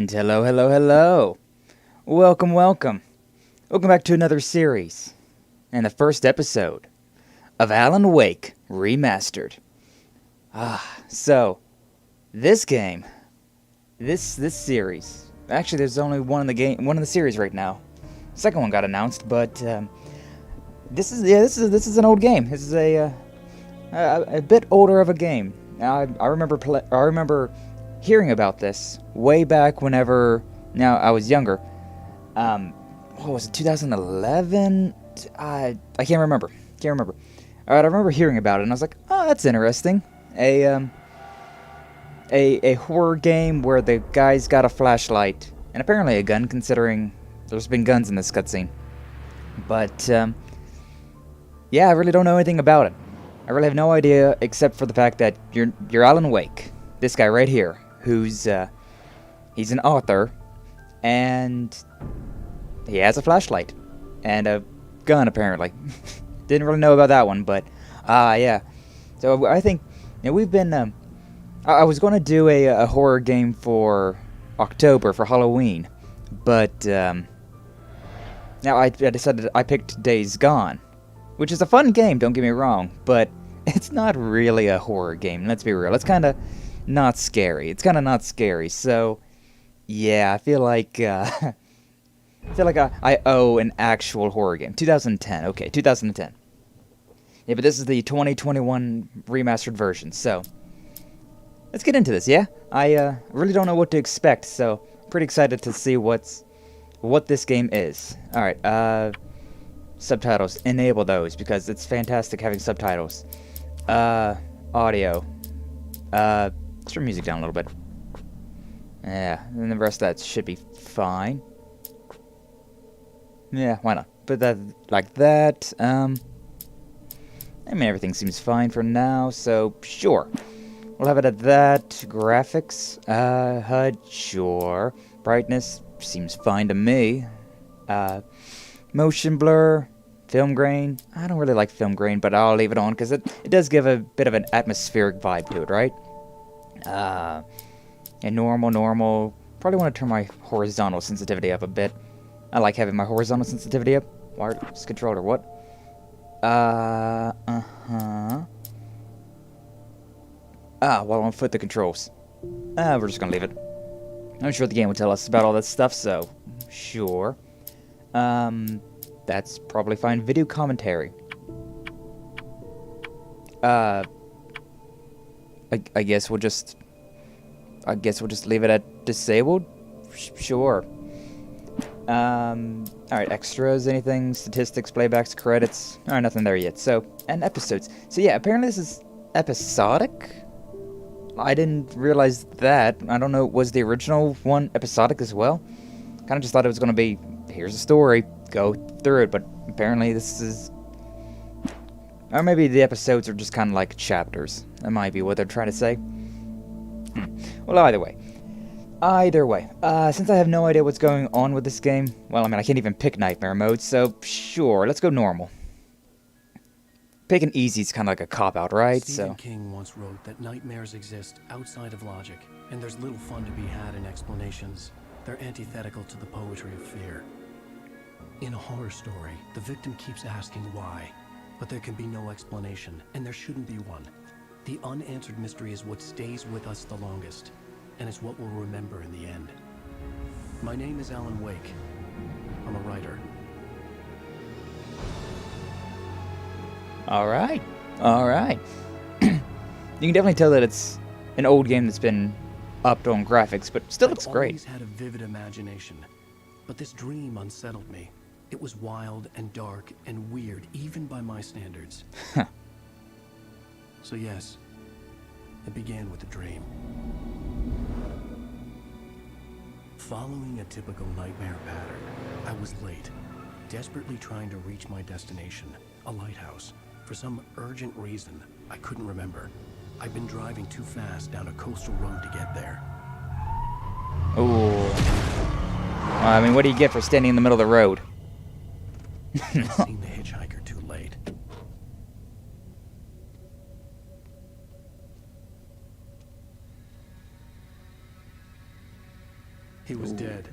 And hello, hello, hello. Welcome, welcome. Welcome back to another series. And the first episode of Alan Wake Remastered. So, this game, this series, actually there's only one in the series right now. Second one got announced, but this is an old game. This is a bit older of a game. I remember hearing about this way back whenever. Now I was younger. What was it? 2011? I can't remember. All right, I remember hearing about it, and I was like, oh, that's interesting. A horror game where the guy's got a flashlight and apparently a gun, considering there's been guns in this cutscene. But yeah, I really don't know anything about it. I really have no idea, except for the fact that you're Alan Wake, this guy right here, who's he's an author, and he has a flashlight and a gun apparently. Didn't really know about that one, but yeah. So I think we've been. I was going to do a horror game for October for Halloween, but now I decided I picked Days Gone, which is a fun game. Don't get me wrong, but it's not really a horror game. Let's be real. It's kind of not scary. So yeah, I feel like I owe an actual horror game. 2010. Okay, 2010. Yeah, but this is the 2021 remastered version. So let's get into this. Yeah, I really don't know what to expect. So pretty excited to see what this game is. All right. Subtitles. Enable those because it's fantastic having subtitles. Audio. Turn music down a little bit. Yeah, and the rest of that should be fine. Yeah, why not? Put that like that. I mean, everything seems fine for now, so sure. We'll have it at that. Graphics, HUD, sure. Brightness seems fine to me. Motion blur, film grain. I don't really like film grain, but I'll leave it on because it does give a bit of an atmospheric vibe to it, right? And normal. Probably want to turn my horizontal sensitivity up a bit. I like having my horizontal sensitivity up. Wireless controller, what? Well, I'll foot the controls. We're just gonna leave it. I'm sure the game will tell us about all that stuff, so sure. That's probably fine. Video commentary. I guess we'll just leave it at disabled. Sure. Alright, extras, anything, statistics, playbacks, credits. Alright, nothing there yet. So, and episodes. So yeah, apparently this is episodic? I didn't realize that. I don't know, was the original one episodic as well? Kinda just thought it was gonna be, here's a story, go through it, but apparently this is... Or maybe the episodes are just kinda like chapters. That might be what they're trying to say. Well, either way, since I have no idea what's going on with this game, well, I mean, I can't even pick nightmare mode, so sure, let's go normal. Picking easy is kind of like a cop-out, right? Stephen King once wrote that nightmares exist outside of logic, and there's little fun to be had in explanations. They're antithetical to the poetry of fear. In a horror story, the victim keeps asking why, but there can be no explanation, and there shouldn't be one. The unanswered mystery is what stays with us the longest, and it's what we'll remember in the end. My name is Alan Wake. I'm a writer. Alright. You can definitely tell that it's an old game that's been upped on graphics, but still looks great. I've always had a vivid imagination, but this dream unsettled me. It was wild and dark and weird, even by my standards. So yes, it began with a dream. Following a typical nightmare pattern, I was late, desperately trying to reach my destination, a lighthouse. For some urgent reason, I couldn't remember. I'd been driving too fast down a coastal road to get there. Ooh. I mean, what do you get for standing in the middle of the road? I'd seen the hitchhiker too late. He was dead.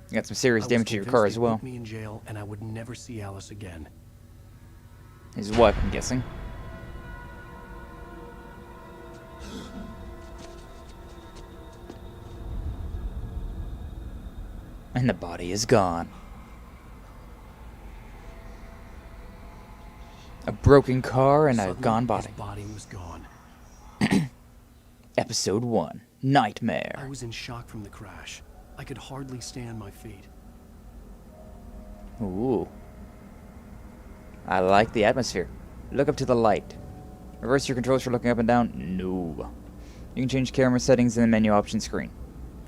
You got some serious I was damage to your convinced car they'd as well. put me in jail, and I would never see Alice again. His wife, I'm guessing. And the body is gone. A broken car and a Suddenly, gone his body. body was gone. Episode 1. I Nightmare. was in shock from the crash. I could hardly stay on my feet. Ooh. I like the atmosphere. Look up to the light. Reverse your controls for looking up and down? No. You can change camera settings in the menu option screen.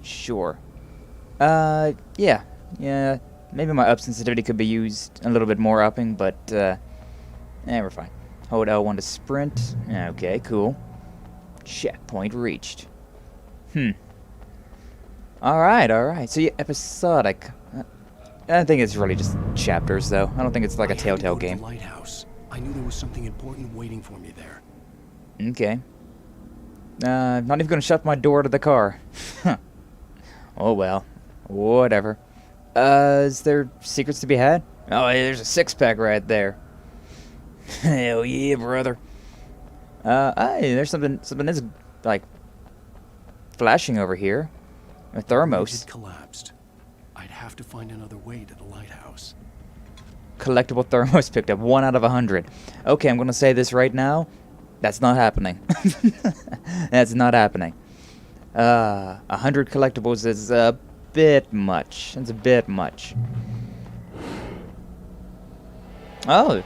Sure. Yeah. Yeah. Maybe my up sensitivity could be used a little bit more upping, but, we're fine. Hold L1 to sprint. Okay, cool. Checkpoint reached. Alright. So, yeah, episodic. I think it's really just chapters, though. I don't think it's like a Telltale game. The lighthouse. I knew there was something important waiting for me there. Okay. Not even gonna shut my door to the car. Oh well. Whatever. Is there secrets to be had? Oh, hey, there's a six-pack right there. Hell yeah, brother. Hey, there's something is, like, flashing over here. A thermos. It collapsed. I'd have to find another way to the lighthouse. Collectible thermos picked up. 1 out of 100. Okay, I'm gonna say this right now. That's not happening. That's not happening. 100 collectibles is a bit much. It's a bit much. Oh,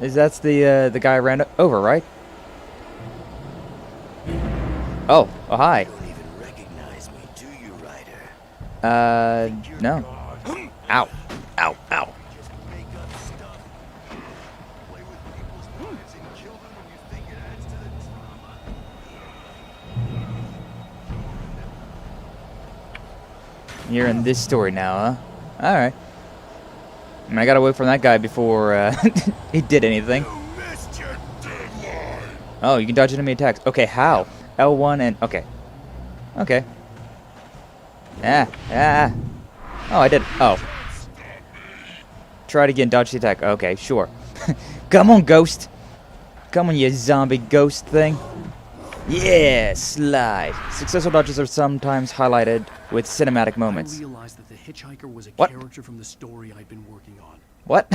that's the guy I ran over, right? Oh, hi. You don't even recognize me, do you, Ryder? No. Ow. Ow, ow. Just make up stuff. Play with people's lives and kill them when you think it adds to the drama. You're in this story now, huh? Alright. I gotta wait for that guy before he did anything. You missed your deadline. Oh, you can dodge enemy attacks. Okay, how? L1 and... Okay. Okay. Oh, I did. Oh. Try it again, dodge the attack. Okay, sure. Come on, ghost. Come on, you zombie ghost thing. Yeah, slide. Successful dodges are sometimes highlighted with cinematic moments. I realized that the hitchhiker was a What? character from the story I'd been working on. What?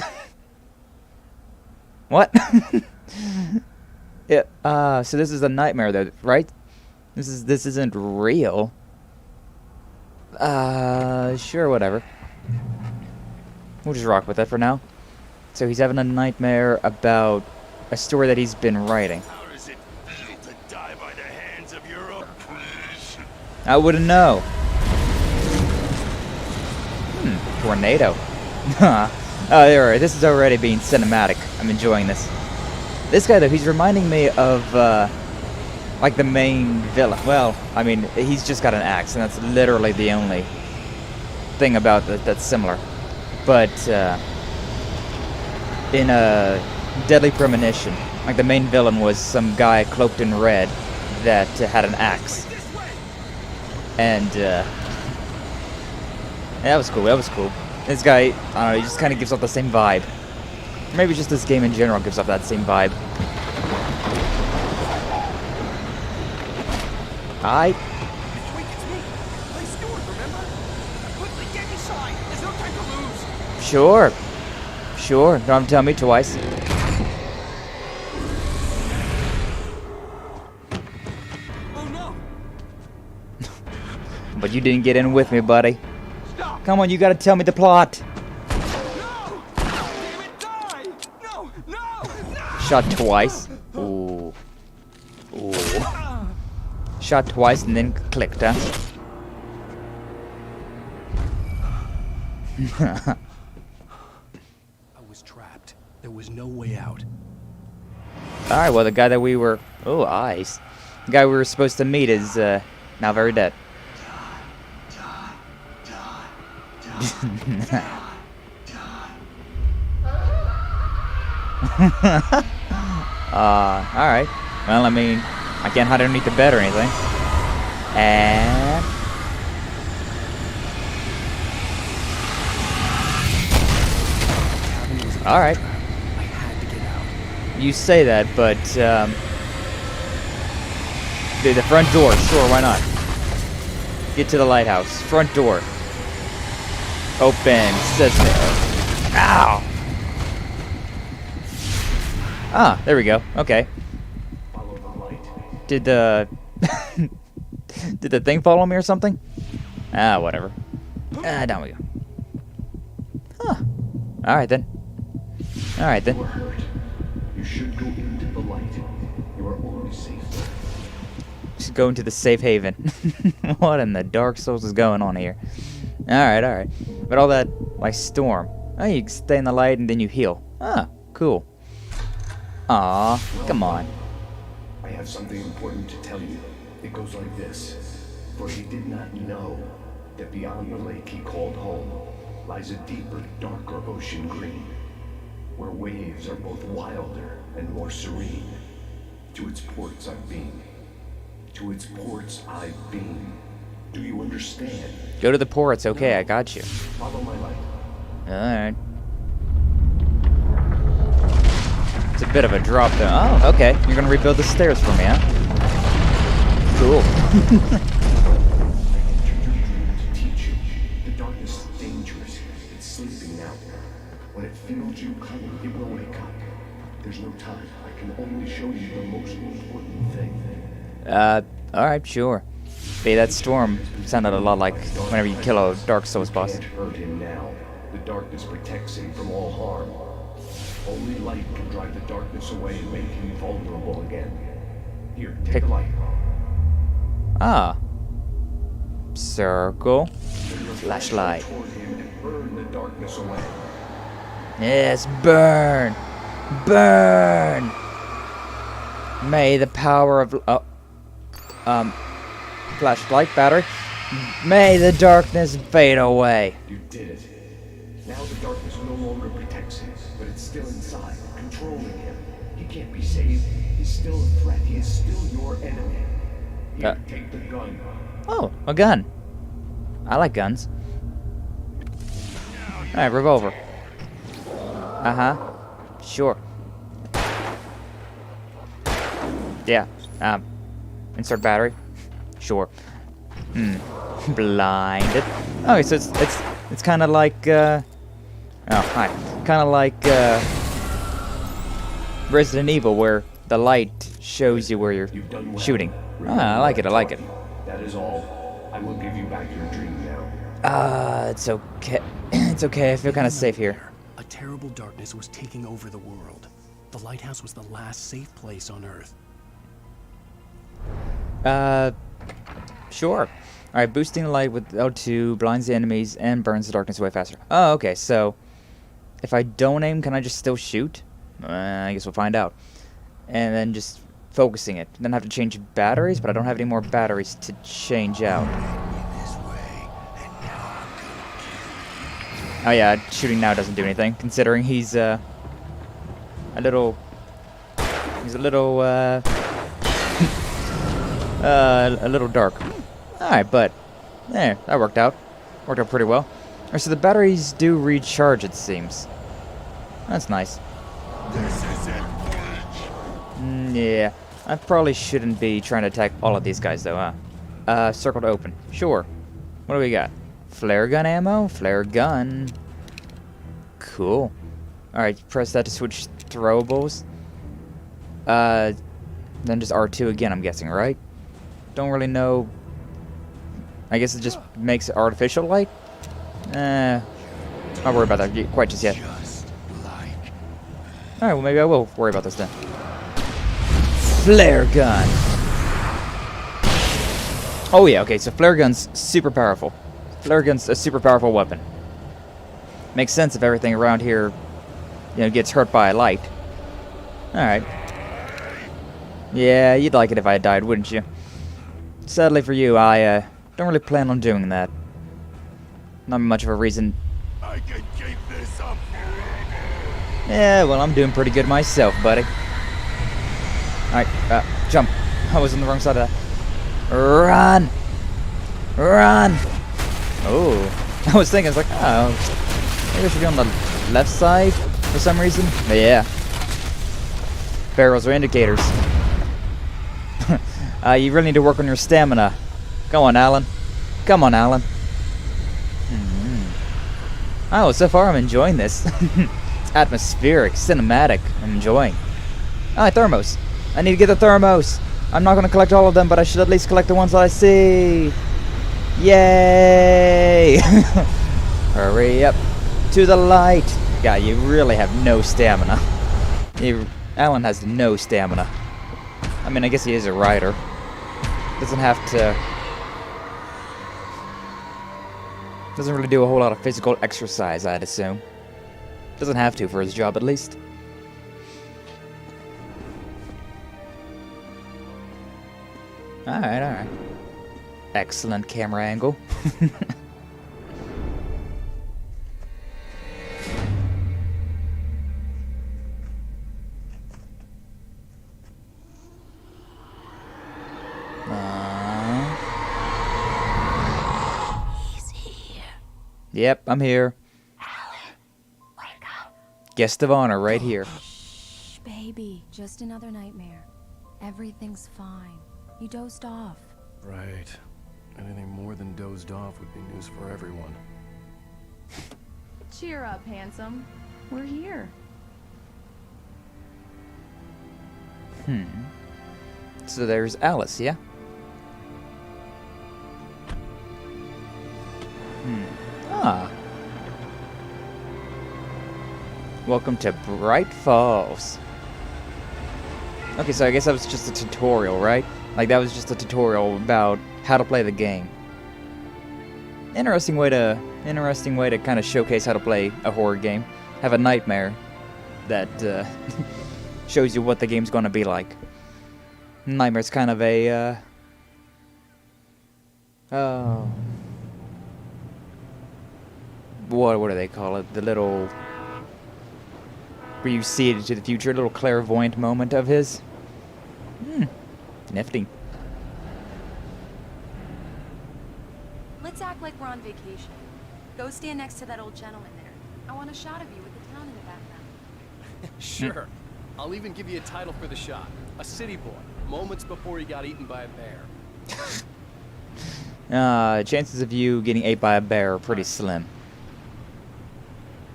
What? Yeah, so this is a nightmare though, right? This isn't real. Sure, whatever. We'll just rock with it for now. So he's having a nightmare about a story that he's been writing. How does it feel to die by the hands of your own? I wouldn't know. Tornado. Oh, there. This is already being cinematic. I'm enjoying this. This guy, though, he's reminding me of, like, the main villain. Well, I mean, he's just got an axe, and that's literally the only thing about that that's similar. But, in a Deadly Premonition, like, the main villain was some guy cloaked in red that had an axe. And, yeah, that was cool, This guy, I don't know, he just kind of gives off the same vibe. Maybe just this game in general gives off that same vibe. Hi. Mr. Wink, it's me. Play steward, remember? Quickly, get inside. There's no time to lose. Sure. Sure. Don't have to tell me twice. Oh no! But you didn't get in with me, buddy. Stop! Come on, you gotta tell me the plot. No! Damn it, die! No! No! No! Shot twice. Ooh. Ooh. Shot twice and then clicked, huh? I was trapped. There was no way out. Alright, well, the guy that we were... Oh, eyes. The guy we were supposed to meet is, now very dead. Alright. Well, I mean, I can't hide underneath the bed or anything. And... Alright. I had to get out. You say that, but, dude, the front door. Sure, why not? Get to the lighthouse. Front door. Open. Sesame. Ow! Ah, there we go. Okay. Follow the light. Did the... Did the thing follow me or something? Ah, whatever. Ah, down we go. Huh. Alright then. Alright then. You are hurt. You should go into the light. You are always safe. Just go into the safe haven. What in the Dark Souls is going on here? Alright, alright. But all that, like, storm. Oh, you can stay in the light and then you heal. Ah, cool. Aw, come on. I have something important to tell you. It goes like this. For he did not know that beyond the lake he called home lies a deeper, darker ocean green, where waves are both wilder and more serene. To its ports I've been. To its ports I've been. Do you understand? Go to the ports. Okay, I got you. Follow my light. Alright. It's a bit of a drop though. Oh, okay. You're gonna rebuild the stairs for me, huh? Cool. I entered your dream to teach you. The darkness is dangerous. It's sleeping now. When it feels you coming, it will wake up. There's no time. I can only show you the most important thing. Alright, sure. Hey, that storm sounded a lot like whenever you kill a Dark Souls boss. Can't hurt him now. The darkness protects him from all harm. Only light can drive the darkness away and make him vulnerable again. Here, take the light. Ah. Circle. Flashlight. Toward him and burn the darkness away. Yes, burn! Burn! May the power of... flashlight battery. May the darkness fade away. You did it. Now the darkness no longer protects him, but it's still inside, controlling him. He can't be saved. He's still a threat. He is still your enemy. Here, take the gun. Oh, a gun. I like guns. Alright, revolver. Uh-huh. Sure. Yeah. Insert battery. Sure. Blinded. Okay, so it's kind of like oh, hi. Kind of like Resident Evil, where the light shows you where you're shooting. Ah, I like it. I like it. That is all. I will give you back your dream now. It's okay. It's okay. I feel kind of safe here. A terrible darkness was taking over the world. The lighthouse was the last safe place on Earth. Sure. Alright, boosting the light with L2 blinds the enemies and burns the darkness away faster. Oh, okay, so if I don't aim, can I just still shoot? I guess we'll find out. And then just focusing it. Then I have to change batteries, but I don't have any more batteries to change out. Oh yeah, shooting now doesn't do anything, considering he's a little dark. Alright, but there, that worked out. Worked out pretty well. Alright, so the batteries do recharge, it seems. That's nice. This is it, Yeah, I probably shouldn't be trying to attack all of these guys, though, huh? Circle to open. Sure. What do we got? Flare gun ammo? Flare gun. Cool. Alright, press that to switch throwables. Then just R2 again, I'm guessing, right? Don't really know. I guess it just makes it artificial light? Not worry about that quite just yet. Alright, well maybe I will worry about this then. Flare gun! Oh yeah, okay, so flare gun's super powerful. Flare gun's a super powerful weapon. Makes sense if everything around here, you know, gets hurt by light. Alright. Yeah, you'd like it if I died, wouldn't you? Sadly for you, I don't really plan on doing that. Not much of a reason. I can keep this up. Yeah, well, I'm doing pretty good myself, buddy. Alright, jump. I was on the wrong side of that. Run! Run! Oh. I was thinking, I was like, oh, maybe I should be on the left side. for some reason. But yeah. Barrels are indicators. You really need to work on your stamina. Go on, Alan. Come on, Alan. Oh, so far I'm enjoying this. It's atmospheric, cinematic. I'm enjoying. Ah, thermos. I need to get the thermos. I'm not going to collect all of them, but I should at least collect the ones that I see. Yay! Hurry up to the light. Yeah, you really have no stamina. Alan has no stamina. I mean, I guess he is a rider. Doesn't have to... Doesn't really do a whole lot of physical exercise, I'd assume. Doesn't have to for his job, at least. Alright, alright. Excellent camera angle. He's here. Yep, I'm here. Alan, wake up. Guest of honor right here. Shh, baby. Just another nightmare. Everything's fine. You dozed off. Right. Anything more than dozed off would be news for everyone. Cheer up, handsome. We're here. So there's Alice, yeah? Ah. Welcome to Bright Falls. Okay, so I guess that was just a tutorial, right? Like, that was just a tutorial about how to play the game. Interesting way to kind of showcase how to play a horror game. Have a nightmare that shows you what the game's gonna be like. Nightmare's kind of a what do they call it? The little where you see it into the future, a little clairvoyant moment of his. Nifty. Let's act like we're on vacation. Go stand next to that old gentleman there. I want a shot of you with the town in the background. Sure. I'll even give you a title for the shot. A city boy. Moments before he got eaten by a bear. Chances of you getting ate by a bear are pretty slim.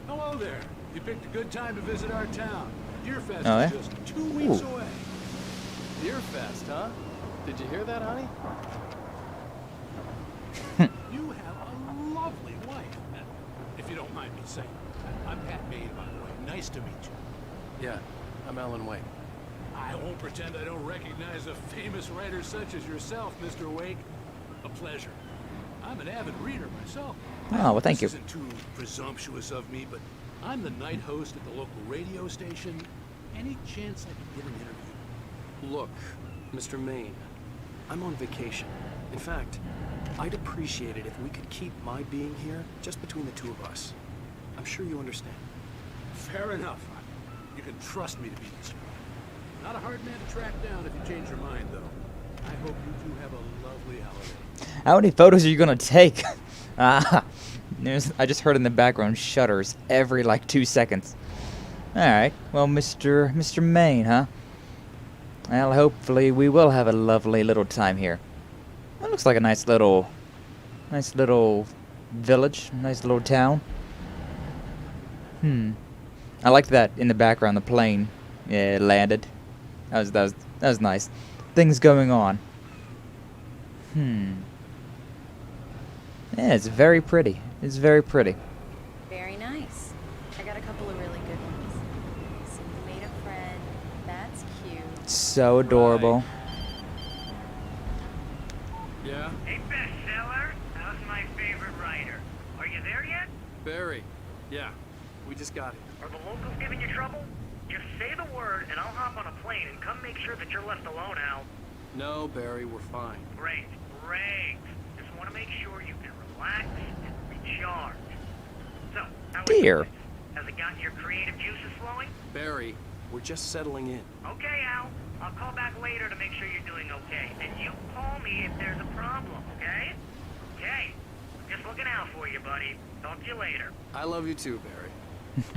Hello there. You picked a good time to visit our town. Deerfest Oh, yeah? is just 2 weeks Ooh. away. Deerfest, huh? Did you hear that, honey? You have a lovely wife. If you don't mind me saying. I'm Pat Bain, by the way. Nice to meet you. Yeah, I'm Alan Wake. I won't pretend I don't recognize a famous writer such as yourself, Mr. Wake. A pleasure. I'm an avid reader myself. Oh, well, thank you. This isn't too presumptuous of me, but I'm the night host at the local radio station. Any chance I could get an interview? Look, Mr. Maine, I'm on vacation. In fact, I'd appreciate it if we could keep my being here just between the two of us. I'm sure you understand. Fair enough. You can trust me to be this way. Not a hard man to track down if you change your mind, though. I hope you two have a lovely holiday. How many photos are you gonna take? I just heard in the background shudders every like 2 seconds. Alright, well, Mr. Maine, huh? Well, hopefully we will have a lovely little time here. That looks like a nice little village, nice little town. I liked that in the background, the plane landed. That was nice. Things going on. Yeah, it's very pretty. It's very pretty. Very nice. I got a couple of really good ones. So you made a friend. That's cute. So adorable. Yeah? Hey, bestseller, how's my favorite writer? Are you there yet? Barry. Yeah, we just got it. Are the locals giving you trouble? Just say the word and I'll hop on a plane and come make sure that you're left alone, Al. No, Barry, we're fine. Great, great. Just want to make sure you can relax and recharge. So, how is Dear. the place? Has it gotten your creative juices flowing? Barry, we're just settling in. Okay, Al. I'll call back later to make sure you're doing okay. And you call me if there's a problem, okay? Okay. Just looking out for you, buddy. Talk to you later. I love you too, Barry.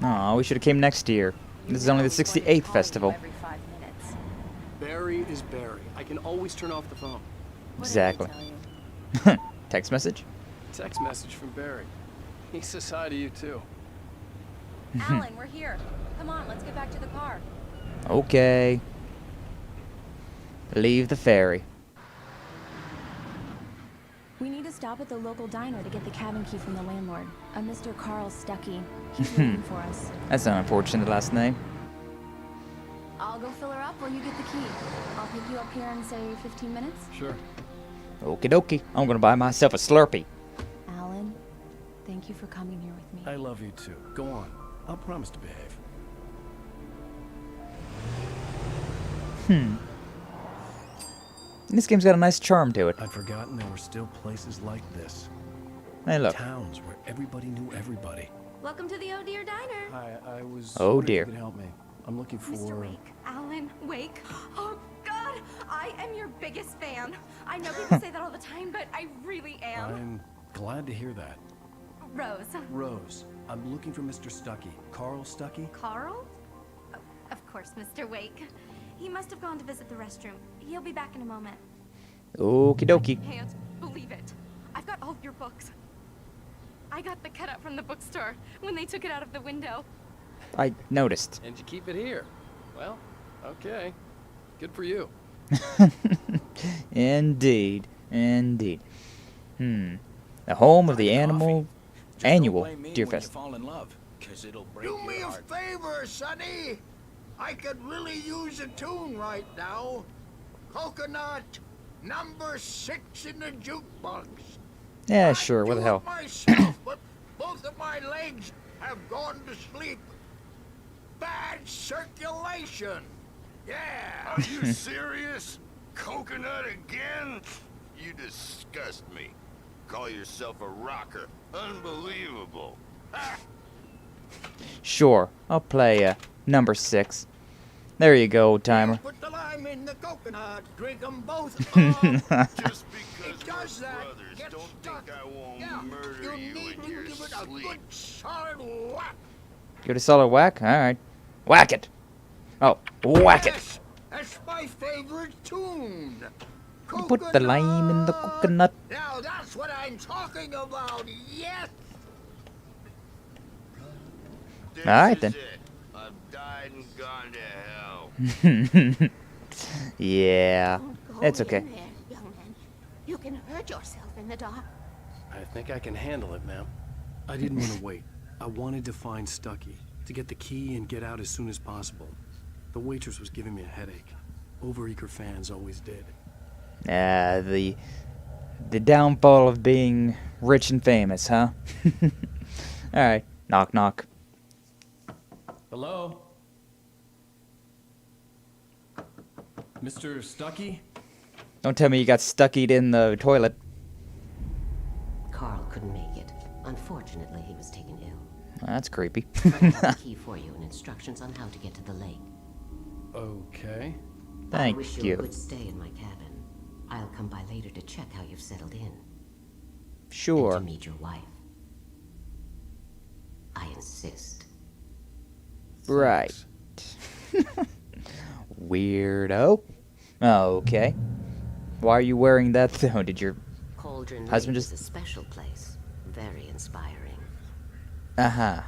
Aw, we should have came next year. This is only the 68th festival. Every 5 minutes. Barry is Barry. I can always turn off the phone. What Exactly. did I tell you? Text message? Text message from Barry. He says hi to you too. Alan, we're here. Come on, let's get back to the car. Okay. Leave the ferry. We need to stop at the local diner to get the cabin key from the landlord, a Mr. Carl Stuckey. He's waiting for us. That's an unfortunate last name. I'll go fill her up while you get the key. I'll pick you up here in, say, 15 minutes. Sure. Okie dokie. I'm gonna buy myself a Slurpee. Alan, thank you for coming here with me. I love you too. Go on. I'll promise to behave. This game's got a nice charm to it. I'd forgotten there were still places like this. Hey, look. Towns where everybody knew everybody. Welcome to the Oh Dear Diner. Hi, I was. Oh, wondering if dear. you could help me. I'm looking for. Mr. Wake. Alan Wake. Oh, God. I am your biggest fan. I know people say that all the time, but I really am. I'm glad to hear that. Rose. Rose, I'm looking for Mr. Stuckey. Carl Stuckey? Carl? Oh, of course, Mr. Wake. He must have gone to visit the restroom. He'll be back in a moment. Okie dokie. Can't believe it. I've got all of your books. I got the cutout from the bookstore when they took it out of the window. I noticed. And you keep it here. Well, okay. Good for you. Indeed. Indeed. The home of the annual Deer Fest. Fall in love, 'cause it'll break Do me your a heart. favor, Sonny. I could really use a tune right now. Coconut, number 6 in the jukebox. Yeah, I'd sure. What the do hell? it myself, but both of my legs have gone to sleep. Bad circulation. Yeah. Are you serious? Coconut again? You disgust me. Call yourself a rocker. Unbelievable. Ah, Sure. I'll play number 6. There you go, old timer. Put the lime in the coconut. Drink them both. just because It we're does that. brothers, Get don't stuck. think I won't Yeah, murder you need in to your give it a sleep. good solid whack. Give it a solid whack? Alright. Whack it! Oh, whack it! Yes, that's my favorite tune. Put the lime in the coconut. Now that's what I'm talking about. Yes. This Alright, is then. it. I've died and gone to hell. Yeah. Don't It's go okay. in there, young man. You can hurt yourself in the dark. I think I can handle it, ma'am. I didn't want to wait. I wanted to find Stuckey, to get the key and get out as soon as possible. The waitress was giving me a headache. Overeager fans always did. The downfall of being rich and famous, huh? Alright. Knock, knock. Hello? Mr. Stuckey? Don't tell me you got stuckied in the toilet. Carl couldn't make it. Unfortunately, he was taken ill. That's creepy. I have a key for you and instructions on how to get to the lake. Okay. I Thank wish you you. a good stay in my cabin. I'll come by later to check how you've settled in. And Sure. to meet your wife. I insist. Right. Weirdo. Okay. Why are you wearing that though? Did your Cauldron husband Lake just... is a special place. Very inspiring. Uh-huh.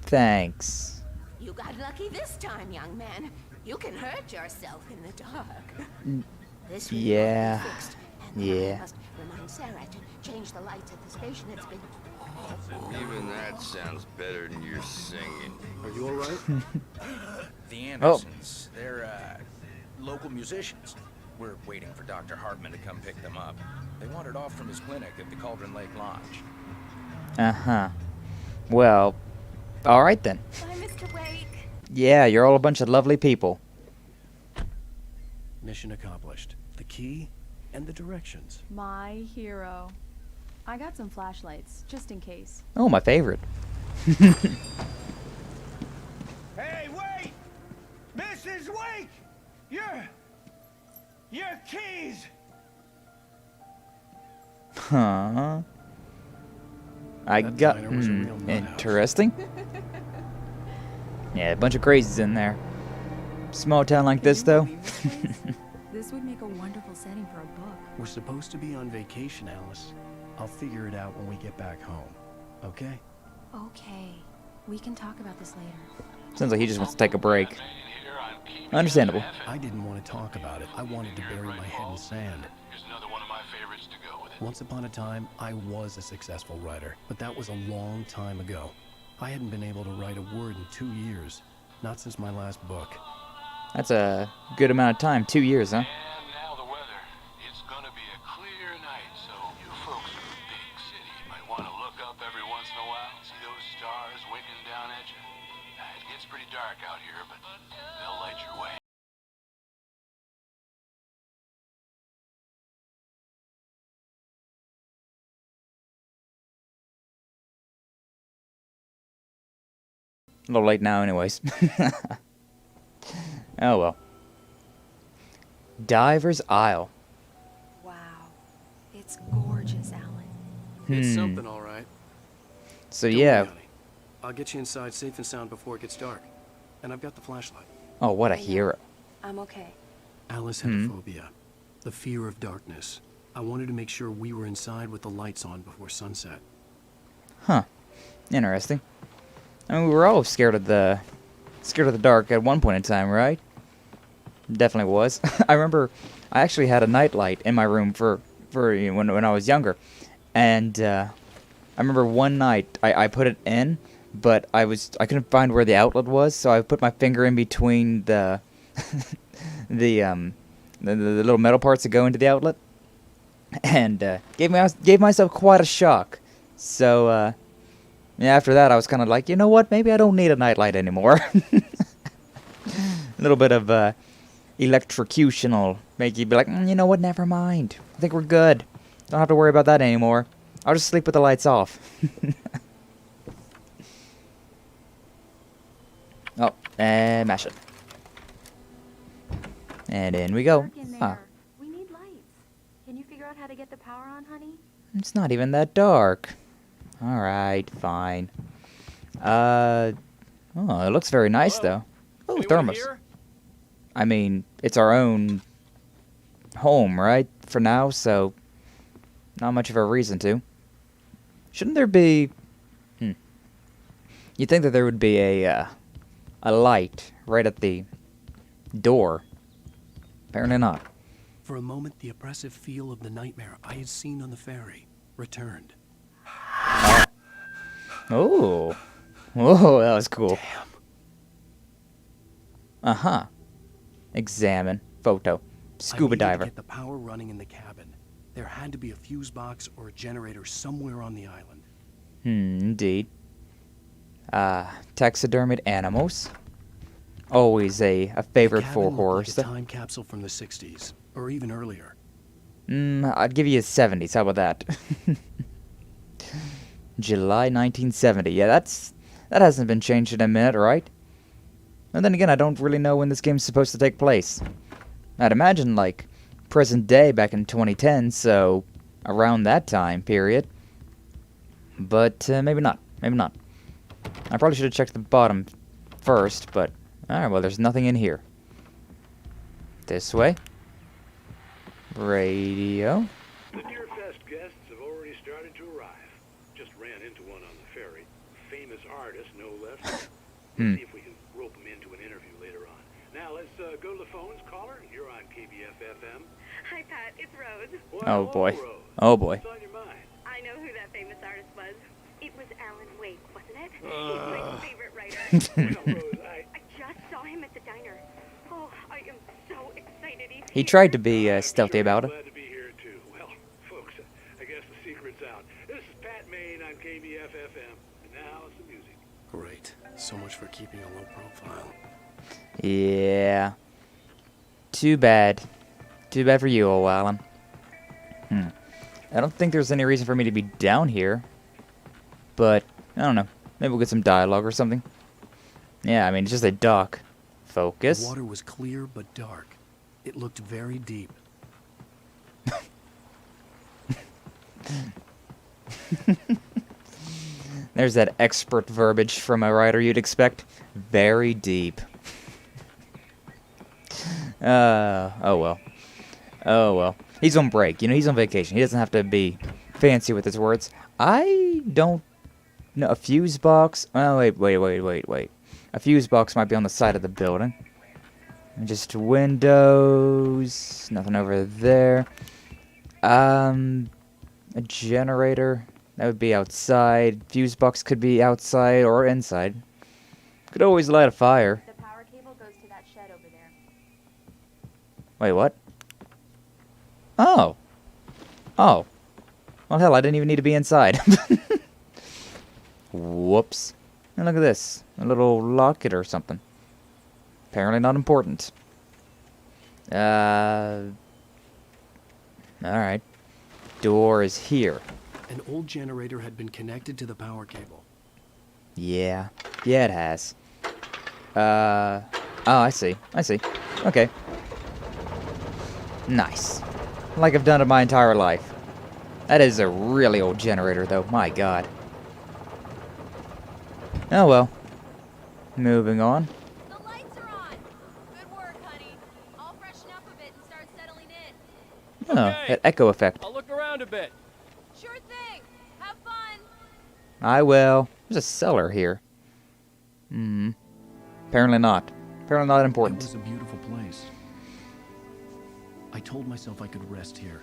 Thanks. You got lucky this time, young man. You can hurt yourself in the dark. This will Yeah. all be fixed. And now Yeah. I must remind Sarah to change the lights at the station. It's been... Even that sounds better than your singing. Are you alright? The Andersons, they're local musicians. We're waiting for Dr. Hartman to come pick them up. They wandered off from his clinic at the Cauldron Lake Lodge. Uh-huh. Well, alright then. Bye, Mr. Wake. Yeah, you're all a bunch of lovely people. Mission accomplished. The key and the directions. My hero. I got some flashlights, just in case. Oh, my favorite. Hey, wait! Mrs. Wake! Your keys! Huh? I That got... diner was a real nut house. interesting. Yeah, a bunch of crazies in there. Small town like this, though. This would make a wonderful setting for a book. We're supposed to be on vacation, Alice. I'll figure it out when we get back home. Okay? Okay. We can talk about this later. Sounds like he just wants to take a break. Understandable. I didn't want to talk about it. I wanted to bury my head in sand. Here's another one of my favorites to go with it. Once upon a time, I was a successful writer, but that was a long time ago. I hadn't been able to write a word in 2 years. Not since my last book. That's a good amount of time. 2 years, huh? And now the weather. It's gonna be a clear night, so you folks in the big city might want to look up every once in a while. See those stars winking down at you? It gets pretty dark out here, but they'll light your way. A little late now, anyways. Oh well. Diver's Isle. Wow. It's gorgeous, Alan. It's something, all right. So Don't yeah. worry, honey. I'll get you inside safe and sound before it gets dark. And I've got the flashlight. Oh, what a hero. I'm okay. Alice had a phobia. The fear of darkness. I wanted to make sure we were inside with the lights on before sunset. Huh. Interesting. I mean, we were all scared of the dark at one point in time, right? Definitely was. I remember I actually had a nightlight in my room for when I was younger, and I remember one night I put it in, but I couldn't find where the outlet was, so I put my finger in between the the little metal parts that go into the outlet, and gave myself quite a shock. So yeah, after that I was kind of like, you know what? Maybe I don't need a nightlight anymore. A little bit of electrocution will make you be like, you know what? Never mind. I think we're good. Don't have to worry about that anymore. I'll just sleep with the lights off. Oh, and mash it. And in we go. Dark in Ah, there. We need lights. Can you figure out how to get the power on, honey? it's not even that dark. All right, fine. Oh, it looks very nice though. Oh, Anyone thermos. here? I mean, it's our own home, right? For now, so not much of a reason to. Shouldn't there be? You'd think that there would be a light right at the door. Apparently not. For a moment, the oppressive feel of the nightmare I had seen on the ferry returned. Oh, whoa, that was cool. Damn. Uh-huh. Examine. Photo. I Scuba needed to diver. get the power running in the cabin. There had to be a fuse box or a generator somewhere on the island. Indeed. Taxidermied animals. Always a favorite The for cabin horror looked like a stuff. time capsule from the 60s, or even earlier. I'd give you a 70s. How about that? July 1970. Yeah, that hasn't been changed in a minute, right? And then again, I don't really know when this game's supposed to take place. I'd imagine, like, present day back in 2010, so around that time period. But maybe not. Maybe not. I probably should have checked the bottom first, but... Alright, well, there's nothing in here. This way. Radio. The Deer Fest guests have already started to arrive. Just ran into one on the ferry. Famous artist, no less. Let's see if we can rope him into an interview later on. Now, let's go to the phones. Caller, you're on KBF-FM. Hi, Pat. It's Rose. Well, Oh, boy. Rose. Oh, boy. What's on your mind? I know who that famous artist was. It was Alan Wake, wasn't it? He's my favorite writer. Well, Rose, I just saw him at the diner. Oh, I am so excited. He tried to be stealthy about it. Glad to be here, too. Well, folks, I guess the secret's out. This is Pat Maine on KBF-FM. And now it's the music. Great. So much for keeping a low profile. Yeah. Too bad. Too bad for you, old Alan. I don't think there's any reason for me to be down here. But, I don't know. Maybe we'll get some dialogue or something. Yeah, I mean, it's just a dock. Focus. The water was clear but dark. It looked very deep. There's that expert verbiage from a writer you'd expect. Very deep. Oh well. Oh well. He's on break, you know, he's on vacation. He doesn't have to be fancy with his words. I don't know. A fuse box. Oh, wait. A fuse box might be on the side of the building. Just windows. Nothing over there. A generator. That would be outside. Fuse box could be outside or inside. Could always light a fire. The power cable goes to that shed over there. Wait, what? Oh. Oh. Well, hell, I didn't even need to be inside. Whoops. And look at this. A little locket or something. Apparently not important. Alright. Door is here. An old generator had been connected to the power cable. Yeah. Yeah, it has. Oh, I see. Okay. Nice. Like I've done it my entire life. That is a really old generator, though. My God. Oh, well. Moving on. The lights are on. Good work, honey. I'll freshen up a bit and start settling in. Oh, that echo effect. I'll look around a bit. Sure thing. Have fun. I will. There's a cellar here. Apparently not. Apparently not It important. was a beautiful place. I told myself I could rest here,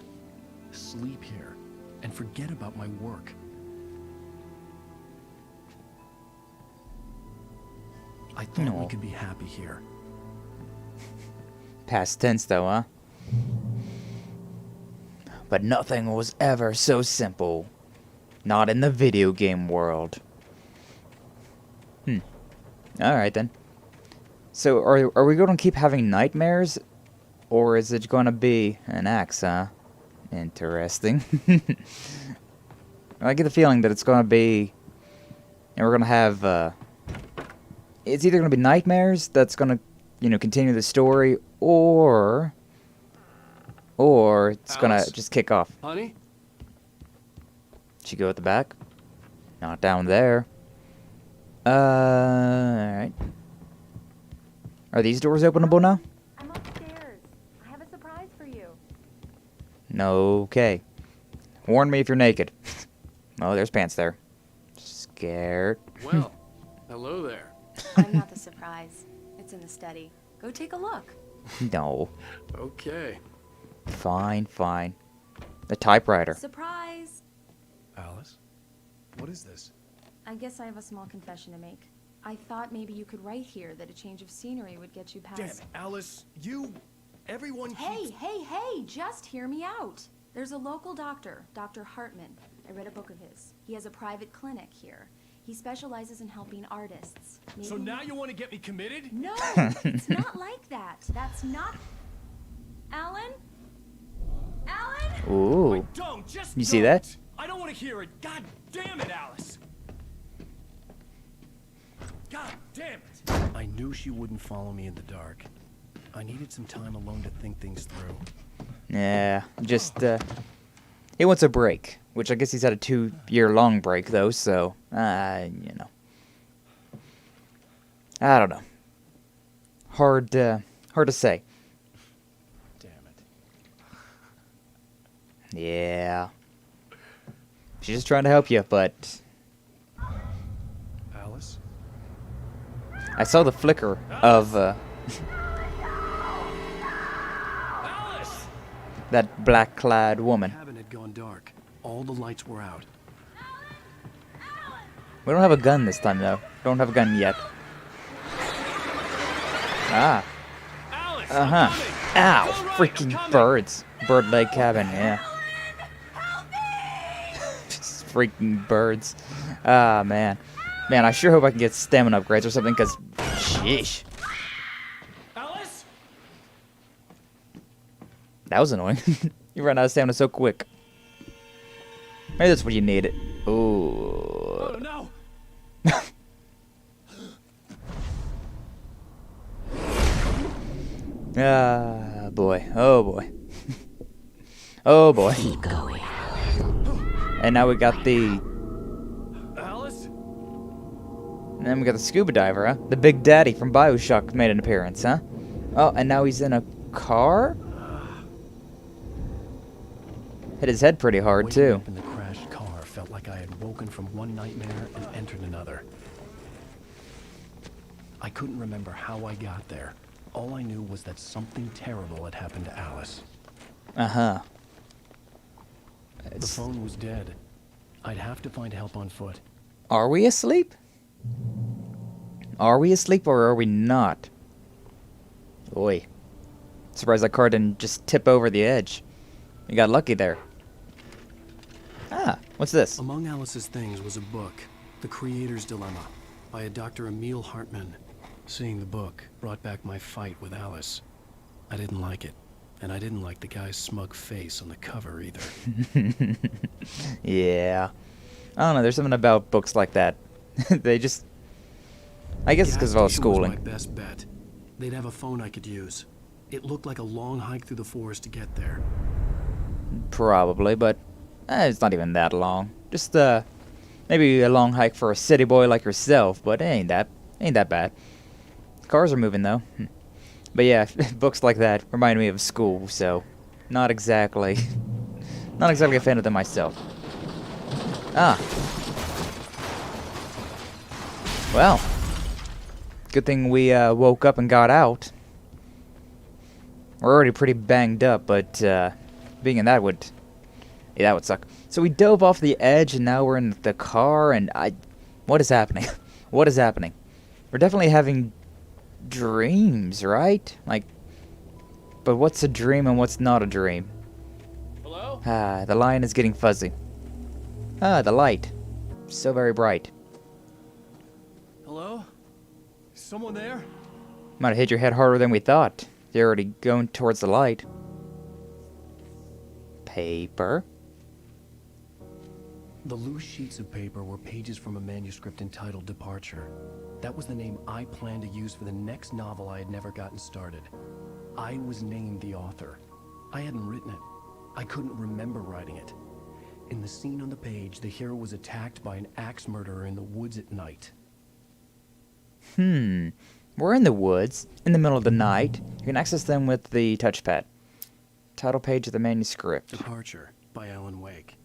sleep here, and forget about my work. I thought we could be happy here. Past tense, though, huh? But nothing was ever so simple. Not in the video game world. Alright, then. So, are we going to keep having nightmares? Or is it going to be an axe, huh? Interesting. I get the feeling that it's going to be... And we're going to have, it's either going to be nightmares that's going to, you know, continue the story, or it's going to just kick off. Honey? Should go at the back? Not down there. Alright. Are these doors openable now? I'm upstairs. I have a surprise for you. Okay. Warn me if you're naked. Oh, there's pants there. Scared. Well, hello there. I'm not the surprise. It's in the study. Go take a look. No. Okay. Fine. The typewriter. Surprise! Alice? What is this? I guess I have a small confession to make. I thought maybe you could write here that a change of scenery would get you past... Damn it, Alice, everyone Hey, just hear me out. There's a local doctor, Dr. Hartman. I read a book of his. He has a private clinic here. He specializes in helping artists. Maybe So now you want to get me committed? No, it's not like that. That's not... Alan? Alan? Ooh. Wait, don't, just You see that? I don't want to hear it. God damn it, Alice. God damn it. I knew she wouldn't follow me in the dark. I needed some time alone to think things through. Yeah, just, he wants a break. Which I guess he's had a 2-year-long break, though, so, you know. I don't know. Hard to say. Damn it. Yeah. She's just trying to help you, but... Alice? I saw the flicker of, that black-clad woman. The cabin had gone dark. All the lights were out. We don't have a gun this time, though. Don't have a gun yet. Ah. Ow! Freaking birds. Bird leg cabin, yeah. Freaking birds. Ah, man. Man, I sure hope I can get stamina upgrades or something, because... Sheesh. Alice? That was annoying. You ran out of stamina so quick. Maybe that's what you needed. Ooh. Oh, no! Ah, boy. Oh, boy. Oh, boy. Keep going. And now we got the... Alice? And then we got the scuba diver, huh? The Big Daddy from BioShock made an appearance, huh? Oh, and now he's in a car? Hit his head pretty hard, Waking too. up in the crashed car felt like I had woken from one nightmare and entered another. I couldn't remember how I got there. All I knew was that something terrible had happened to Alice. Uh-huh. The phone was dead. I'd have to find help on foot. Are we asleep? Are we asleep or are we not? Oi. Surprised that car didn't just tip over the edge. You got lucky there. Ah, what's this? Among Alice's things was a book, The Creator's Dilemma, by a Dr. Emil Hartman. Seeing the book brought back my fight with Alice. I didn't like it, and I didn't like the guy's smug face on the cover either. Yeah. I don't know, there's something about books like that. They just... I guess it's because of all the Gas station was schooling. my best bet. They'd have a phone I could use. It looked like a long hike through the forest to get there. Probably, but it's not even that long. Just maybe a long hike for a city boy like yourself, but it ain't that bad. Cars are moving though. But yeah, books like that remind me of school, so not exactly a fan of them myself. Ah. Well, good thing we woke up and got out. We're already pretty banged up, but being in that would suck. So we dove off the edge, and now we're in the car, and what is happening? What is happening? We're definitely having dreams, right? Like, but what's a dream and what's not a dream? Hello? Ah, the line is getting fuzzy. Ah, the light. So very bright. Hello? Is someone there? Might have hit your head harder than we thought. You're already going towards the light. Paper. The loose sheets of paper were pages from a manuscript entitled Departure. That was the name I planned to use for the next novel I had never gotten started. I was named the author. I hadn't written it. I couldn't remember writing it. In the scene on the page, the hero was attacked by an axe murderer in the woods at night. We're in the woods, in the middle of the night. You can access them with the touchpad. Title page of the manuscript. Departure by Alan Wake.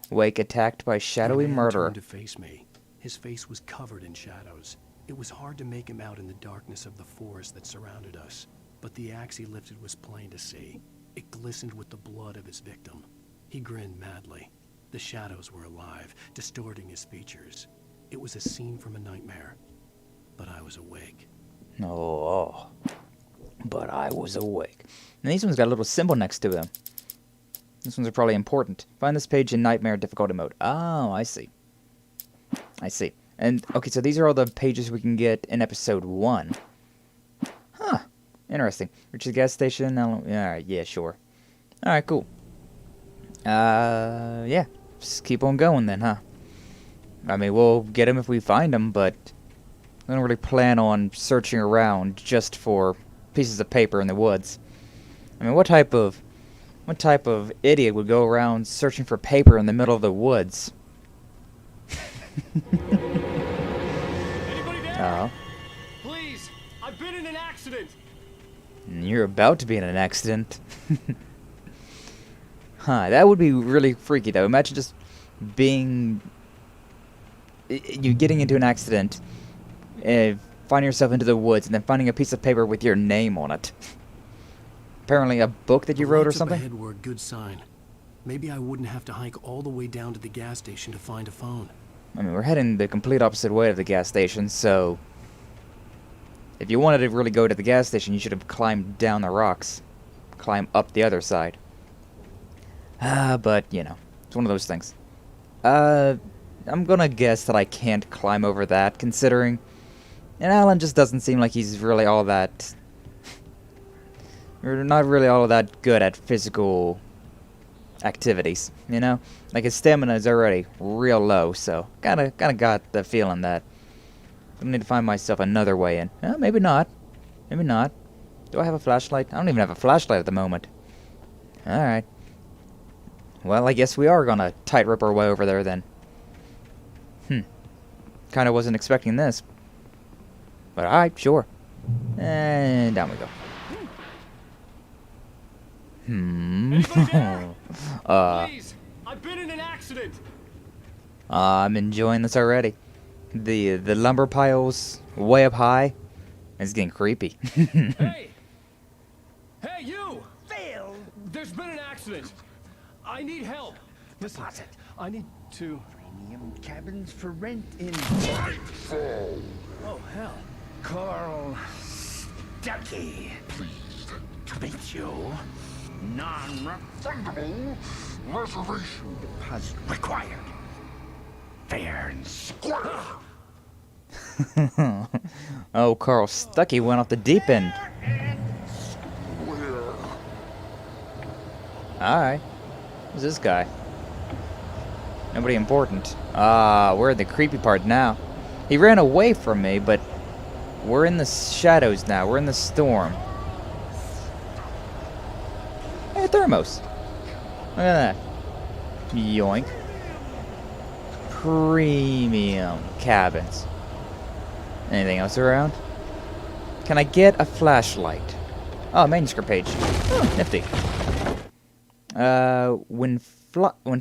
Wake attacked by shadowy The man murderer. turned to face me. His face was covered in shadows. It was hard to make him out in the darkness of the forest that surrounded us, but the axe he lifted was plain to see. It glistened with the blood of his victim. He grinned madly. The shadows were alive, distorting his features. It was a scene from a nightmare, but I was awake. Oh, but I was awake. And these ones got a little symbol next to them. These ones are probably important. Find this page in nightmare difficulty mode. Oh, I see. I see. And, okay, so these are all the pages we can get in episode 1. Huh. Interesting. Reach the gas station. Alright, yeah, sure. Alright, cool. Yeah. Just keep on going then, huh? I mean, we'll get them if we find them, but I don't really plan on searching around just for pieces of paper in the woods. I mean, what type of idiot would go around searching for paper in the middle of the woods? Anybody there? Oh. Please, I've been in an accident. You're about to be in an accident. Huh, that would be really freaky though. Imagine just being... you getting into an accident, finding yourself into the woods, and then finding a piece of paper with your name on it. Apparently a book that you wrote or Lights up something? ahead were a good sign. Maybe I wouldn't have to hike all the way down to the gas station to find a phone. I mean, we're heading the complete opposite way of the gas station, so... if you wanted to really go to the gas station, you should have climbed down the rocks. Climb up the other side. But, you know, it's one of those things. I'm gonna guess that I can't climb over that, considering... and Alan just doesn't seem like he's really all that... or not really all that good at physical activities, you know? Like, his stamina is already real low, so kinda got the feeling that I need to find myself another way in. Maybe not. Maybe not. Do I have a flashlight? I don't even have a flashlight at the moment. Alright. Well, I guess we are gonna tightrope our way over there then. Kind of wasn't expecting this. But alright, sure. And down we go. Please, I've been in an accident. I'm enjoying this already. The lumber piles way up high. It's getting creepy. Hey! Hey, you! Phil! There's been an accident. I need help. Listen, I need to... Premium cabins for rent in... Oh, hell. Carl Stucky. Pleased to meet you. Non-refundable reservation deposit required. Fair and square. Oh, Carl Stucky went off the deep end. Alright. Who's this guy? Nobody important. We're in the creepy part now. He ran away from me, but we're in the shadows now. We're in the storm. Hey, Thermos. Look at that. Yoink. Premium cabins. Anything else around? Can I get a flashlight? Oh, manuscript page. Oh, nifty. When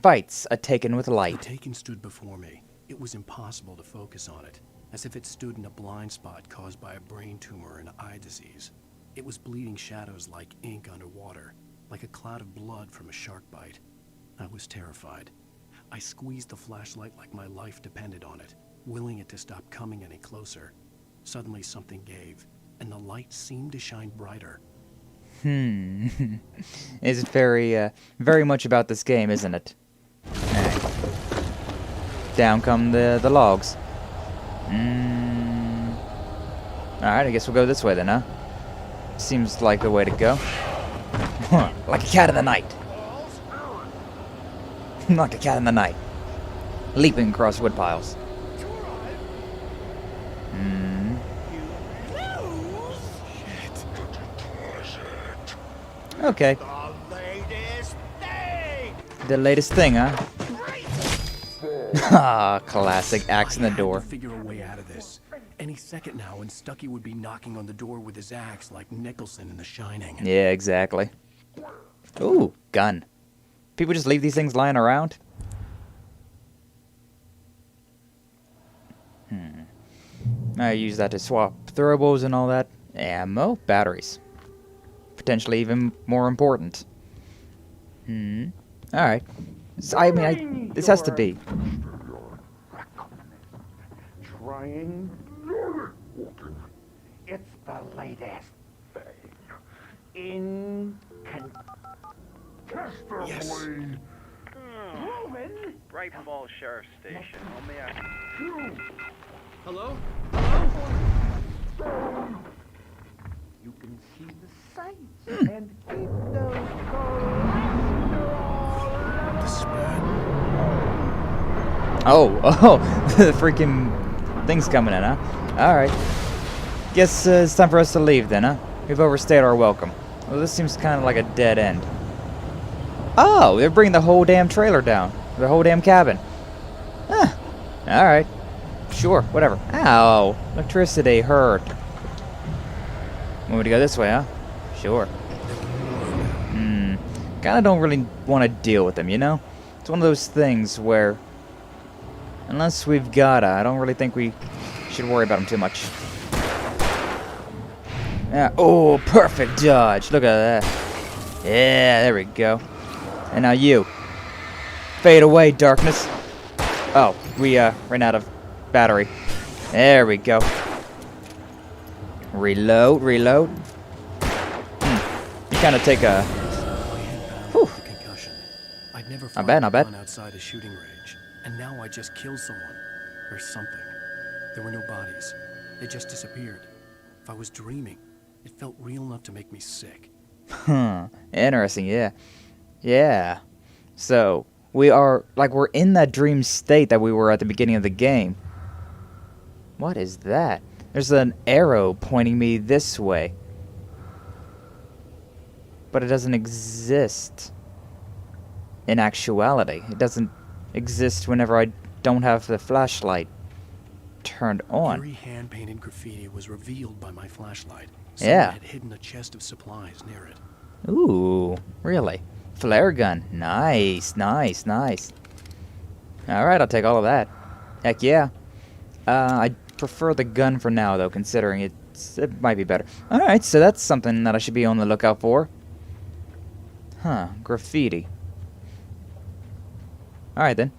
fights are taken with light. The Taken stood before me. It was impossible to focus on it, as if it stood in a blind spot caused by a brain tumor and eye disease. It was bleeding shadows like ink underwater, like a cloud of blood from a shark bite. I was terrified. I squeezed the flashlight like my life depended on it, willing it to stop coming any closer. Suddenly something gave, and the light seemed to shine brighter. It's very much about this game, isn't it? Right. Down come the logs. Alright, I guess we'll go this way then, huh? Seems like the way to go. Like a cat in the night. Like a cat in the night. Leaping across wood piles. Okay. The latest thing, huh? Ah, classic axe in the door. I had to figure a way out of this. Any second now, and Stucky would be knocking on the door with his axe like Nicholson in The Shining. Yeah, exactly. Ooh, gun. People just leave these things lying around? I use that to swap throwables and all that. Ammo, batteries. Potentially even more important. Alright. So, I mean, this has to be. Trying. It's the latest thing. Incontestably. Yes. Proven. Bright Falls Sheriff's Station. How may I... Hello? You can see the sights and keep those Oh, the freaking thing's coming in, huh? Alright. Guess it's time for us to leave then, huh? We've overstayed our welcome. Well, this seems kind of like a dead end. Oh, they're bringing the whole damn trailer down. The whole damn cabin. Huh. Alright. Sure, whatever. Ow. Electricity hurt. Want me to go this way, huh? Sure. Kinda don't really want to deal with them, you know? It's one of those things where... Unless we've gotta, I don't really think we should worry about them too much. Yeah. Oh, perfect dodge. Look at that. Yeah, there we go. And now you. Fade away, darkness. Oh, we ran out of battery. There we go. Reload, reload. You kind of take a... Whew. I'd never Not bad, not bad. gone outside a shooting range, and now I just killed someone. Or something. There were no bodies. They just disappeared. If I was dreaming, it felt real enough to make me sick. Huh. Interesting, yeah. Yeah. So, we're in that dream state that we were at the beginning of the game. What is that? There's an arrow pointing me this way. But it doesn't exist in actuality. It doesn't exist whenever I don't have the flashlight. turned on. Eerie hand-painted graffiti was revealed by my flashlight. Yeah. Someone had hidden a chest of supplies near it. Ooh, really? Flare gun. Nice, nice, nice. Alright, I'll take all of that. Heck yeah. I prefer the gun for now, though, considering it might be better. Alright, so that's something that I should be on the lookout for. Huh, graffiti. Alright then.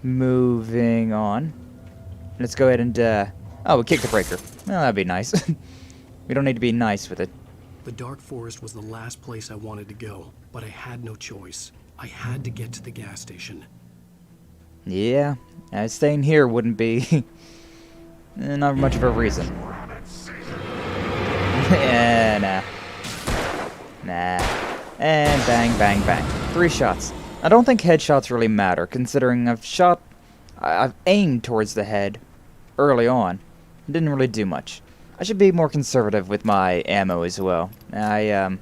Moving on. Let's go ahead and, oh, we kick the breaker. Well, that'd be nice. We don't need to be nice with it. The dark forest was the last place I wanted to go, but I had no choice. I had to get to the gas station. Yeah, staying here wouldn't be not much of a reason. Yeah, nah. And bang, bang, bang. 3 shots. I don't think headshots really matter, considering I've aimed towards the head early on. It didn't really do much. I should be more conservative with my ammo as well. I'm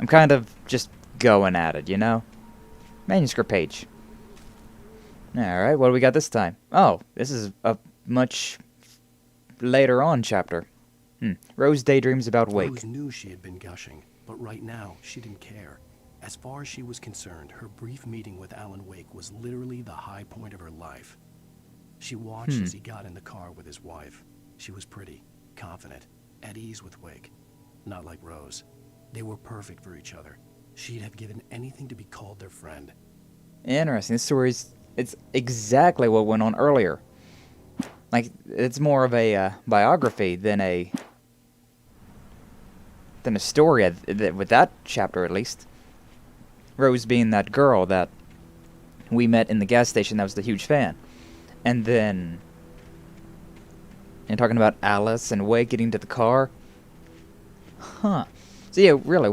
kind of just going at it, you know? Manuscript page. Alright, what do we got this time? Oh, this is a much later on chapter. Rose daydreams about Wake. Rose knew she had been gushing, but right now, she didn't care. As far as she was concerned, her brief meeting with Alan Wake was literally the high point of her life. She watched as he got in the car with his wife. She was pretty, confident, at ease with Wake. Not like Rose. They were perfect for each other. She'd have given anything to be called their friend. Interesting. This story's... It's exactly what went on earlier. Like, it's more of a biography than a story, with that chapter at least. Rose being that girl that we met in the gas station that was the huge fan. And then... And talking about Alice and Wake getting to the car. Huh. So yeah, really,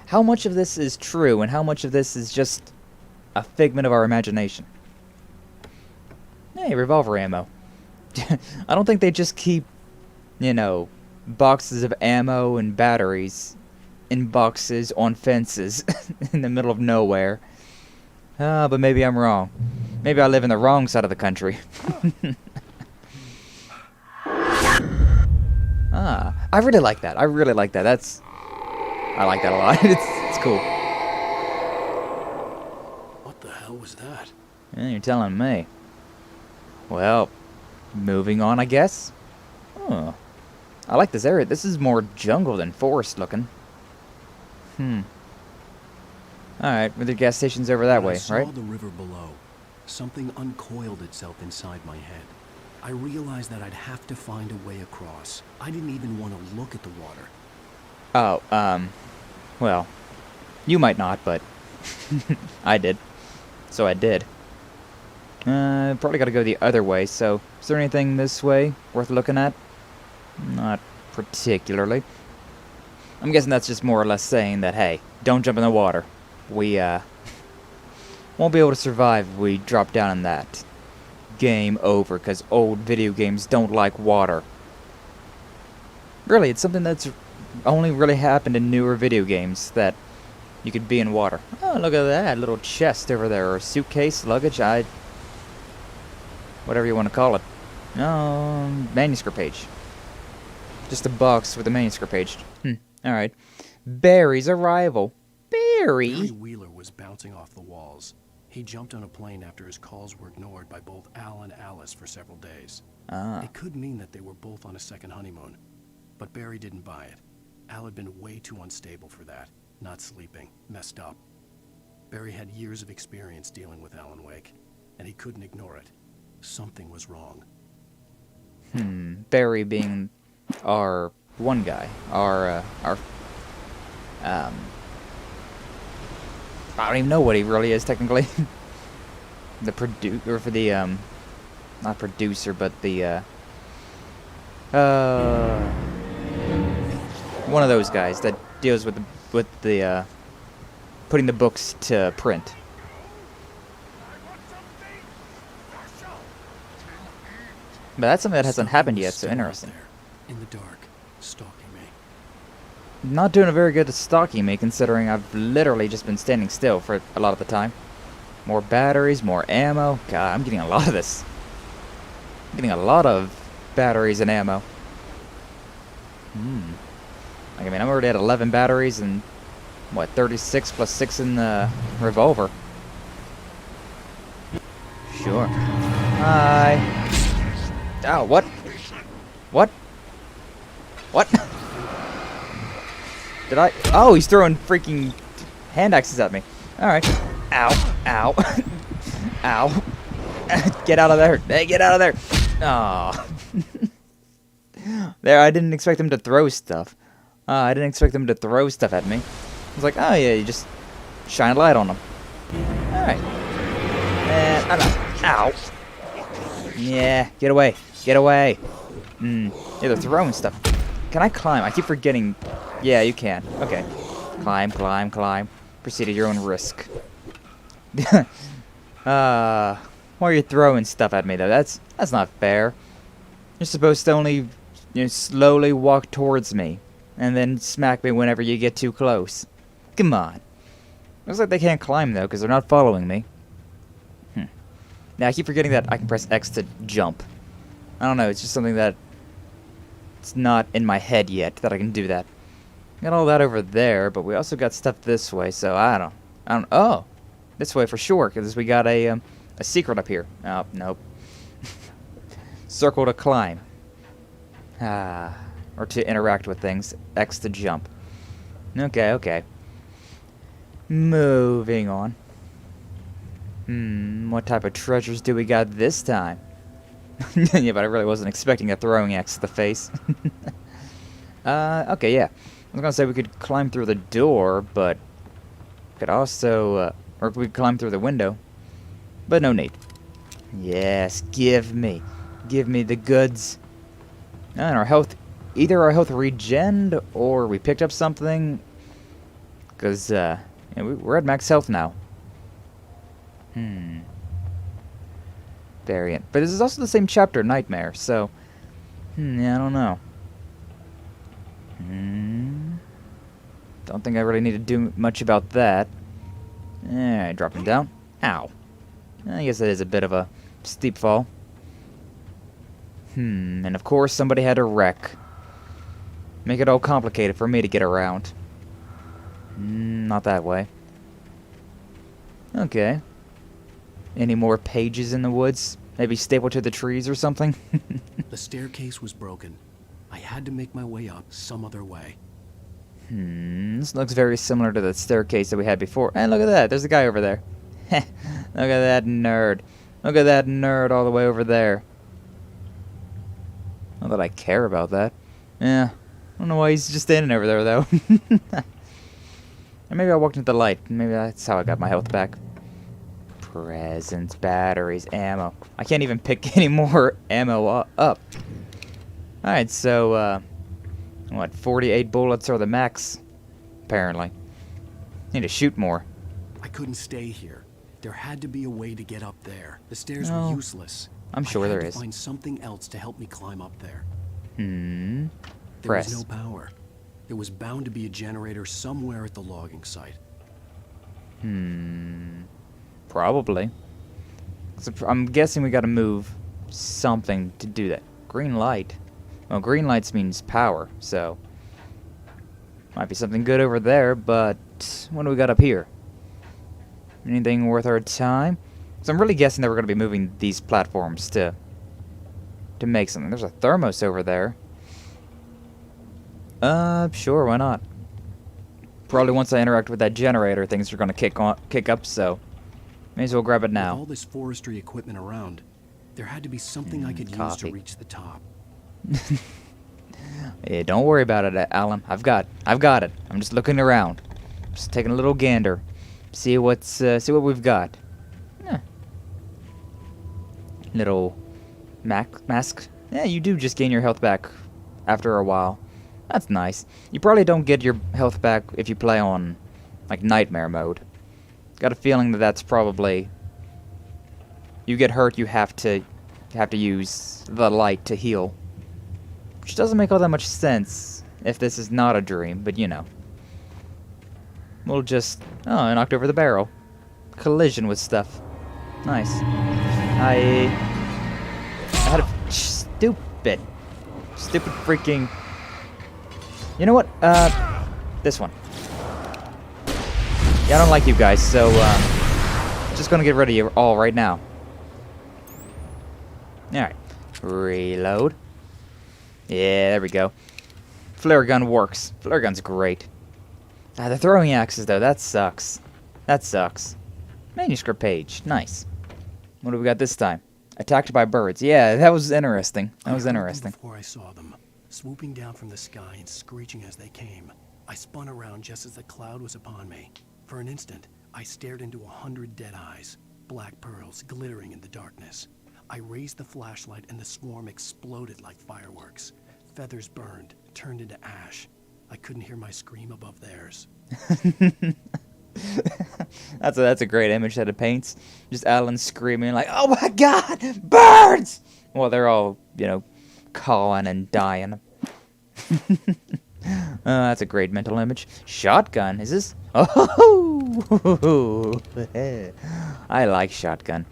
how much of this is true and how much of this is just a figment of our imagination? Hey, revolver ammo. I don't think they just keep, you know, boxes of ammo and batteries in boxes on fences in the middle of nowhere. But maybe I'm wrong. Maybe I live in the wrong side of the country. I really like that. I really like that. I like that a lot. It's cool. What the hell was that? Yeah, you're telling me. Well, moving on, I guess. Oh, I like this area. This is more jungle than forest looking. Alright, the gas station's over that way, right? I saw the river below. Something uncoiled itself inside my head. I realized that I'd have to find a way across. I didn't even want to look at the water. Oh, well, you might not, but I did. So I did. Probably gotta go the other way, so is there anything this way worth looking at? Not particularly. I'm guessing that's just more or less saying that, hey, don't jump in the water. We, won't be able to survive if we drop down in that. Game over, because old video games don't like water. Really, it's something that's only really happened in newer video games, that you could be in water. Oh, look at that little chest over there, or suitcase, luggage, whatever you want to call it. No, manuscript page. Just a box with a manuscript page. Alright. Barry's arrival. Barry Wheeler was bouncing off the walls. He jumped on a plane after his calls were ignored by both Al and Alice for several days. It could mean that they were both on a second honeymoon. But Barry didn't buy it. Al had been way too unstable for that. Not sleeping. Messed up. Barry had years of experience dealing with Alan Wake, and he couldn't ignore it. Something was wrong. Barry being our one guy. I don't even know what he really is technically. The producer for the not producer, but the one of those guys that deals with the putting the books to print. But that's something that hasn't happened yet, so interesting. In the dark, stalking me. Not doing a very good at stalking me, considering I've literally just been standing still for a lot of the time. More batteries, more ammo. God, I'm getting a lot of this. I'm getting a lot of batteries and ammo. I mean, I'm already at 11 batteries and, what, 36 plus 6 in the revolver. Sure. Hi. Oh, what? What? What? Did I? Oh, he's throwing freaking hand axes at me. Alright. Ow. Ow. Ow. Get out of there. Hey, get out of there. Aw. There, I didn't expect him to throw stuff. I didn't expect him to throw stuff at me. I was like, oh yeah, you just shine a light on him. Alright. And I'm out. Ow. Yeah, get away. Get away. Yeah, they're throwing stuff. Can I climb? I keep forgetting. Yeah, you can. Okay. Climb, climb, climb. Proceed at your own risk. Why are you throwing stuff at me though? That's not fair. You're supposed to only, slowly walk towards me and then smack me whenever you get too close. Come on. Looks like they can't climb though because they're not following me. Now I keep forgetting that I can press X to jump. I don't know, it's just something that it's not in my head yet that I can do that. Got all that over there, but we also got stuff this way, so I don't. Oh, this way for sure, because we got a secret up here. Oh, nope. Circle to climb. Or to interact with things. X to jump. Okay, okay. Moving on. What type of treasures do we got this time? Yeah, but I really wasn't expecting a throwing axe to the face. Okay, yeah. I was gonna say we could climb through the door, but could also, or we could climb through the window. But no need. Yes, give me the goods. And our health, either our health regened or we picked up something. Because, we're at max health now. Variant. But this is also the same chapter, Nightmare, so... yeah, I don't know. Don't think I really need to do much about that. Alright, dropping down. Ow. I guess that is a bit of a steep fall. And of course somebody had to wreck. Make it all complicated for me to get around. Not that way. Okay. Any more pages in the woods? Maybe stapled to the trees or something? The staircase was broken. I had to make my way up some other way. This looks very similar to the staircase that we had before. And look at that, there's a guy over there. Look at that nerd. Look at that nerd all the way over there. Not that I care about that. Yeah. I don't know why he's just standing over there, though. Or maybe I walked into the light. Maybe that's how I got my health back. Presents, batteries, ammo. I can't even pick any more ammo up. Alright, so, what, 48 bullets are the max? Apparently. Need to shoot more. I couldn't stay here. There had to be a way to get up there. The stairs were useless. I'm sure there I had is. to find something else to help me climb up there. There Press. was no power. There was bound to be a generator somewhere at the logging site. Probably. So I'm guessing we gotta move something to do that. Green light. Well, green lights means power, so... might be something good over there, but... what do we got up here? Anything worth our time? So I'm really guessing that we're gonna be moving these platforms to make something. There's a thermos over there. Sure, why not? Probably once I interact with that generator, things are gonna kick up, so... may as well grab it now. With all this forestry equipment around, there had to be something I could use to reach the top. Yeah, don't worry about it, Alan. I've got it. I'm just looking around. Just taking a little gander. See what we've got. Little mask. Yeah, you do just gain your health back after a while. That's nice. You probably don't get your health back if you play on, like, Nightmare mode. Got a feeling that that's probably... you get hurt, you have to use the light to heal. Which doesn't make all that much sense if this is not a dream, but you know. We'll just... oh, I knocked over the barrel. Collision with stuff. Nice. I had a... stupid bit. Stupid freaking... You know what? This one. Yeah, I don't like you guys, so, just gonna get rid of you all right now. Alright. Reload. Yeah, there we go. Flare gun works. Flare gun's great. Ah, the throwing axes, though, that sucks. That sucks. Manuscript page. Nice. What do we got this time? Attacked by birds. Yeah, that was interesting. That was interesting. Before I saw them, swooping down from the sky and screeching as they came, I spun around just as the cloud was upon me. For an instant, I stared into 100 dead eyes, black pearls glittering in the darkness. I raised the flashlight and the swarm exploded like fireworks. Feathers burned, turned into ash. I couldn't hear my scream above theirs. That's a great image that it paints. Just Alan screaming like, "Oh my God, birds!" Well, they're all, you know, cawing and dying. That's a great mental image. Shotgun, is this? Oh, I like shotgun.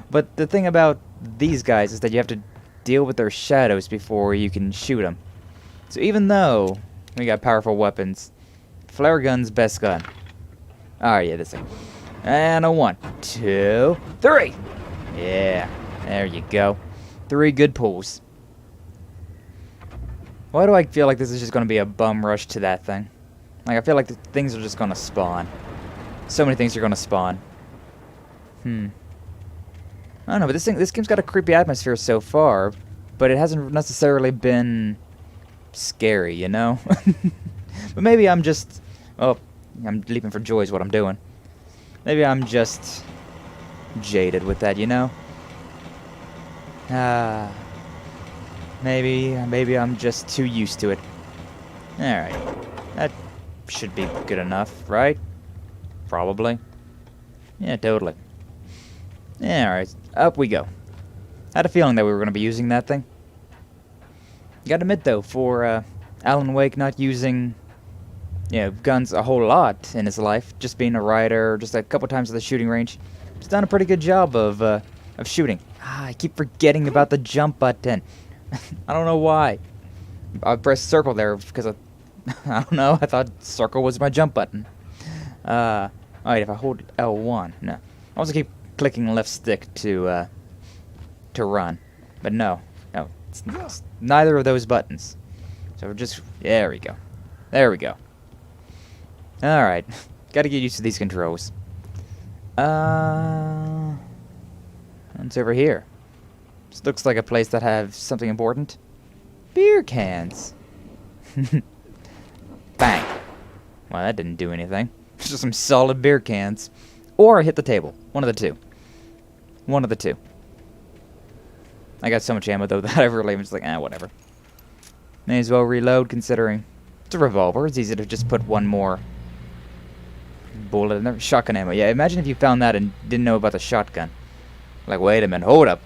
But the thing about these guys is that you have to deal with their shadows before you can shoot them. So even though we got powerful weapons, flare gun's best gun. Alright, yeah, this thing. And a 1, 2, 3! Yeah, there you go. 3 good pulls. Why do I feel like this is just going to be a bum rush to that thing? Like, I feel like the things are just going to spawn. So many things are going to spawn. I don't know, but this game's got a creepy atmosphere so far, but it hasn't necessarily been scary, you know? But maybe I'm just... Oh, I'm leaping for joy is what I'm doing. Maybe I'm just jaded with that, you know? Maybe I'm just too used to it. Alright. That should be good enough, right? Probably. Yeah, totally. Yeah, alright. Up we go. I had a feeling that we were going to be using that thing. Gotta admit, though, for Alan Wake not using, you know, guns a whole lot in his life, just being a rider, just a couple times at the shooting range, he's done a pretty good job of shooting. I keep forgetting about the jump button. I don't know why. I pressed circle there because I don't know, I thought circle was my jump button. Alright, if I hold L1, no. I also keep clicking left stick to run. But no, it's neither of those buttons. So we're just, there we go. There we go. Alright, gotta get used to these controls. What's over here? This looks like a place that has something important. Beer cans. Bang. Well, that didn't do anything. Just some solid beer cans. Or I hit the table. One of the two. One of the two. I got so much ammo, though, that I really was just like, whatever. May as well reload, considering it's a revolver. It's easy to just put one more bullet in there. Shotgun ammo. Yeah, imagine if you found that and didn't know about the shotgun. Like, wait a minute. Hold up.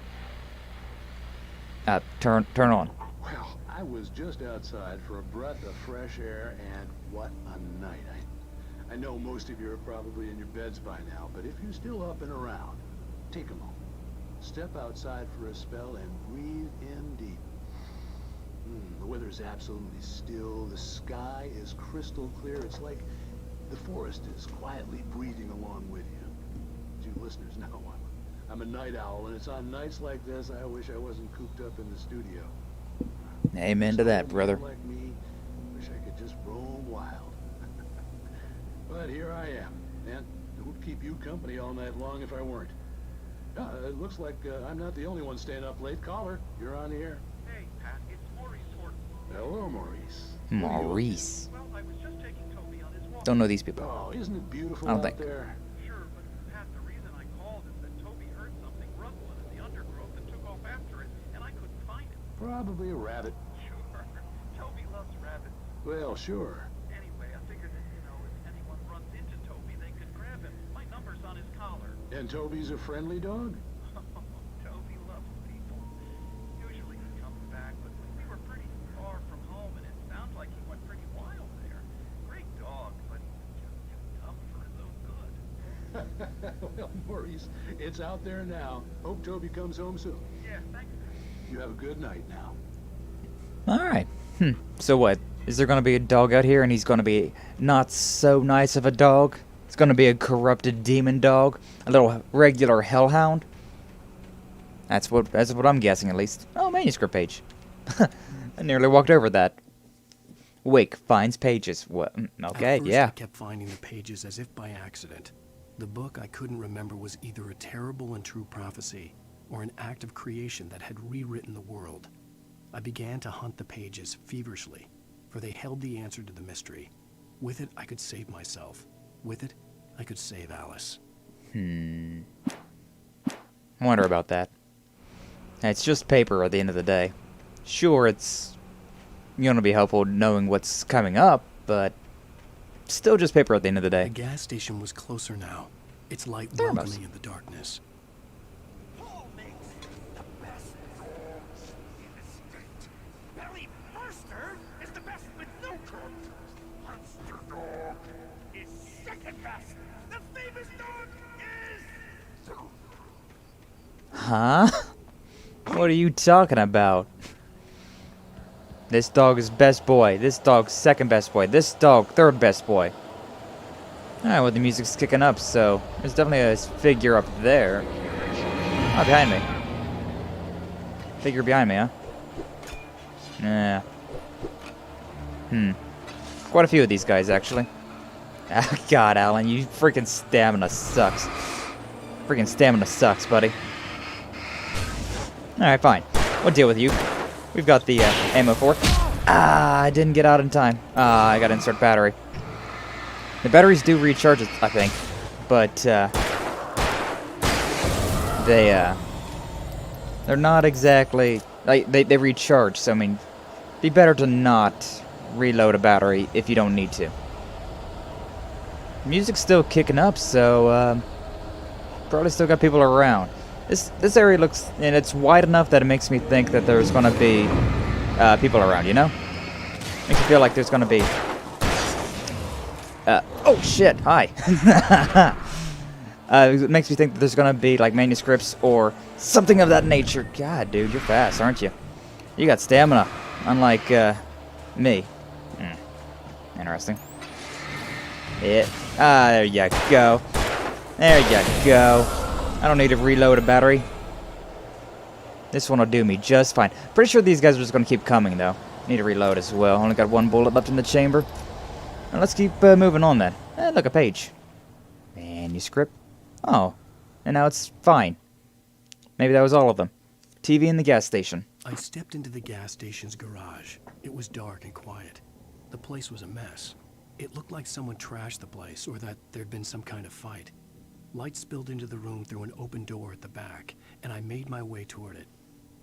Turn on. Well, I was just outside for a breath of fresh air, and what a night. I know most of you are probably in your beds by now, but if you're still up and around, take a moment. Step outside for a spell and breathe in deep. The weather's absolutely still. The sky is crystal clear. It's like the forest is quietly breathing along with you. To you listeners know, I'm a night owl, and it's on nights like this I wish I wasn't cooped up in the studio. Amen to that, brother. Like me, wish I could just roam wild. But here I am, and it would keep you company all night long if I weren't. It looks like I'm not the only one staying up late. Caller, you're on the air. Hey, Pat, it's Maurice Horton. Hello, Maurice. Maurice. Well, I was just taking Toby on his walk. Don't know these people. Oh, isn't it beautiful I don't out think. there? Sure, but Pat, the reason I called is that Toby heard something rumbling in the undergrowth and took off after it, and I couldn't find it. Probably a rabbit. Sure. Toby loves rabbits. Well, sure. Anyway, I figured that, you know, if anyone runs into Toby, they could grab him. My number's on his collar. And Toby's a friendly dog? Toby loves people. Usually he comes back, but we were pretty far from home, and it sounds like he went pretty wild there. Great dog, but he's just too tough for his own good. Well, Maurice, it's out there now. Hope Toby comes home soon. Yeah, thanks. You have a good night now. Alright. So what? Is there gonna be a dog out here and he's gonna be not so nice of a dog? It's gonna be a corrupted demon dog? A little regular hellhound? That's what I'm guessing, at least. Oh, manuscript page. I nearly walked over that. Wake finds pages. What? Okay, At first, yeah. I kept finding the pages as if by accident. The book I couldn't remember was either a terrible and true prophecy or an act of creation that had rewritten the world. I began to hunt the pages feverishly, for they held the answer to the mystery. With it, I could save myself. With it, I could save Alice. I wonder about that. It's just paper at the end of the day. Sure, it's gonna be helpful knowing what's coming up, but still just paper at the end of the day. The gas station was closer now, its light Thermos. welcoming in the darkness. Belly Burster is the best with no crumb. Monster Dog is second best. The famous dog is... Huh? What are you talking about? This dog is best boy. This dog second best boy. This dog third best boy. Alright, well the music's kicking up, so there's definitely a figure up there. Oh, behind me. Figure behind me, huh? Yeah. Quite a few of these guys, actually. Ah, God, Alan, you freaking stamina sucks. Freaking stamina sucks, buddy. Alright, fine. We'll deal with you. We've got the ammo for it. Ah, I didn't get out in time. Ah, I gotta insert battery. The batteries do recharge, I think. But, they're not exactly... Like, they recharge, so, I mean, be better to not reload a battery if you don't need to. Music's still kicking up, so, probably still got people around. This area looks, and it's wide enough that it makes me think that there's gonna be people around, you know? Makes me feel like there's gonna be. Oh shit! Hi. It makes me think that there's gonna be like manuscripts or something of that nature. God, dude, you're fast, aren't you? You got stamina, unlike me. Interesting. Yeah. Ah, there you go. There you go. I don't need to reload a battery. This one will do me just fine. Pretty sure these guys are just going to keep coming, though. Need to reload as well. Only got one bullet left in the chamber. Now let's keep moving on, then. Look, a page. Manuscript. Oh. And now it's fine. Maybe that was all of them. TV in the gas station. I stepped into the gas station's garage. It was dark and quiet. The place was a mess. It looked like someone trashed the place, or that there'd been some kind of fight. Light spilled into the room through an open door at the back, and I made my way toward it.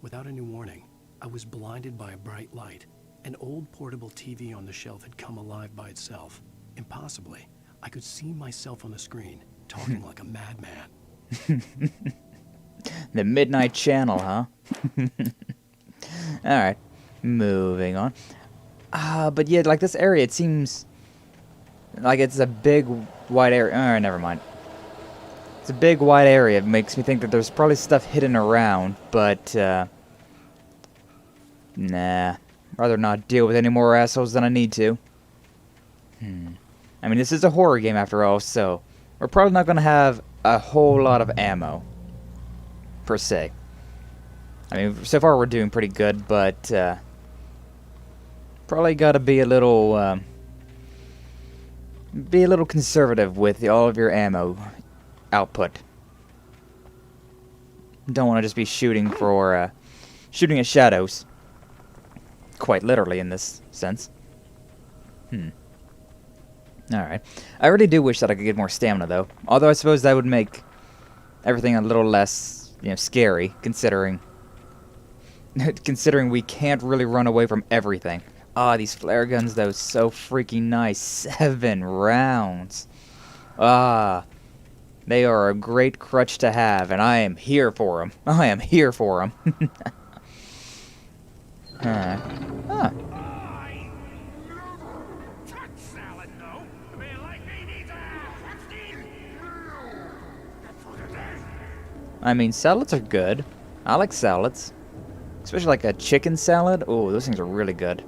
Without any warning, I was blinded by a bright light. An old portable TV on the shelf had come alive by itself. Impossibly, I could see myself on the screen, talking like a madman. The Midnight Channel, huh? Alright, moving on. But yeah, like this area, it seems like it's a big, wide area. Alright, never mind. It's a big, wide area. It makes me think that there's probably stuff hidden around, but, nah. Rather not deal with any more assholes than I need to. I mean, this is a horror game after all, so we're probably not going to have a whole lot of ammo, per se. I mean, so far we're doing pretty good, but, probably got to be a little conservative with all of your ammo output. Don't want to just be shooting for shooting at shadows, quite literally in this sense. Alright, I really do wish that I could get more stamina though, although I suppose that would make everything a little less, you know, scary, considering we can't really run away from everything. Ah, these flare guns though, so freaking nice. 7 rounds. Ah, they are a great crutch to have, and I am here for them. I am here for them. I mean, salads are good. I like salads. Especially like a chicken salad. Oh, those things are really good.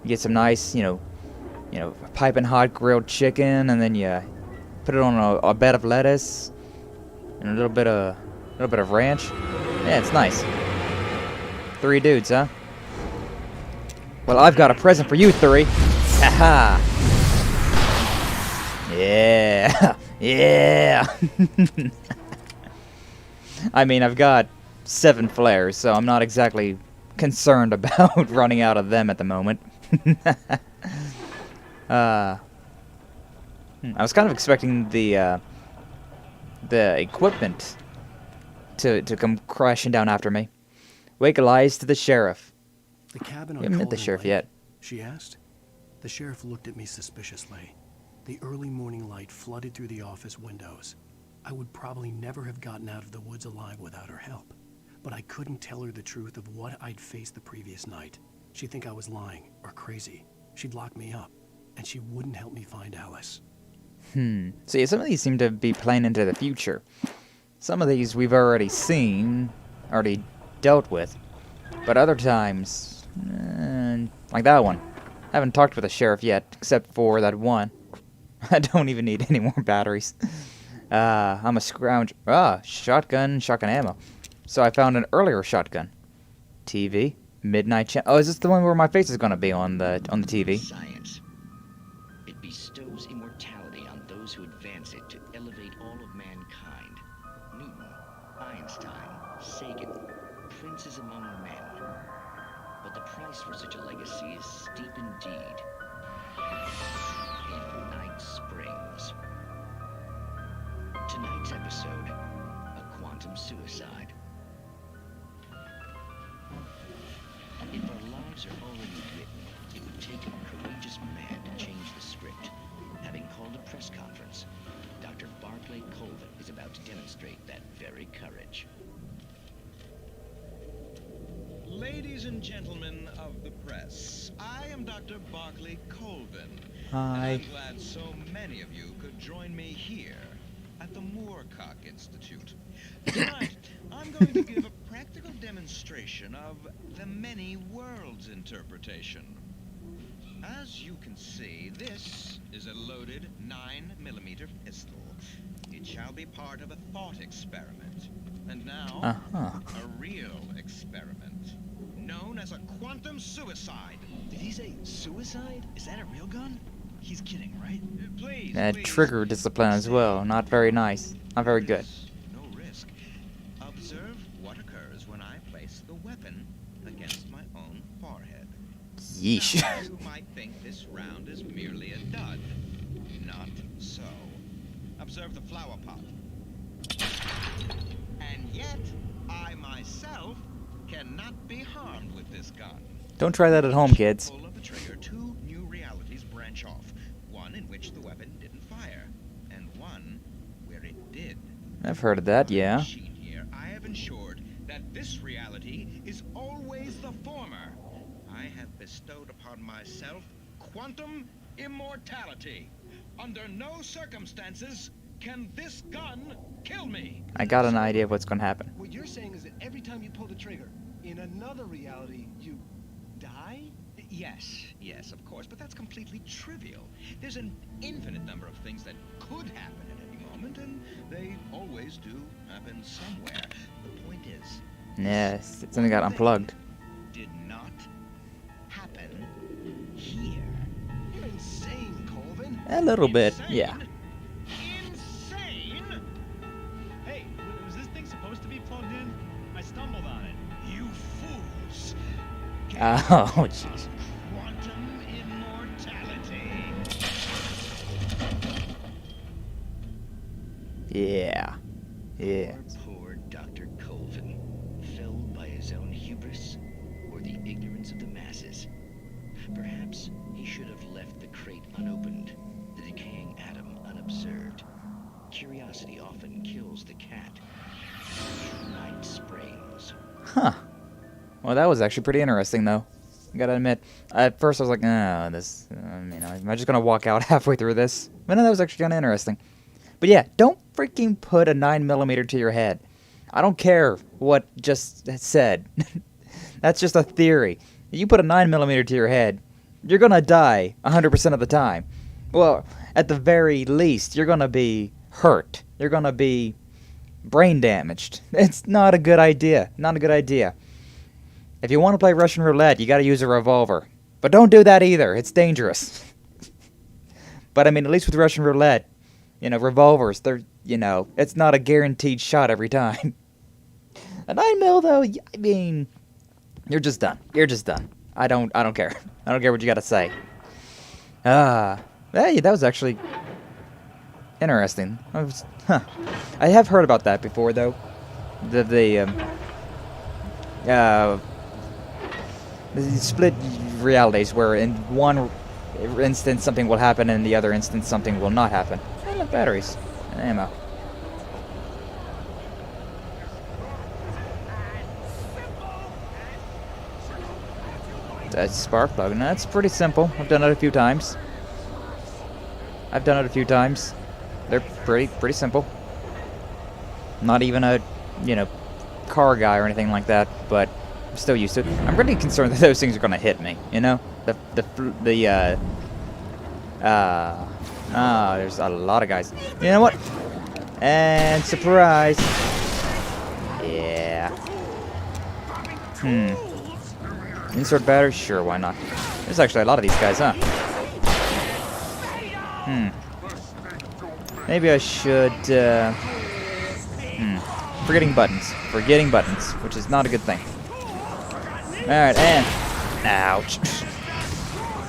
You get some nice, piping hot grilled chicken, and then you put it on a bed of lettuce and a little bit of ranch. Yeah, it's nice. 3 dudes, huh? Well, I've got a present for you 3. Haha. Yeah. Yeah. I mean, I've got 7 flares, so I'm not exactly concerned about running out of them at the moment. I was kind of expecting the equipment to come crashing down after me. Wake lies to the sheriff. The cabin on We haven't met the Calder sheriff Lake, yet. she asked. The sheriff looked at me suspiciously. The early morning light flooded through the office windows. I would probably never have gotten out of the woods alive without her help. But I couldn't tell her the truth of what I'd faced the previous night. She'd think I was lying or crazy. She'd lock me up, and she wouldn't help me find Alice. So yeah, some of these seem to be playing into the future. Some of these we've already seen, already dealt with. But other times, like that one. I haven't talked with the sheriff yet, except for that one. I don't even need any more batteries. I'm a scrounge. Shotgun ammo. So I found an earlier shotgun. TV, midnight channel. Oh, is this the one where my face is gonna be on the TV? Science. It bestows immortality on those who advance it to elevate all of mankind. Newton, Einstein, Sagan, princes among men. But the price for such a legacy is steep indeed. In Night Springs. Tonight's episode, a quantum suicide. If our lives are already written, it would take a courageous man to change the script. Having called a press conference, Dr. Barclay Colvin is about to demonstrate that very courage. Ladies and gentlemen of the press, I am Dr. Barclay Colvin. Hi. And I'm glad so many of you could join me here at the Moorcock Institute. Tonight, I'm going to give a practical demonstration of the many worlds interpretation. As you can see, this is a loaded 9mm pistol. It shall be part of a thought experiment. And now, a real experiment, known as a quantum suicide. Did he say suicide? Is that a real gun? He's kidding, right? Please, Trigger discipline as well. Not very nice. Not very good. no risk. Observe what occurs when I place the weapon against my own forehead. Yeesh. Now, you might think this round is merely a dud. Not so. Observe the flower pot. And yet, I myself cannot be harmed with this gun. Don't try that at home, kids. Pull of the trigger, 2 new realities branch off. One in which the weapon didn't fire, and one where it did. I've heard of that, yeah. Here, I have ensured that this reality is always the former. I have bestowed upon myself quantum immortality. Under no circumstances can this gun kill me. I got an idea of what's gonna happen. What you're saying is that every time you pull the trigger, in another reality, you die? Yes, of course, but that's completely trivial. There's an infinite number of things that could happen at any moment, and they always do happen somewhere. The point is, Yes, something got unplugged. did not happen here. You're insane, Colvin. A little bit, yeah. Insane? Hey, was this thing supposed to be plugged in? I stumbled on it. You fools! Oh, jeez. Quantum immortality. Yeah. Yeah. Poor Dr. Colvin, felled by his own hubris or the ignorance of the masses. Perhaps he should have left the crate unopened, the decaying atom unobserved. Curiosity often kills the cat. Night Springs. Huh. Well, that was actually pretty interesting, though. I gotta admit. At first, I was like, am I just gonna walk out halfway through this? But no, that was actually kind of interesting. But yeah, don't freaking put a 9mm to your head. I don't care what just said. That's just a theory. If you put a 9mm to your head, you're gonna die 100% of the time. Well, at the very least, you're gonna be hurt. You're gonna be brain damaged. It's not a good idea. Not a good idea. If you want to play Russian roulette, you gotta use a revolver. But don't do that either. It's dangerous. But I mean, at least with Russian roulette, you know, revolvers, they're, you know, it's not a guaranteed shot every time. A 9mm though, I mean, you're just done. You're just done. I don't care. I don't care what you gotta say. Hey, that was actually interesting. I have heard about that before though. The split realities where in one instance something will happen and in the other instance something will not happen. I love batteries and ammo. That's spark plug, and that's pretty simple. I've done it a few times. They're pretty simple. Not even a, you know, car guy or anything like that, but I'm still used to it. I'm really concerned that those things are gonna hit me, you know? There's a lot of guys. You know what? And surprise. Yeah. Insert battery? Sure, why not? There's actually a lot of these guys, huh? Maybe I should, Forgetting buttons, which is not a good thing. Alright, and... Ouch.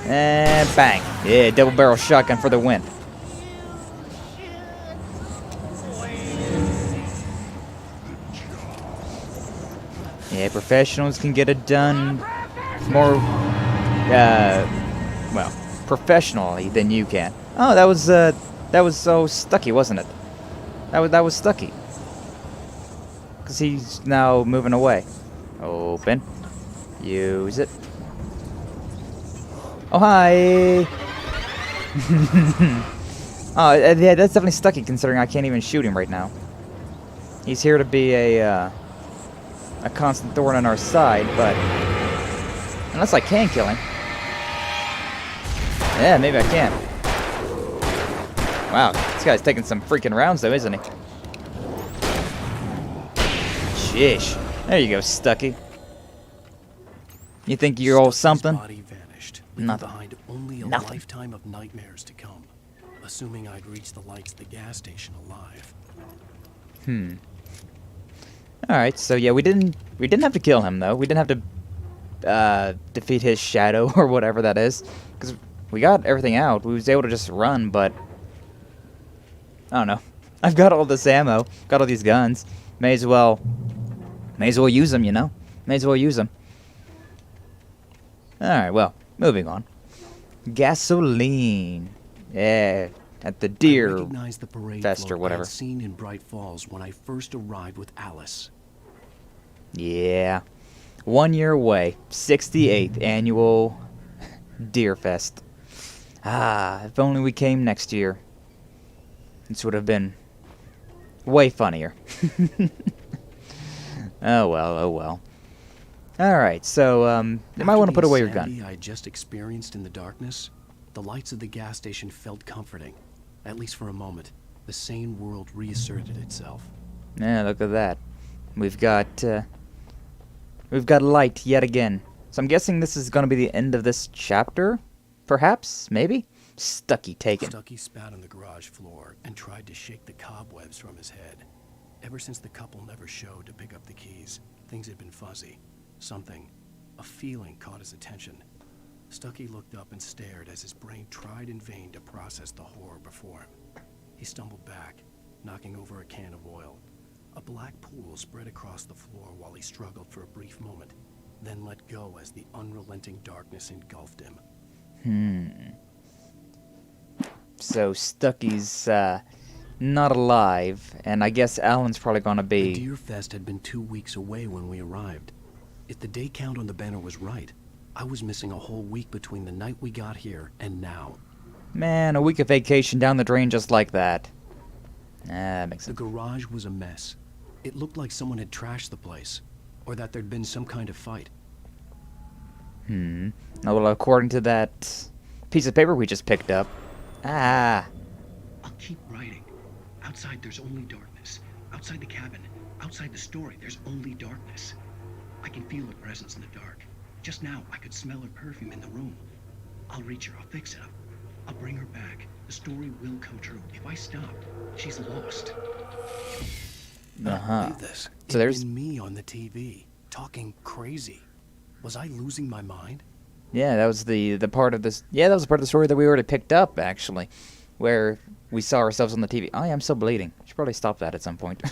And bang. Yeah, double barrel shotgun for the win. Yeah, professionals can get it done more, well, professionally than you can. Oh, that was so Stucky, wasn't it? That was Stucky. Because he's now moving away. Open. Use it. Oh, hi! Oh, yeah, that's definitely Stucky, considering I can't even shoot him right now. He's here to be a constant thorn on our side, but... Unless I can kill him. Yeah, maybe I can. Wow, this guy's taking some freaking rounds, though, isn't he? Sheesh. There you go, Stucky. You think you're all something? Body vanished, Nothing. behind only a lifetime of nightmares to come. Assuming I'd reach the lights at the gas station alive. Alright, so yeah, we didn't have to kill him though. We didn't have to defeat his shadow or whatever that is, because we got everything out. We was able to just run, but I don't know. I've got all this ammo, got all these guns. May as well use them, you know. May as well use them. Alright, well, moving on. Gasoline. Yeah, at the Deer Fest or whatever. I'd seen in Bright Falls when I first arrived with Alice. Yeah. 1 year away. 68th annual Deer Fest. Ah, if only we came next year. This would have been way funnier. Oh well, oh well. Alright, so, you might want to put away your gun. I just experienced in the darkness, the lights of the gas station felt comforting. At least for a moment. The sane world reasserted itself. Yeah, look at that. We've got light yet again. So I'm guessing this is going to be the end of this chapter? Perhaps? Maybe? Stucky taken. Stucky spat on the garage floor and tried to shake the cobwebs from his head. Ever since the couple never showed to pick up the keys, things had been fuzzy. Something, a feeling caught his attention. Stucky looked up and stared as his brain tried in vain to process the horror before him. He stumbled back, knocking over a can of oil. A black pool spread across the floor while he struggled for a brief moment, then let go as the unrelenting darkness engulfed him. So Stucky's not alive, and I guess Alan's probably gonna be... The Deer Fest had been 2 weeks away when we arrived. If the day count on the banner was right, I was missing a whole week between the night we got here and now. Man, a week of vacation down the drain just like that. That makes sense. The garage was a mess. It looked like someone had trashed the place, or that there'd been some kind of fight. Well, according to that piece of paper we just picked up. Ah. I'll keep writing. Outside, there's only darkness. Outside the cabin, outside the story, there's only darkness. I can feel her presence in the dark. Just now, I could smell her perfume in the room. I'll reach her. I'll fix it up. I'll bring her back. The story will come true. If I stop, she's lost. I believe this. So there's me on the TV talking crazy. Was I losing my mind? Yeah, that was the part of this. Yeah, that was the part of the story that we already picked up, actually, where we saw ourselves on the TV. Oh, yeah, I'm still bleeding. Should probably stop that at some point.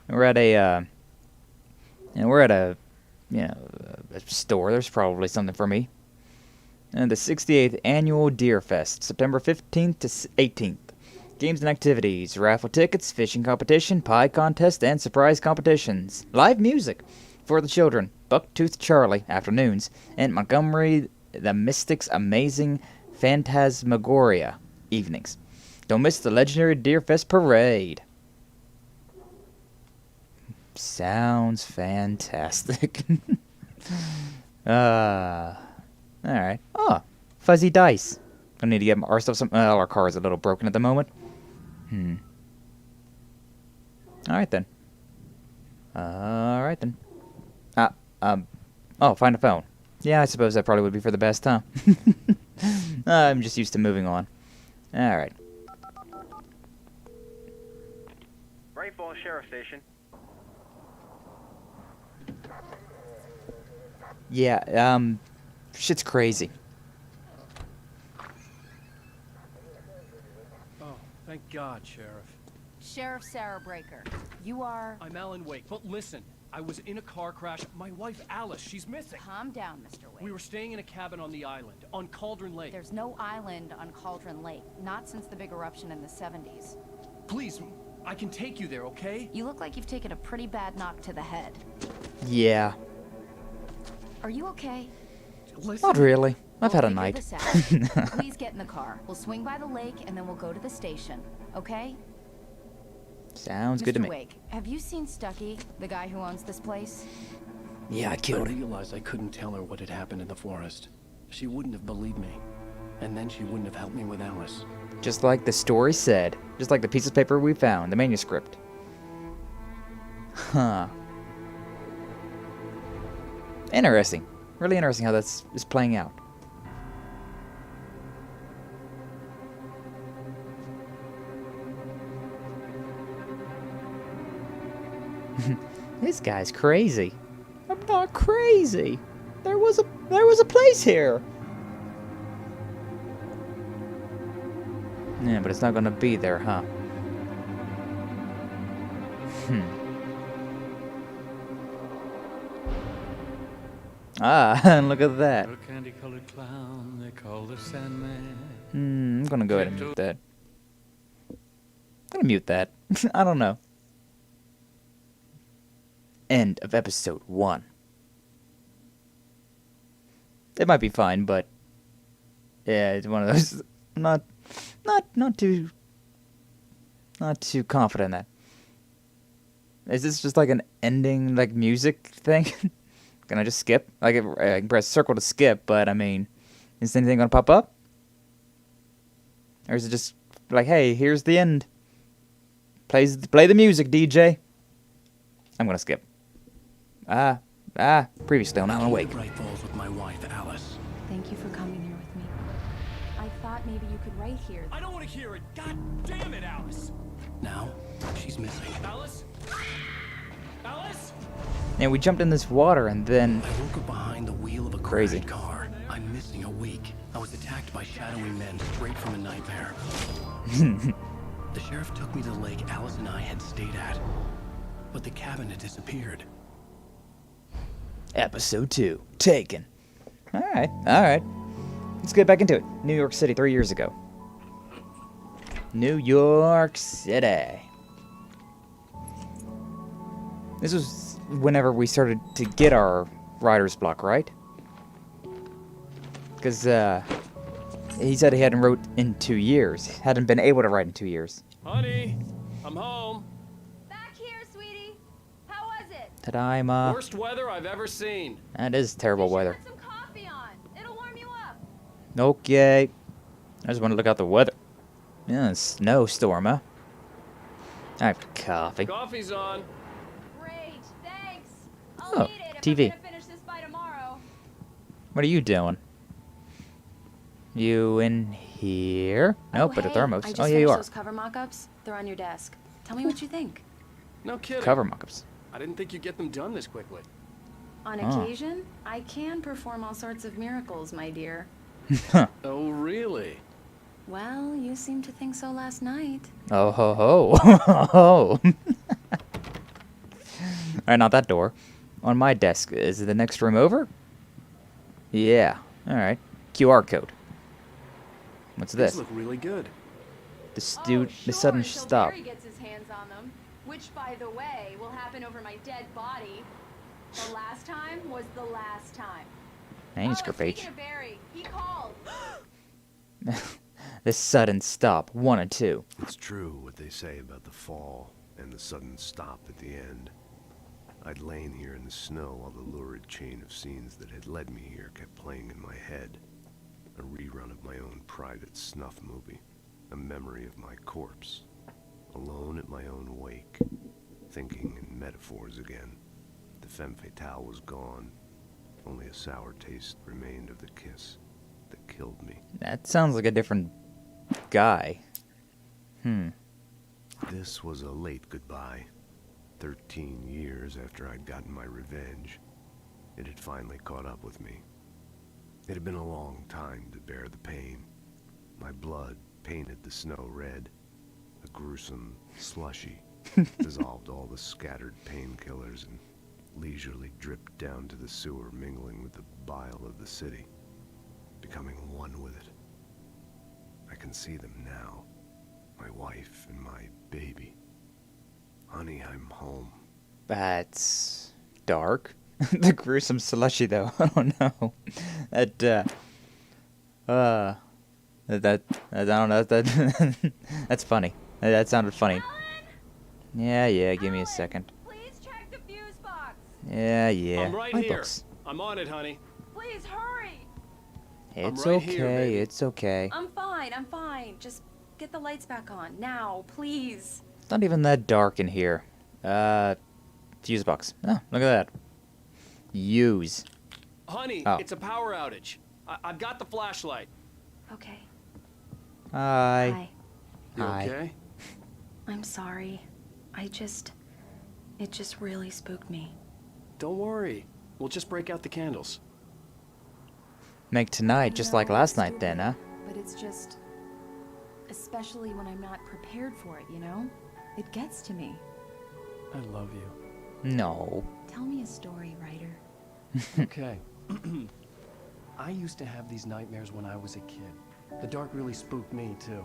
We're at a, a store. There's probably something for me. And the 68th Annual Deer Fest, September 15th to 18th. Games and activities, raffle tickets, fishing competition, pie contest, and surprise competitions. Live music for the children, Bucktooth Charlie, afternoons, and Montgomery the Mystic's Amazing Phantasmagoria, evenings. Don't miss the legendary Deer Fest Parade. Sounds fantastic. Alright. Oh, fuzzy dice. I need to get ourselves some. Well, our car is a little broken at the moment. Alright then. Oh, find a phone. Yeah, I suppose that probably would be for the best, huh? I'm just used to moving on. Alright. Bright Falls Sheriff Station. Yeah, shit's crazy. Oh, thank God, Sheriff. Sheriff Sarah Breaker, you are... I'm Alan Wake, but listen, I was in a car crash. My wife, Alice, she's missing. Calm down, Mr. Wake. We were staying in a cabin on the island, on Cauldron Lake. There's no island on Cauldron Lake, not since the big eruption in the 70s. Please, I can take you there, okay? You look like you've taken a pretty bad knock to the head. Yeah. Are you okay? Listen. Not really. I've had a night. Please get in the car. We'll swing by the lake and then we'll go to the station, okay? Sounds good to me. Mr. Wake, have you seen Stucky, the guy who owns this place? Yeah, I killed him. I realized I couldn't tell her what had happened in the forest. She wouldn't have believed me. And then she wouldn't have helped me with Alice. Just like the story said. Just like the piece of paper we found, the manuscript. Huh. Interesting. Really interesting how that's is playing out. This guy's crazy. I'm not crazy. There was a place here. Yeah, but it's not gonna be there, huh? Ah, look at that. A candy-colored clown they call the Sandman. I'm gonna go ahead and mute that. I'm gonna mute that. I don't know. End of episode 1. It might be fine, but yeah, it's one of those not too confident in that. Is this just like an ending, like music thing? Can I just skip? Like I can press circle to skip, but I mean, is anything gonna pop up? Or is it just like, hey, here's the end. Play the music, DJ. I'm gonna skip. Previously on Alan Wake. Bright Falls with my wife, Alice. Thank you for coming here with me. I thought maybe you could write here. I don't want to hear it. God damn it, Alice. Now, she's missing. Alice? Alice? And we jumped in this water and then... I woke up behind the wheel of a crazy car. I'm missing a week. I was attacked by shadowy men straight from a nightmare. The sheriff took me to the lake Alice and I had stayed at. But the cabin had disappeared. Episode 2. Taken. Alright. Let's get back into it. New York City 3 years ago. New York City. This was whenever we started to get our writer's block, right? Because, he said he hadn't wrote in 2 years. Hadn't been able to write in 2 years. Honey, I'm home. Back here, sweetie. How was it? Tadaima. Worst weather I've ever seen. That is terrible weather. Put some coffee on. It'll warm you up. Okay. I just want to look out the weather. Yeah, snowstorm, huh? I have coffee. Coffee's on. Great, thanks. Oh, I'll need it if TV. I'm gonna finish this by tomorrow. What are you doing? You in here? Nope, but a hey, thermos. I just Oh, yeah, you finished are. those cover mock-ups. They're on your desk. Tell me what you think. No kidding. Cover mock-ups. I didn't think you'd get them done this quickly. On Oh. occasion, I can perform all sorts of miracles, my dear. Oh, really? Well, you seemed to think so last night. Oh, ho, ho. Alright, not that door. On my desk. Is it the next room over? Yeah. Alright. QR code. What's this? These look really good. The sudden Until stop. Barry gets his hands on them, which, by the way, will happen over my dead body. The last time was the last time. Manuscript page. Speaking of Barry, he called. The sudden stop. 1 and 2. It's true what they say about the fall and the sudden stop at the end. I'd lain here in the snow while the lurid chain of scenes that had led me here kept playing in my head. A rerun of my own private snuff movie. A memory of my corpse. Alone at my own wake. Thinking in metaphors again. The femme fatale was gone. Only a sour taste remained of the kiss that killed me. That sounds like a different guy. This was a late goodbye. 13 years after I'd gotten my revenge, it had finally caught up with me. It had been a long time to bear the pain. My blood painted the snow red. A gruesome slushy dissolved all the scattered painkillers and leisurely dripped down to the sewer, mingling with the bile of the city, becoming one with it. I can see them now, my wife and my baby. Honey, I'm home. That's dark. The gruesome slushy, though. I don't know. I don't know. That's funny. That sounded funny. Yeah. Give me a second. Please check the fuse box. Yeah. I'm right My here. books. I'm on it, honey. Please hurry. It's right okay. here, baby. It's okay. I'm fine. Just get the lights back on. Now, please. It's not even that dark in here. Fuse box. Oh, look at that. Use. Honey, Oh. it's a power outage. I've got the flashlight. Okay. Hi. You Hi. okay? I'm sorry. It just really spooked me. Don't worry. We'll just break out the candles. Make tonight just like last night then, huh? But it's just... especially when I'm not prepared for it, you know? It gets to me. I love you. No. Tell me a story, writer. Okay. I used to have these nightmares when I was a kid. The dark really spooked me, too.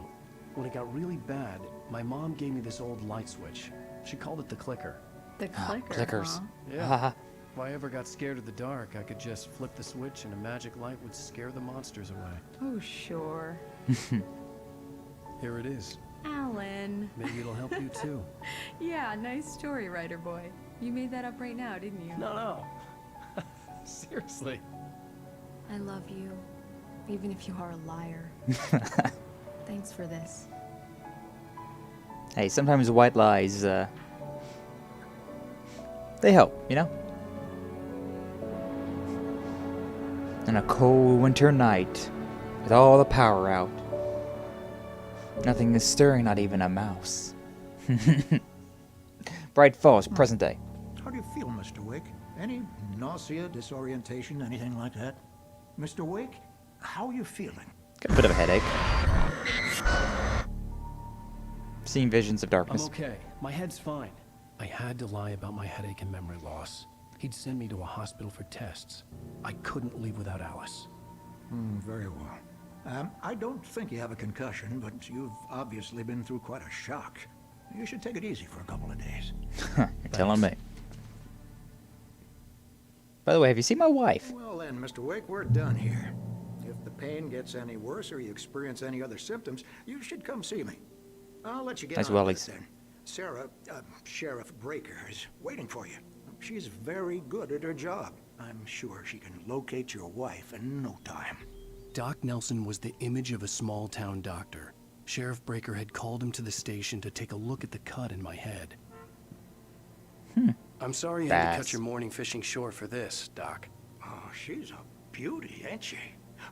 When it got really bad, my mom gave me this old light switch. She called it the clicker. The clicker, clickers. huh? Yeah. If I ever got scared of the dark, I could just flip the switch and a magic light would scare the monsters away. Oh, sure. Here it is. Alan. Maybe it'll help you, too. Yeah, nice story, writer boy. You made that up right now, didn't you? No. Seriously. I love you, even if you are a liar. Thanks for this. Hey, sometimes white lies, they help, you know? On a cold winter night, with all the power out, nothing is stirring, not even a mouse. Bright Falls, present day. How do you feel, Mr. Wake? Any nausea, disorientation, anything like that? Mr. Wake, how are you feeling? Got a bit of a headache. Seeing visions of darkness. I'm okay. My head's fine. I had to lie about my headache and memory loss. He'd send me to a hospital for tests. I couldn't leave without Alice. Very well. I don't think you have a concussion, but you've obviously been through quite a shock. You should take it easy for a couple of days. You're telling me. By the way, have you seen my wife? Well then, Mr. Wake, we're done here. If the pain gets any worse or you experience any other symptoms, you should come see me. I'll let you get Nice on with wellies. it then. Sarah, Sheriff Breaker is waiting for you. She's very good at her job. I'm sure she can locate your wife in no time. Doc Nelson was the image of a small-town doctor. Sheriff Breaker had called him to the station to take a look at the cut in my head. I'm sorry you had to cut your morning fishing short for this, Doc. Oh, she's a beauty, ain't she?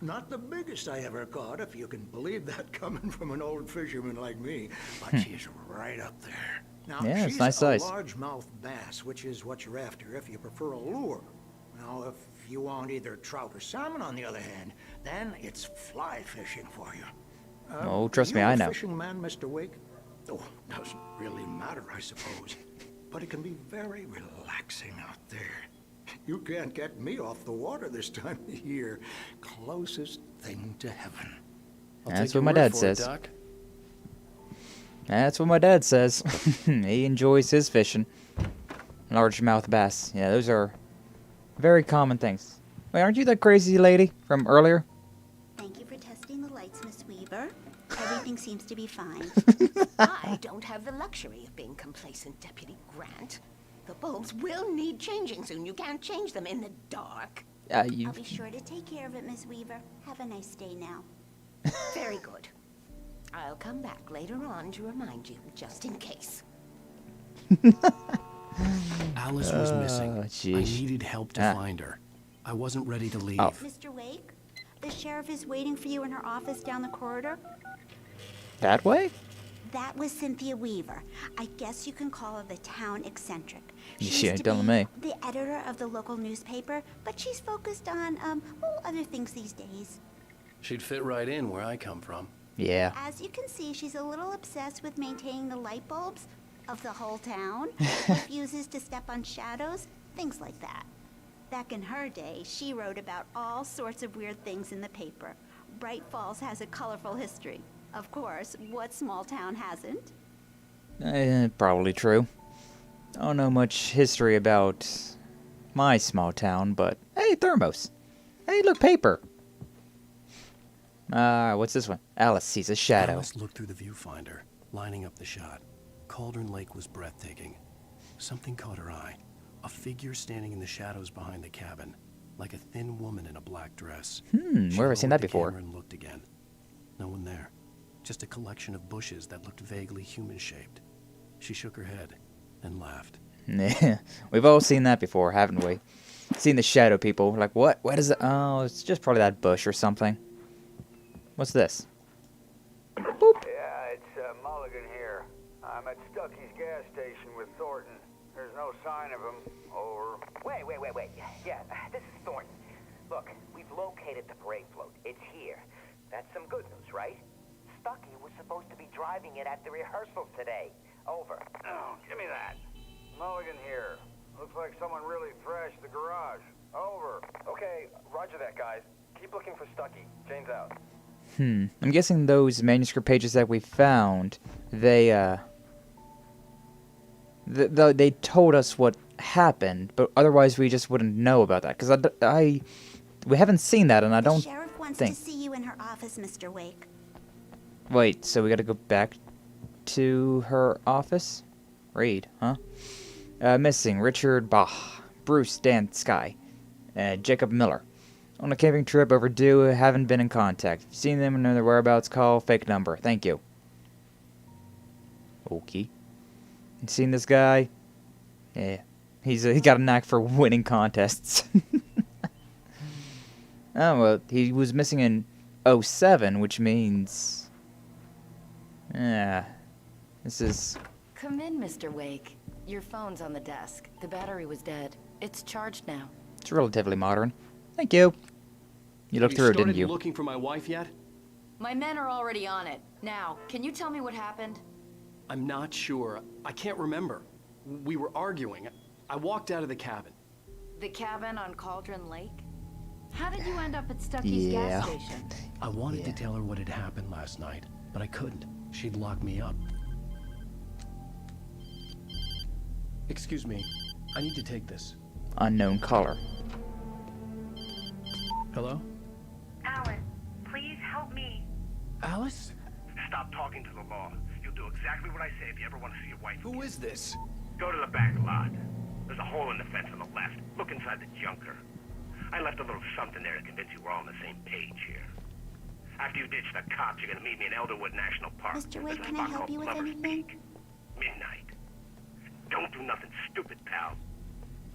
Not the biggest I ever caught, if you can believe that coming from an old fisherman like me, but she's right up there. Now, yeah, she's it's nice size. a largemouth bass, which is what you're after if you prefer a lure. Now, if you want either trout or salmon, on the other hand, then it's fly fishing for you. Oh, trust me, I know. You a fishing man, Mr. Wake? Oh, doesn't really matter, I suppose. But it can be very relaxing out there. You can't get me off the water this time of year. Closest thing to heaven. That's what my dad says. That's what my dad says. He enjoys his fishing. Largemouth bass. Yeah, those are very common things. Wait, aren't you that crazy lady from earlier? Thank you for testing the lights, Miss Weaver. Everything seems to be fine. I don't have the luxury of being complacent, Deputy Grant. The bulbs will need changing soon. You can't change them in the dark. I'll be sure to take care of it, Miss Weaver. Have a nice day now. Very good. I'll come back later on to remind you, just in case. Alice was missing. I needed help to find her. I wasn't ready to leave. Mr. Wake, the sheriff is waiting for you in her office down the corridor. That way? That was Cynthia Weaver. I guess you can call her the town eccentric. She ain't telling me. The editor of the local newspaper, but she's focused on, other things these days. She'd fit right in where I come from. Yeah. As you can see, she's a little obsessed with maintaining the light bulbs of the whole town. Refuses to step on shadows, things like that. Back in her day, she wrote about all sorts of weird things in the paper. Bright Falls has a colorful history. Of course, what small town hasn't? Probably true. I don't know much history about my small town, but hey, thermos. Hey, look, paper. What's this one? Alice sees a shadow. Alice looked through the viewfinder, lining up the shot. Cauldron Lake was breathtaking. Something caught her eye. A figure standing in the shadows behind the cabin, like a thin woman in a black dress. Where have I seen that before? And looked again. No one there. Just a collection of bushes that looked vaguely human-shaped. She shook her head and laughed. Yeah, we've all seen that before, haven't we? Seen the shadow people. Like, what? What is it? Oh, it's just probably that bush or something. What's this? Boop. Yeah, it's Mulligan here. I'm at Stucky's gas station with Thornton. There's no sign of him. Over. Wait. Yeah, this is Thornton. Look, we've located the parade float. It's here. That's some good news, right? Stucky was supposed to be driving it at the rehearsal today. Over. Oh, give me that. Mulligan here. Looks like someone really thrashed the garage. Over. Okay, roger that, guys. Keep looking for Stucky. Jane's out. I'm guessing those manuscript pages that we found, they told us what happened, but otherwise we just wouldn't know about that, because we haven't seen that, and I don't think... The sheriff wants to see you in her office, Mr. Wake. Wait, so we gotta go back to her office? Read, huh? Missing Richard Bach, Bruce Dan Sky, Jacob Miller. On a camping trip, overdue, haven't been in contact. If you've seen them and know their whereabouts, call fake number. Thank you. Okay. You seen this guy? Yeah. He got a knack for winning contests. Oh, well, he was missing in 07, which means... Yeah. This is... Come in, Mr. Wake. Your phone's on the desk. The battery was dead. It's charged now. It's relatively modern. Thank you. You looked through it, didn't you? Looking for my wife yet? My men are already on it. Now, can you tell me what happened? I'm not sure. I can't remember. We were arguing. I walked out of the cabin. The cabin on Cauldron Lake? How did you end up at Stucky's gas station? I wanted to tell her what had happened last night, but I couldn't. She'd lock me up. Excuse me. I need to take this. Unknown caller. Hello? Alan, please help me. Alice? Stop talking to the law. You'll do exactly what I say if you ever want to see your wife. Who is this? Go to the back lot. There's a hole in the fence on the left. Look inside the junker. I left a little something there to convince you we're all on the same page here. After you ditch the cops, you're gonna meet me in Elderwood National Park. Mr. Wade, can I help you with anything? Midnight. Don't do nothing stupid, pal.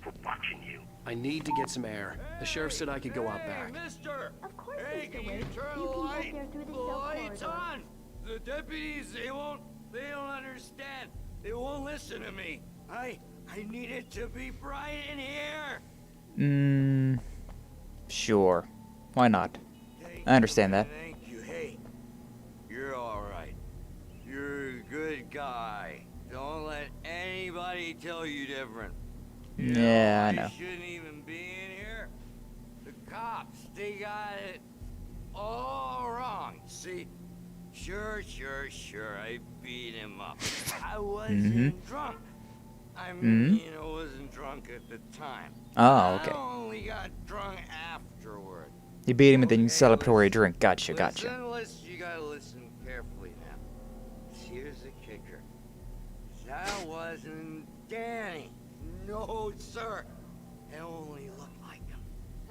We're watching you. I need to get some air. The sheriff said I could go out back. Mister! Of course, Hey, Mr. can Wade. you turn You the can light? get there through the The cell light's corridor. on! The deputies, they don't understand. They won't listen to me. I need it to be bright in here. Sure. Why not? I understand that. Thank you. Hey, you're all right. You're a good guy. Don't let anybody tell you different. Yeah, I know. Shouldn't even be in here. The cops, they got it all wrong. See, sure, I beat him up. I wasn't drunk. I mean, I wasn't drunk at the time. Oh, okay. I only got drunk afterward. You beat him and then you celebratory drink. Gotcha. Listen, you gotta listen carefully now. Here's the kicker. That wasn't Danny. No, sir. It only looked like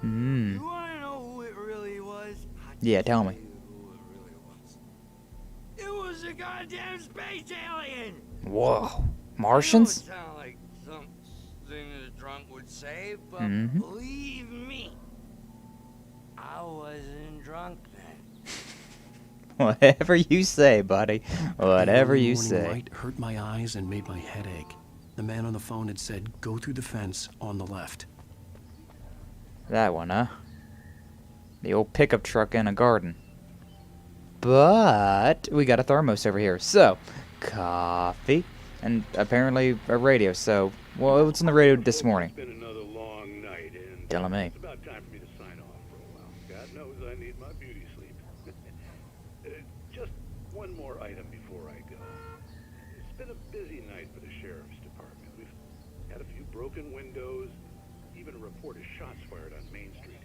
him. You wanna know who it really was? Yeah, tell me. Who it really was. It was a goddamn space alien. Whoa. Martians? I know it sounds like something a drunk would say, but believe me, I wasn't drunk then. Whatever you say, buddy. Whatever you The say. light hurt my eyes and made my head ache. The man on the phone had said, "Go through the fence on the left." That one, huh? The old pickup truck in a garden. But we got a thermos over here. So, coffee. And apparently a radio. So, well, what's on the radio this morning? It's been another long night, and Telling me. it's about time for me to sign off for a while. God knows I need my beauty sleep. Just one more item before I go. It's been a busy night for the sheriff's department. We've had a few broken windows, even a report of shots fired on Main Street.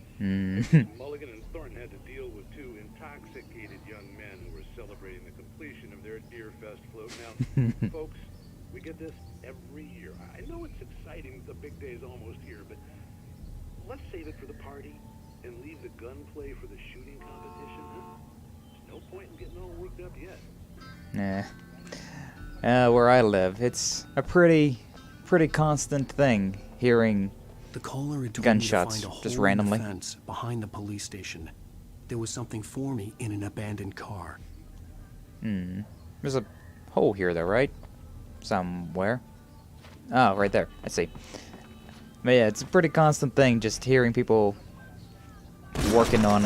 Mulligan and Thornton had to deal with two intoxicated young men who were celebrating the completion of their Deerfest float. Now, folks, we get this every year. I know it's exciting, the big day's almost here, but let's save it for the party and leave the gunplay for the shooting competition, huh? There's no point in getting all worked up yet. Nah. Where I live, it's a pretty constant thing hearing The caller had told gunshots me to find a just hole randomly. in the fence behind the police station. There was something for me in an abandoned car. There's a hole here, though, right? Somewhere. Oh, right there. I see. But yeah, it's a pretty constant thing just hearing people working on,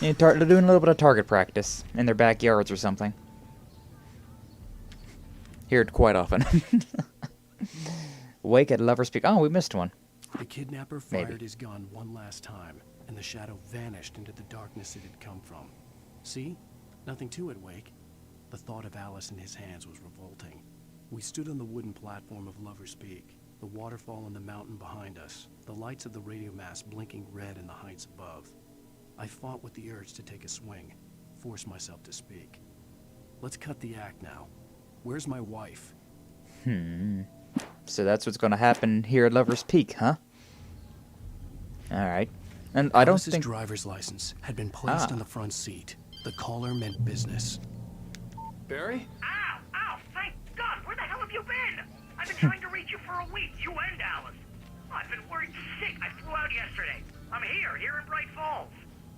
doing a little bit of target practice in their backyards or something. Hear it quite often. Wake at Lover's Peak. Oh, we missed one. The kidnapper fired his gun one last time, and the shadow vanished into the darkness it had come from. See? Nothing to it, Wake. The thought of Alice in his hands was revolting. We stood on the wooden platform of Lover's Peak, the waterfall on the mountain behind us, the lights of the radio mast blinking red in the heights above. I fought with the urge to take a swing, force myself to speak. Let's cut the act now. Where's my wife? So that's what's going to happen here at Lover's Peak, huh? Alright. And I don't Alice's think... driver's license had been placed on the front seat. The caller meant business. Barry? Ow! Thank God! Where the hell have you been? I've been trying to reach you for a week, you and Alice. I've been worried sick. I flew out yesterday. I'm here in Bright Falls.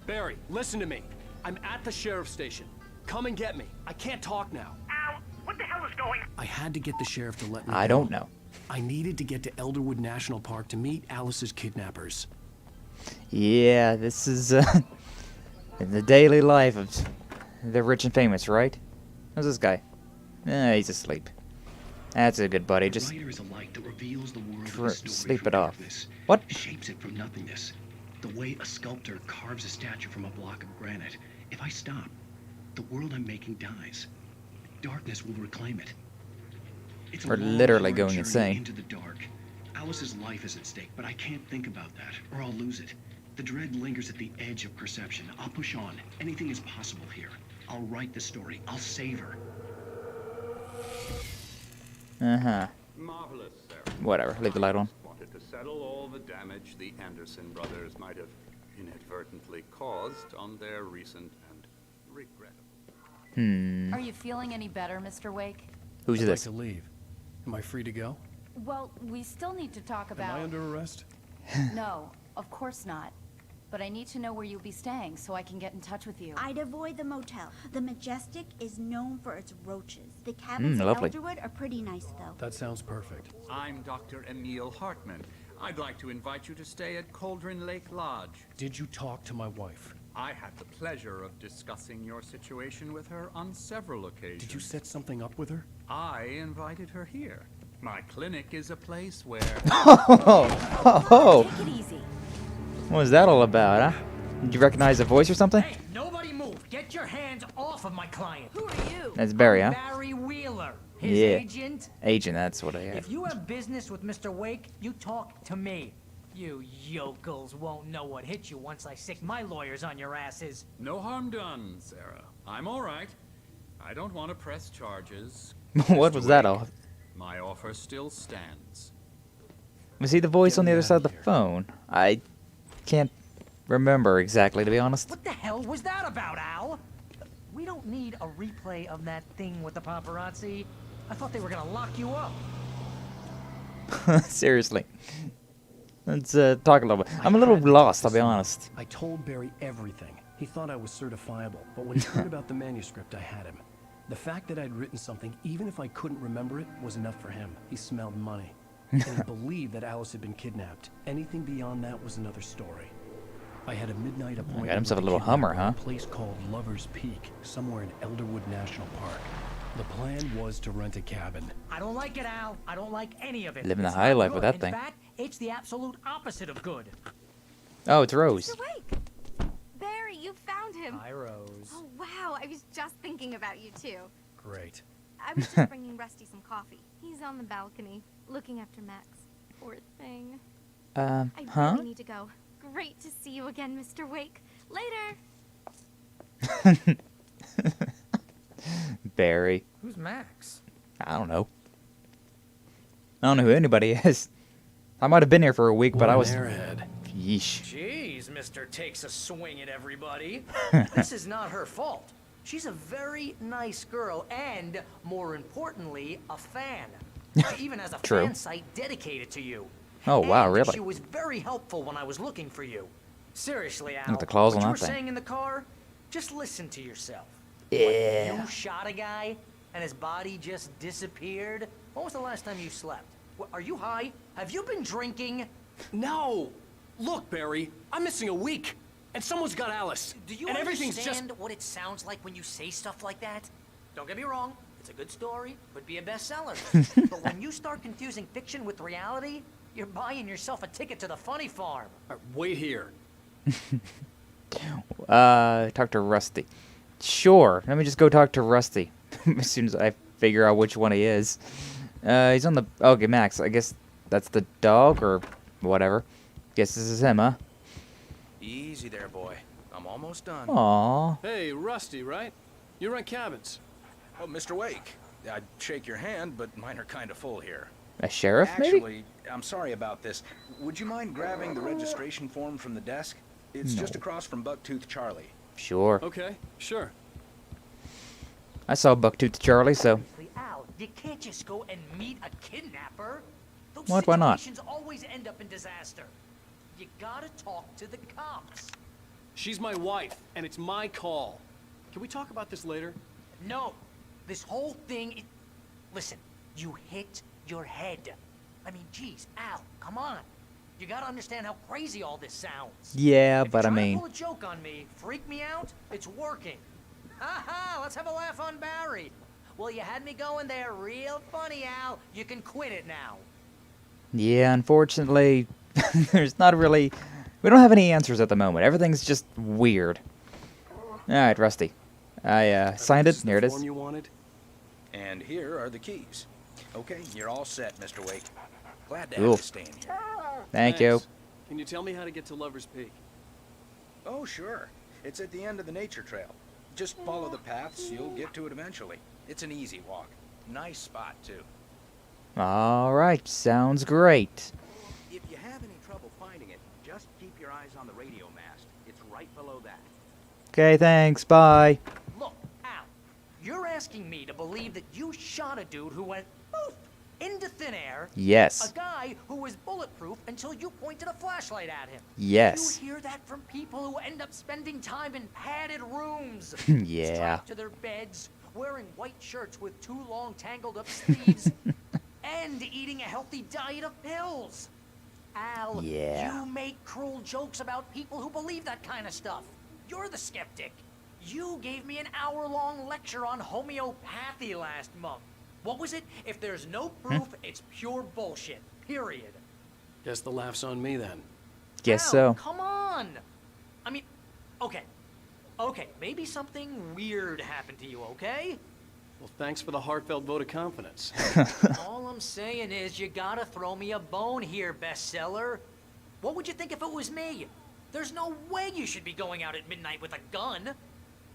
Barry, listen to me. I'm at the sheriff's station. Come and get me. I can't talk now. Ow! What the hell is going on? I had to get the sheriff to let me I go. don't know. I needed to get to Elderwood National Park to meet Alice's kidnappers. Yeah, this is, in the daily life of the rich and famous, right? Who's this guy? He's asleep. That's a good buddy. Just writer is a light that reveals the world of a story sleep from it off. darkness, What? shapes it from nothingness. The way a sculptor carves a statue from a block of granite. If I stop, the world I'm making dies. Darkness will reclaim it. It's a We're long, literally hard going journey insane. into the dark. Alice's life is at stake, but I can't think about that, or I'll lose it. The dread lingers at the edge of perception. I'll push on. Anything is possible here. I'll write the story. I'll save her. Uh-huh. Marvelous, sir. Whatever, leave the light on. Wanted to settle all the damage the Anderson brothers might have inadvertently caused on their recent and regrettable. Are you feeling any better, Mr. Wake? Who's I'd this? like to leave. Am I free to go? Well, we still need to talk about... Am I under arrest? No, of course not. But I need to know where you'll be staying so I can get in touch with you. I'd avoid the motel. The Majestic is known for its roaches. The cabins in lovely. Elderwood are pretty nice, though. That sounds perfect. I'm Dr. Emil Hartman. I'd like to invite you to stay at Cauldron Lake Lodge. Did you talk to my wife? I had the pleasure of discussing your situation with her on several occasions. Did you set something up with her? I invited her here. My clinic is a place where... Oh! Take it easy. What was that all about, huh? Did you recognize the voice or something? Hey, nobody move! Get your hands off of my client! Who are you? That's Barry, huh? Barry Wheeler, his Yeah. agent. Agent, that's what I had. If you have business with Mr. Wake, you talk to me. You yokels won't know what hit you once I sick my lawyers on your asses. No harm done, Sarah. I'm all right. I don't want to press charges. What Mr. was that Wake, all? My offer still stands. Was he the voice Get on the me other outta side of the here. phone? I can't remember exactly, to be honest. What the hell was that about, Al? We don't need a replay of that thing with the paparazzi. I thought they were gonna lock you up. Seriously. Let's talk a little bit. I'm a little lost, I'll be honest. I told Barry everything. He thought I was certifiable, but when he heard about the manuscript, I had him. The fact that I'd written something, even if I couldn't remember it, was enough for him. He smelled money. And he believed that Alice had been kidnapped. Anything beyond that was another story. I had a midnight appointment got himself with a little the Hummer, kidnapper at huh? a place called Lover's Peak, somewhere in Elderwood National Park. The plan was to rent a cabin. I don't like it, Al. I don't like any of it. Living the It's high not life with good. that thing. In fact, it's the absolute opposite of good. Oh, it's Rose. Mr. Wake! Barry, you found him. Hi, Rose. Oh, wow. I was just thinking about you, too. Great. I was just bringing Rusty some coffee. He's on the balcony, looking after Max. Poor thing. I huh? really need to go. Great to see you again, Mr. Wake. Later. Barry. Who's Max? I don't know. I don't know who anybody is. I might have been here for a week, but I was... airhead. Yeesh. Jeez, Mr. Takes a swing at everybody. This is not her fault. She's a very nice girl and, more importantly, a fan. She even has a True. fan site dedicated to you. Oh, wow, And really? She was very helpful when I was looking for you. Seriously, Al. With the claws what on you that were thing. saying in the car, just listen to yourself. Yeah. You shot a guy and his body just disappeared? When was the last time you slept? Are you high? Have you been drinking? No! Look, Barry, I'm missing a week, and someone's got Alice. Do you and everything's understand what it sounds like when you say stuff like that? Don't get me wrong, it's a good story, could be a bestseller. But when you start confusing fiction with reality, you're buying yourself a ticket to the funny farm. Wait here. Talk to Rusty. Sure, let me just go talk to Rusty. As soon as I figure out which one he is. He's on the... Okay, Max, I guess that's the dog, or whatever. Guess this is him, huh? Easy there, boy. I'm almost done. Aww. Hey, Rusty, right? You rent cabins. Oh, Mr. Wake. I'd shake your hand, but mine are kind of full here. A sheriff, maybe? Actually, I'm sorry about this. Would you mind grabbing the registration form from the desk? It's just No. across from Bucktooth Charlie. Sure. Okay, sure. I saw Bucktooth Charlie, so... Al, you can't just go and meet a kidnapper. Those What? Why not? situations always end up in disaster. You gotta talk to the cops. She's my wife, and it's my call. Can we talk about this later? No, this whole thing... Listen, you hit your head. I mean, geez, Al, come on. You gotta understand how crazy all this sounds. Yeah, If but I you're trying to mean... pull a joke on me, freak me out, it's working. Ha, let's have a laugh on Barry. Well, you had me going there real funny, Al. You can quit it now. Yeah, unfortunately, there's not really... We don't have any answers at the moment. Everything's just weird. Alright, Rusty. I signed it. Here it is. Form you wanted? And here are the keys. Okay, you're all set, Mr. Wake. Glad to Cool. have you staying here. Thank you. Can you tell me how to get to Lover's Peak? Oh, sure. It's at the end of the nature trail. Just follow the paths, you'll get to it eventually. It's an easy walk. Nice spot, too. Alright, sounds great. If you have any trouble finding it, just keep your eyes on the radio mast. It's right below that. Okay, thanks, bye. Look, Al, you're asking me to believe that you shot a dude who went poof into thin air. Yes. A guy who was bulletproof until you pointed a flashlight at him. Yes. You hear that from people who end up spending time in padded rooms. Yeah. Strapped to their beds, wearing white shirts with too long tangled up sleeves, and eating a healthy diet of pills. Al, Yeah. you make cruel jokes about people who believe that kind of stuff. You're the skeptic. You gave me an hour-long lecture on homeopathy last month. What was it? If there's no proof, it's pure bullshit. Period. Guess the laugh's on me then. Guess Al, so. Come on. I mean, okay. Okay, maybe something weird happened to you, okay? Well, thanks for the heartfelt vote of confidence. All I'm saying is you gotta throw me a bone here, bestseller. What would you think if it was me? There's no way you should be going out at midnight with a gun.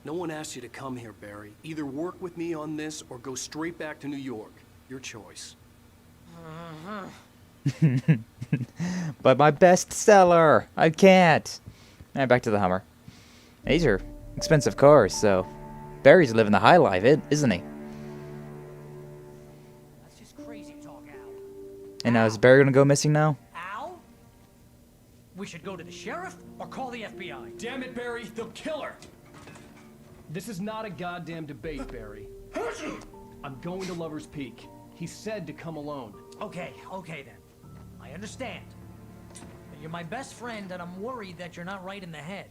No one asked you to come here, Barry. Either work with me on this or go straight back to New York. Your choice. But my bestseller! I can't! Alright, back to the Hummer. These are expensive cars, so Barry's living the high life, isn't he? That's just crazy talk, Al. And now is Barry gonna go missing now? Al? We should go to the sheriff or call the FBI. Damn it, Barry, they'll kill her! This is not a goddamn debate, Barry. I'm going to Lover's Peak. He said to come alone. Okay then. I understand. But you're my best friend and I'm worried that you're not right in the head.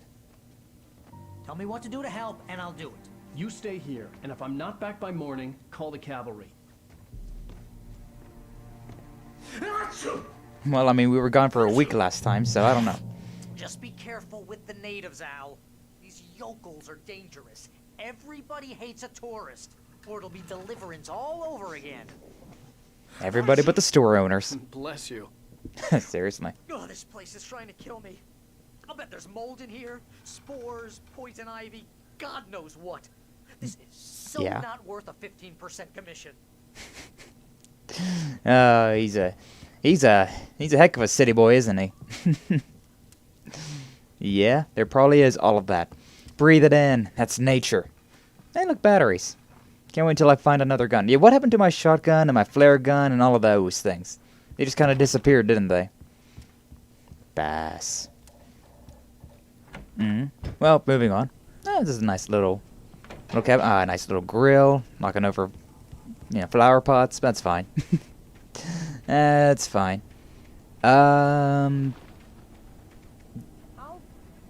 Tell me what to do to help and I'll do it. You stay here, and if I'm not back by morning, call the cavalry. Well, I mean, we were gone for a week last time, so I don't know. Just be careful with the natives, Al. These yokels are dangerous. Everybody hates a tourist, or it'll be Deliverance all over again. Everybody but the store owners. Bless you. Seriously. Oh, this place is trying to kill me. I'll bet there's mold in here, spores, poison ivy, God knows what. This is so Yeah. not worth a 15% commission. He's a heck of a city boy, isn't he? Yeah, there probably is all of that. Breathe it in. That's nature. Hey, look, batteries. Can't wait till I find another gun. Yeah, what happened to my shotgun and my flare gun and all of those things? They just kind of disappeared, didn't they? Bass. Well, moving on. Oh, this is a nice little cabin. Ah, a nice little grill. Knocking over, flower pots. That's fine. That's fine. I'll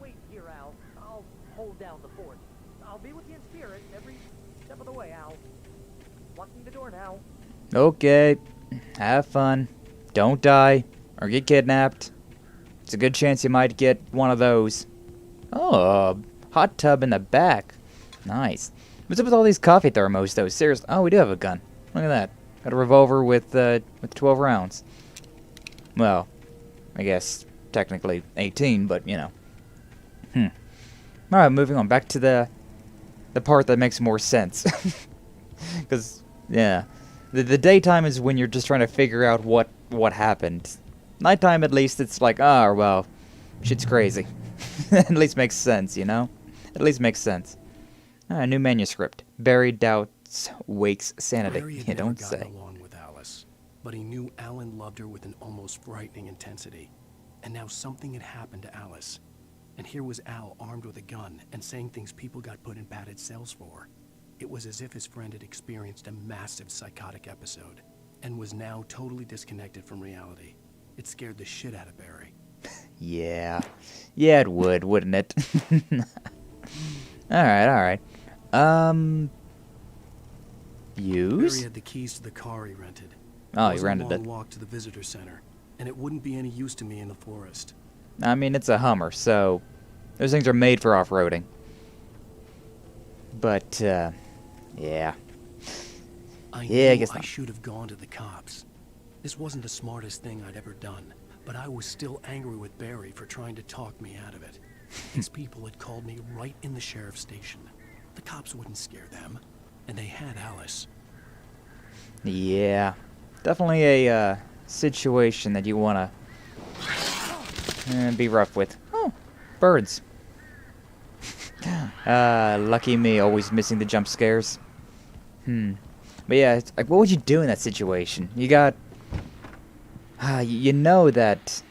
wait here, Al. I'll hold down the fort. I'll be with you in spirit every step of the way, Al. Locking the door now. Okay. Have fun. Don't die or get kidnapped. It's a good chance you might get one of those. Oh, hot tub in the back. Nice. What's up with all these coffee thermos, though? Seriously. Oh, we do have a gun. Look at that. Got a revolver with 12 rounds. Well, I guess technically 18, but Alright, moving on. Back to the part that makes more sense. Because, yeah. The daytime is when you're just trying to figure out what happened. Nighttime, at least, it's like, well, shit's crazy. At least makes sense, At least makes sense. New manuscript. Barry doubts Wake's sanity. Barry had You never don't gotten say. along with Alice, but he knew Alan loved her with an almost frightening intensity. And now something had happened to Alice. And here was Al armed with a gun and saying things people got put in padded cells for. It was as if his friend had experienced a massive psychotic episode and was now totally disconnected from reality. It scared the shit out of Barry. Yeah. Yeah, it would, wouldn't it? Alright. Use? Barry had the keys to the car he rented. Oh, he It was rented a long it. walk to the visitor center, and it wouldn't be any use to me in the forest. I mean, it's a Hummer, so those things are made for off-roading. But, yeah. I guess I not. should have gone to the cops. This wasn't the smartest thing I'd ever done, but I was still angry with Barry for trying to talk me out of it. These people had called me right in the sheriff's station. The cops wouldn't scare them, and they had Alice. Yeah. Definitely a situation that you want to be rough with. Oh, birds. Lucky me, always missing the jump scares. But yeah, it's like, what would you do in that situation? You got... you know that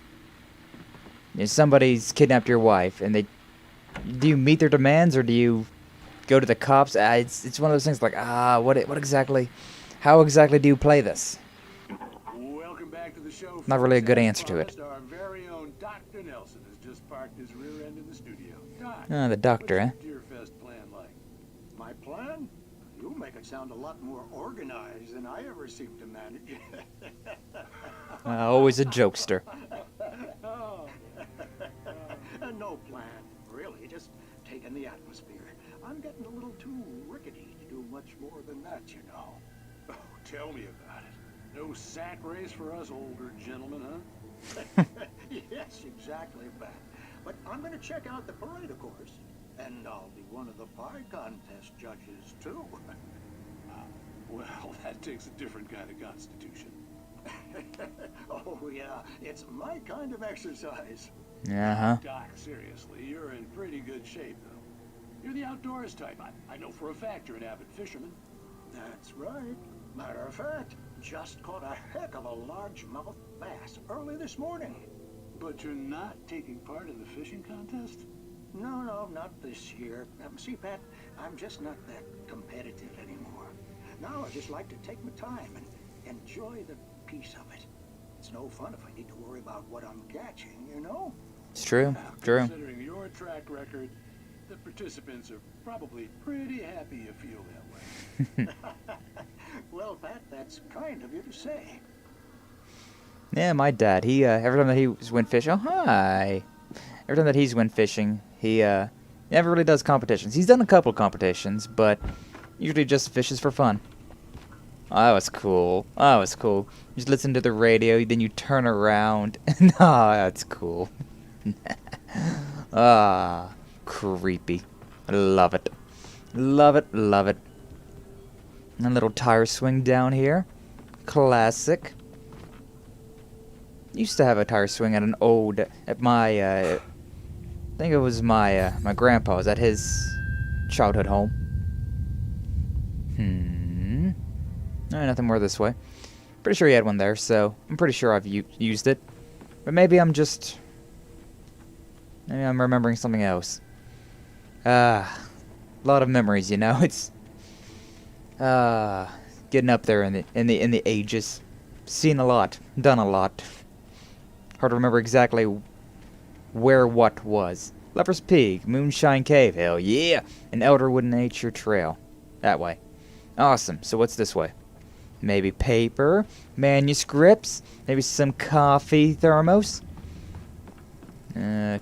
somebody's kidnapped your wife, and they... Do you meet their demands, or do you go to the cops? It's one of those things like, what exactly... How exactly do you play this? Welcome back to the show. Not really a good answer to it. Our very own Dr. Nelson has just parked his rear end in the studio. Doc, The doctor, eh? what's your Deerfest plan like? My plan? You make it sound a lot more organized than I ever seem to manage. Always a jokester. No plan, really. Just taking the atmosphere. I'm getting a little too rickety to do much more than that, you know. Oh, tell me about it. No sack race for us older gentlemen, huh? Yes, exactly, Pat. But I'm going to check out the parade, of course. And I'll be one of the pie contest judges, too. Well, that takes a different kind of constitution. Oh, yeah. It's my kind of exercise. Doc, seriously, you're in pretty good shape, though. You're the outdoors type. I know for a fact you're an avid fisherman. That's right. Matter of fact, just caught a heck of a largemouth bass early this morning. But you're not taking part in the fishing contest? No, not this year. See, Pat, I'm just not that competitive anymore. Now I just like to take my time and enjoy the piece of it. It's no fun if I need to worry about what I'm catching, you know? It's true, Now, considering your track record, the participants are probably pretty happy you feel that way. Well, Pat, that's kind of you to say. Yeah, my dad, he, every time that he went fishing, oh, hi. Every time that he's went fishing, he never really does competitions. He's done a couple competitions, but usually just fishes for fun. Oh, that was cool. Oh, that was cool. You just listen to the radio, then you turn around. Oh, that's cool. Creepy. Love it. Love it, love it. A little tire swing down here. Classic. Used to have a tire swing at my, I think it was my grandpa's at his childhood home. Nothing more this way. Pretty sure he had one there, so I'm pretty sure I've used it. But maybe I'm remembering something else. A lot of memories, you know. It's getting up there in the ages, seen a lot, done a lot. Hard to remember exactly where what was. Leper's Peak, Moonshine Cave, hell yeah, and Elderwood Nature Trail. That way. Awesome. So what's this way? Maybe paper, manuscripts, maybe some coffee thermos.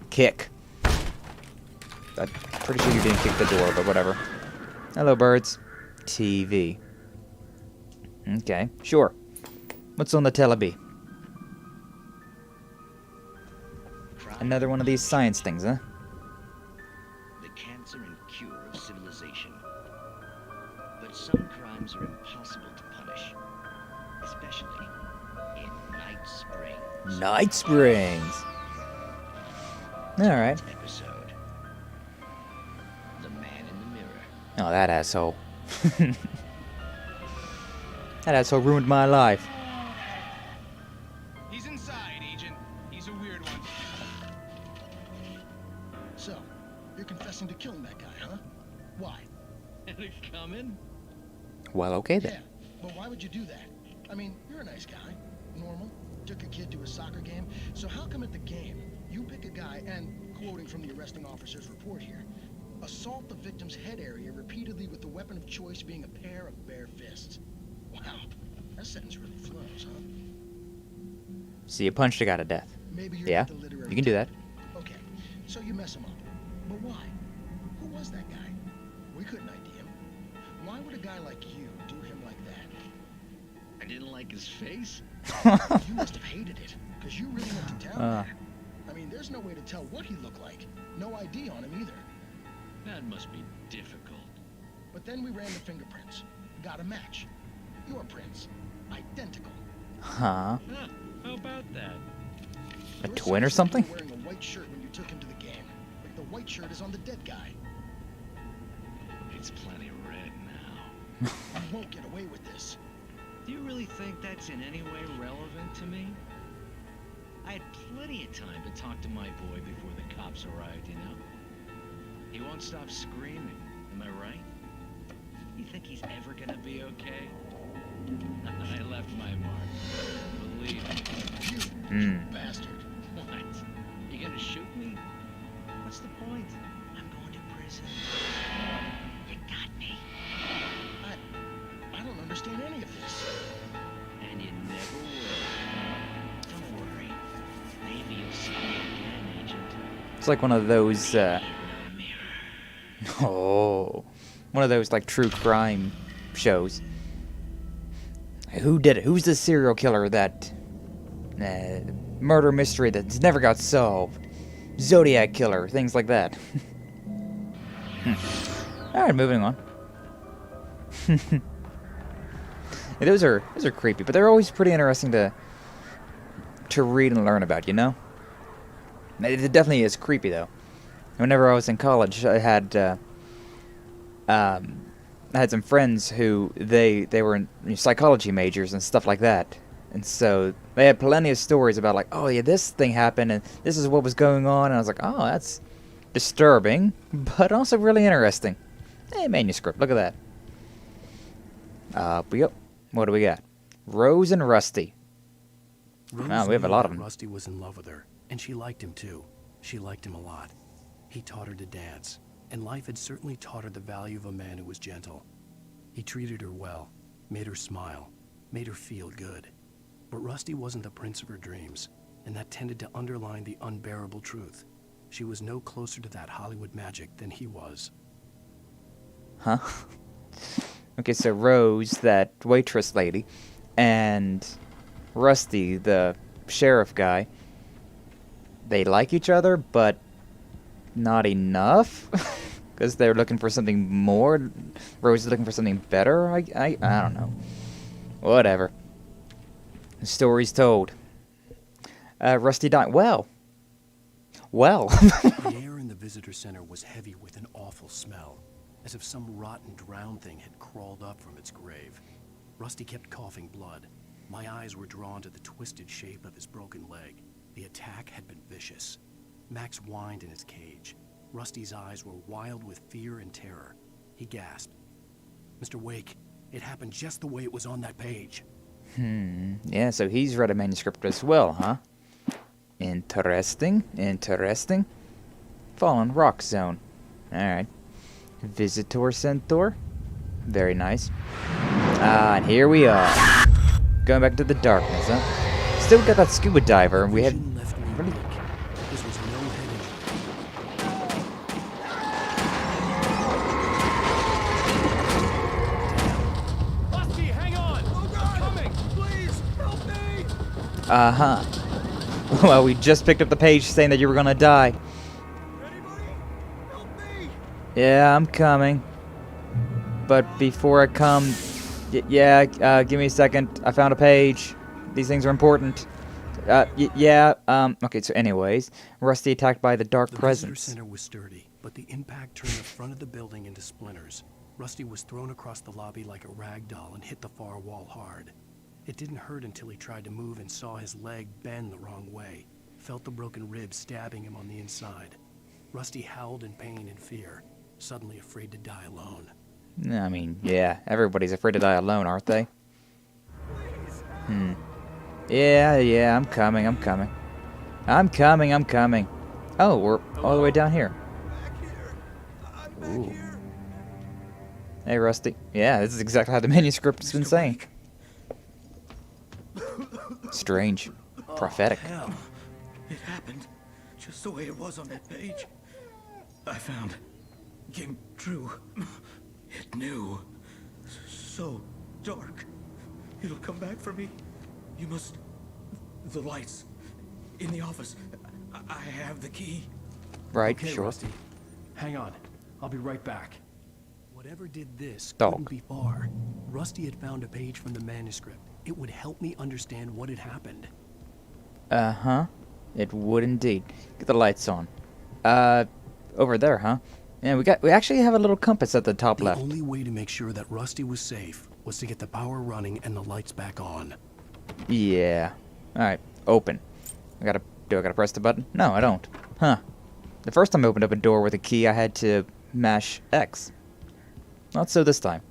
Kick. I'm pretty sure you didn't kick the door, but whatever. Hello, birds. TV. Okay, sure. What's on the telebi? Another one of these science things, huh? The cancer and cure of civilization. But some crimes are impossible to punish, especially in Night Springs. Night Springs. All right. Episode. The Man in the Mirror. Oh, that asshole. That asshole ruined my life. He's inside, Agent. He's a weird one. So, you're confessing to killing that guy, huh? Why? Coming? Well, okay then. Yeah, but why would you do that? I mean, you're a nice guy. Normal. Took a kid to a soccer game. So how come at the game, you pick a guy and, quoting from the arresting officer's report here, assault the victim's head area repeatedly with the weapon of choice being a pair of bare fists? Wow, that sentence really flows, huh? So you punched a guy to death. Maybe you're Yeah, not the literary you can do that. Okay, so you mess him up. But why? Who was that guy? We couldn't ID him. Why would a guy like you do him like that? I didn't like his face. You must have hated it, because you really went to town there. I mean, there's no way to tell what he looked like. No ID on him either. That must be difficult. But then we ran the fingerprints. Got a match. Your prints. Identical. Huh? How about that? A twin or something? Wearing a white shirt when you took him to the game. Like the white shirt is on the dead guy. It's plenty red now. You won't get away with this. Do you really think that's in any way relevant to me? I had plenty of time to talk to my boy before the cops arrived, you know? He won't stop screaming, am I right? You think he's ever gonna be okay? I left my mark. Believe me. You bastard. What? You gonna shoot me? What's the point? I'm going to prison. You got me. I don't understand any of this. And you never will. Don't worry. Maybe you'll see me again, Agent. It's like one of those, oh. One of those, like, true crime shows. Who did it? Who's the serial killer that... murder mystery that never got solved? Zodiac killer, things like that. Alright, moving on. Yeah, those are creepy, but they're always pretty interesting to read and learn about, you know? It definitely is creepy, though. Whenever I was in college, I had some friends who they were in psychology majors and stuff like that, and so they had plenty of stories about, like, oh yeah, this thing happened and this is what was going on, and I was like, oh, that's disturbing, but also really interesting. Hey, manuscript, look at that. What do we got? Rose and Rusty. Rose we have a knew lot that of them. Rusty was in love with her, and she liked him too. She liked him a lot. He taught her to dance, and life had certainly taught her the value of a man who was gentle. He treated her well, made her smile, made her feel good. But Rusty wasn't the prince of her dreams, and that tended to underline the unbearable truth. She was no closer to that Hollywood magic than he was. Huh? Okay, so Rose, that waitress lady, and Rusty, the sheriff guy, they like each other, but not enough? Because they're looking for something more? Rose is looking for something better? I don't know. Whatever. The story's told. Rusty died. Well. The air in the visitor center was heavy with an awful smell, as if some rotten drowned thing had crawled up from its grave. Rusty kept coughing blood. My eyes were drawn to the twisted shape of his broken leg. The attack had been vicious. Max whined in his cage. Rusty's eyes were wild with fear and terror. He gasped. Mr. Wake, it happened just the way it was on that page. Yeah, so he's read a manuscript as well, huh? Interesting. Fallen Rock Zone. Alright. Visitor Centaur. Very nice. And here we are. Going back to the darkness, huh? Still got that scuba diver. We had... Really... This was no head injury. Rusty, hang on! Oh God! Coming! Please, help me! Uh-huh. Well, we just picked up the page saying that you were gonna die. Anybody? Help me! Yeah, I'm coming. But before I come... give me a second. I found a page. These things are important. Okay, so anyways, Rusty attacked by the dark presence. The visitor center was sturdy, but the impact turned the front of the building into splinters. Rusty was thrown across the lobby like a rag doll and hit the far wall hard. It didn't hurt until he tried to move and saw his leg bend the wrong way, felt the broken rib stabbing him on the inside. Rusty howled in pain and fear, suddenly afraid to die alone. I mean, yeah, everybody's afraid to die alone, aren't they? Yeah, I'm coming. Oh, we're all the way down here. Ooh. Hey, Rusty. Yeah, this is exactly how the manuscript's been saying. Strange. Prophetic. Oh, hell. It happened just the way it was on that page. I found. Came true. It knew. So dark. It'll come back for me. You must... The lights. In the office. I have the key. Right, okay, sure. Rusty. Hang on. I'll be right back. Whatever did this Dog. couldn't be far. Rusty had found a page from the manuscript. It would help me understand what had happened. Uh-huh. It would indeed. Get the lights on. Over there, huh? Yeah, we actually have a little compass at the top left. The only way to make sure that Rusty was safe was to get the power running and the lights back on. Yeah. Alright, open. Do I gotta press the button? No, I don't. Huh. The first time I opened up a door with a key, I had to mash X. Not so this time.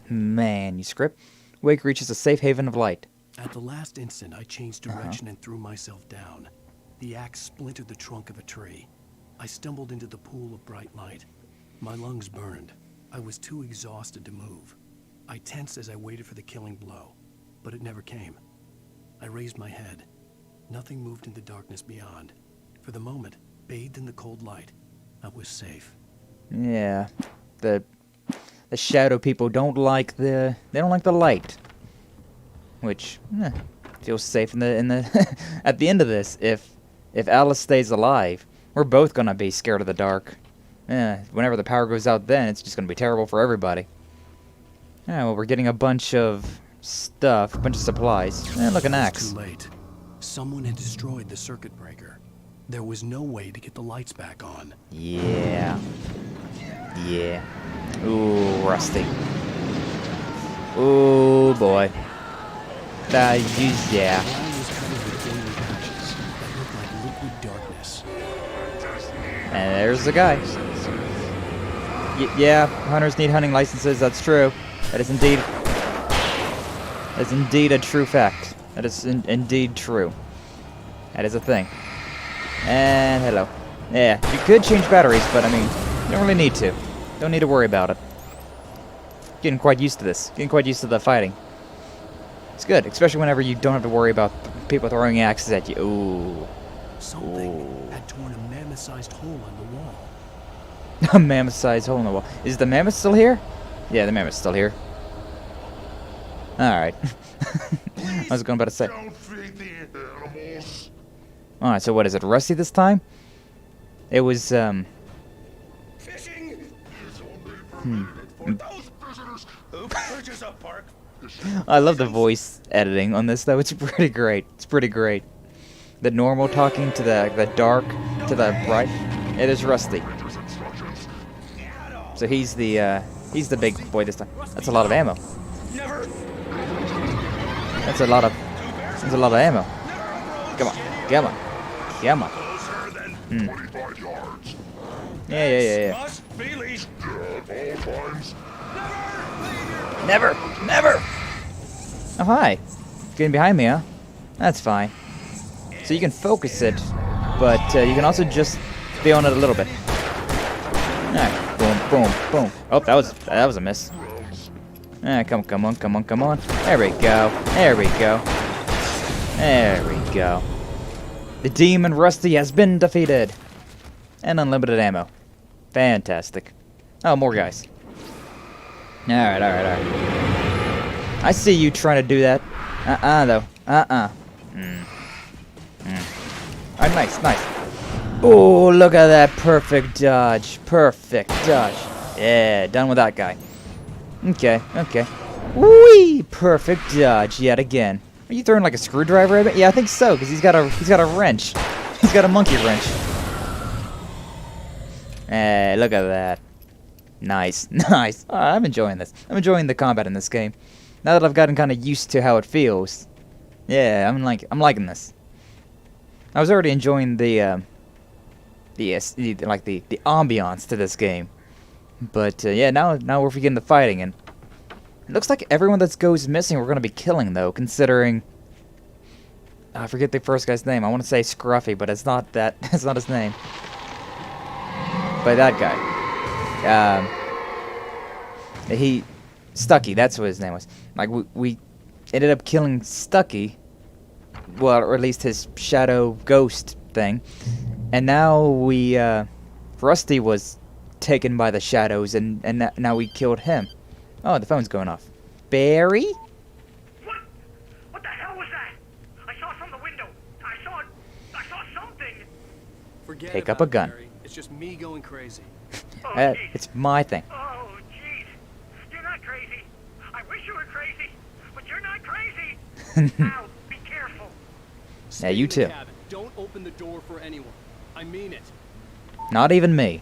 Manuscript. Wake reaches a safe haven of light. At the last instant, I changed direction and threw myself down. The axe splintered the trunk of a tree. I stumbled into the pool of bright light. My lungs burned. I was too exhausted to move. I tensed as I waited for the killing blow, but it never came. I raised my head. Nothing moved in the darkness beyond. For the moment, bathed in the cold light, I was safe. Yeah. The shadow people don't like the light. Which feels safe in the at the end of this. If Alice stays alive, we're both gonna be scared of the dark. Yeah, whenever the power goes out, then it's just gonna be terrible for everybody. Yeah, well, we're getting a bunch of stuff, a bunch of supplies. Look, an axe. Too late. Someone had destroyed the circuit breaker. There was no way to get the lights back on. Yeah. Yeah. Ooh, Rusty. Ooh, boy. Yeah. The ground was covered with glowing patches that looked like liquid darkness. And there's the guy. Yeah, hunters need hunting licenses, that's true. That is indeed a true fact. That is indeed true. That is a thing. And hello. Yeah, you could change batteries, but I mean, you don't really need to. Don't need to worry about it. Getting quite used to this. Getting quite used to the fighting. It's good, especially whenever you don't have to worry about people throwing axes at you. Ooh. Something had torn a mammoth-sized hole in the wall. A mammoth-sized hole in the wall. Is the mammoth still here? Yeah, the mammoth's still here. Alright. I was going about to say. Alright, so what is it? Rusty this time? It was, Fishing. I love the voice editing on this, though. It's pretty great. It's pretty great. The normal talking to the dark to the bright. It is Rusty. So he's the big boy this time. That's a lot of ammo. That's a lot of ammo. Come on. Come on. Come on. Yeah. Never. Oh, hi. Getting behind me, huh? That's fine. So you can focus it, but you can also just be on it a little bit. Alright, boom. Oh, that was a miss. Come on. There we go. The demon Rusty has been defeated. And unlimited ammo. Fantastic. Oh, more guys. Alright. I see you trying to do that. Though. Alright, nice. Oh, look at that perfect dodge. Yeah, done with that guy. Okay. Whee! Perfect dodge yet again. Are you throwing like a screwdriver at it? Yeah, I think so, because he's got a wrench. He's got a monkey wrench. Hey, look at that. Nice. Oh, I'm enjoying this. I'm enjoying the combat in this game. Now that I've gotten kind of used to how it feels. Yeah, I'm liking this. I was already enjoying the ambiance to this game. But yeah, now we're beginning the fighting, and it looks like everyone that goes missing we're gonna be killing, though, considering I forget the first guy's name. I want to say Scruffy, but it's not that. It's not his name. But that guy, Stucky. That's what his name was. Like we ended up killing Stucky. Well, or at least his shadow ghost thing. And now Rusty was taken by the shadows, and now we killed him. Oh, the phone's going off. Barry? What the hell was that? I saw from the window. I saw something. Forget Pick about up a gun. it, Barry. It's just me going crazy. It's my thing. Oh, jeez. You're not crazy. I wish you were crazy, but you're not crazy. Ow, be careful. Yeah, you too. Don't open the door for anyone. I mean it. Not even me.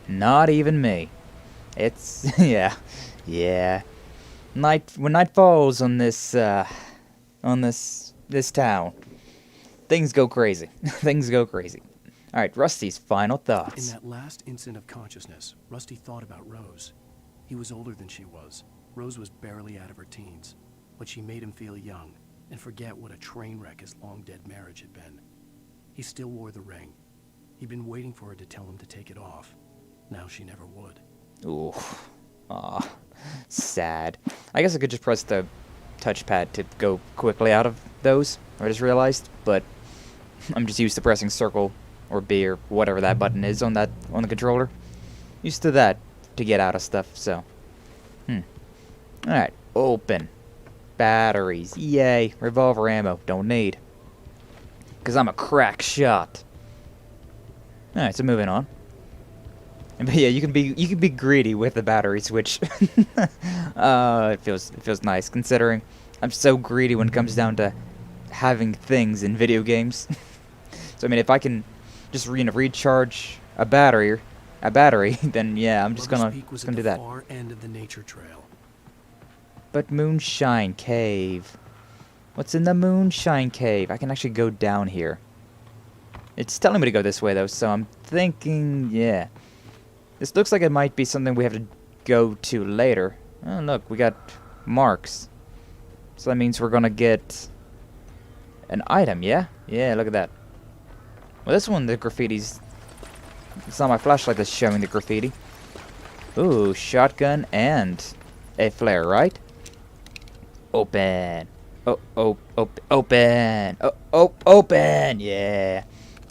Not even me. It's yeah. When night falls on this this town, things go crazy. Things go crazy. All right, Rusty's final thoughts. In that last instant of consciousness, Rusty thought about Rose. He was older than she was. Rose was barely out of her teens, but she made him feel young and forget what a train wreck his long-dead marriage had been. He still wore the ring. He'd been waiting for her to tell him to take it off. Now she never would. Ooh. Aw. Sad. I guess I could just press the touchpad to go quickly out of those, I just realized, but I'm just used to pressing circle or B or whatever that button is on the controller. Used to that to get out of stuff, so. Alright, open. Batteries. Yay. Revolver ammo. Don't need. Because I'm a crack shot. Alright, so moving on. But yeah, you can be greedy with the battery switch. It feels nice, considering I'm so greedy when it comes down to having things in video games. So I mean, if I can just recharge a battery, then yeah, I'm just gonna do that. Far end of the nature trail. But Moonshine Cave. What's in the Moonshine Cave? I can actually go down here. It's telling me to go this way though, so I'm thinking, yeah. This looks like it might be something we have to go to later. Oh, look, we got marks. So that means we're gonna get an item, yeah? Yeah, look at that. Well, this one, the graffiti's... It's not my flashlight that's showing the graffiti. Ooh, shotgun and a flare, right? Open. Open. Open. Yeah.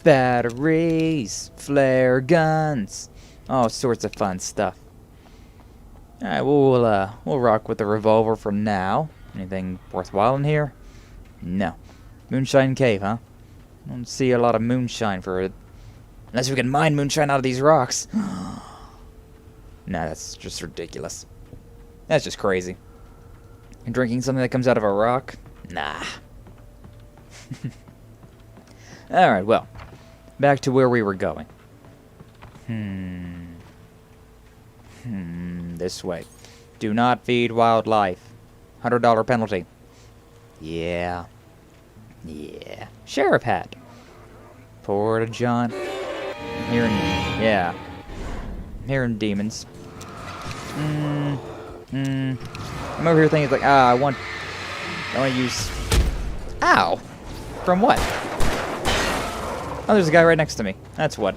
Batteries. Flare guns. All sorts of fun stuff. Alright, we'll rock with the revolver for now. Anything worthwhile in here? No. Moonshine Cave, huh? I don't see a lot of moonshine for it. Unless we can mine moonshine out of these rocks. Nah, that's just ridiculous. That's just crazy. And drinking something that comes out of a rock? Nah. Alright, well. Back to where we were going. This way. Do not feed wildlife. $100 penalty. Yeah. Yeah. Sheriff hat. Porta John. I'm hearing, yeah. I'm hearing demons. I'm over here thinking, like, I want to use... Ow! From what? Oh, there's a guy right next to me. That's what.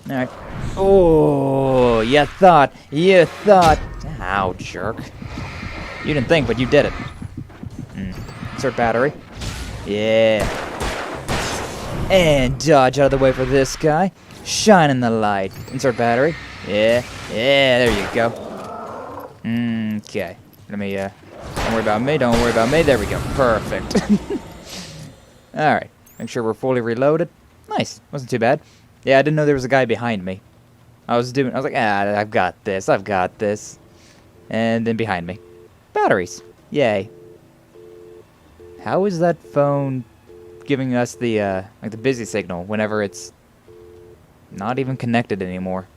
Alright. Oh, you thought. Ow, jerk. You didn't think, but you did it. Insert battery. Yeah. And dodge out of the way for this guy. Shine in the light. Insert battery. Yeah. Yeah, there you go. Okay. Let me, don't worry about me. There we go. Perfect. Alright. Make sure we're fully reloaded. Nice. Wasn't too bad. Yeah, I didn't know there was a guy behind me. I was like, I've got this. And then behind me. Batteries. Yay. How is that phone giving us the, like the busy signal whenever it's not even connected anymore?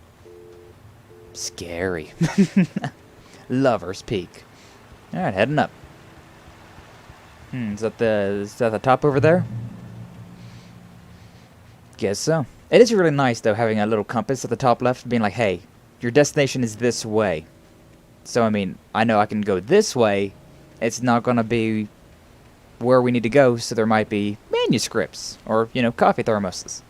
Scary. Lover's Peak. Alright, heading up. Is that the top over there? Guess so. It is really nice, though, having a little compass at the top left, being like, hey, your destination is this way. So, I mean, I know I can go this way. It's not going to be where we need to go, so there might be manuscripts or, you know, coffee thermoses.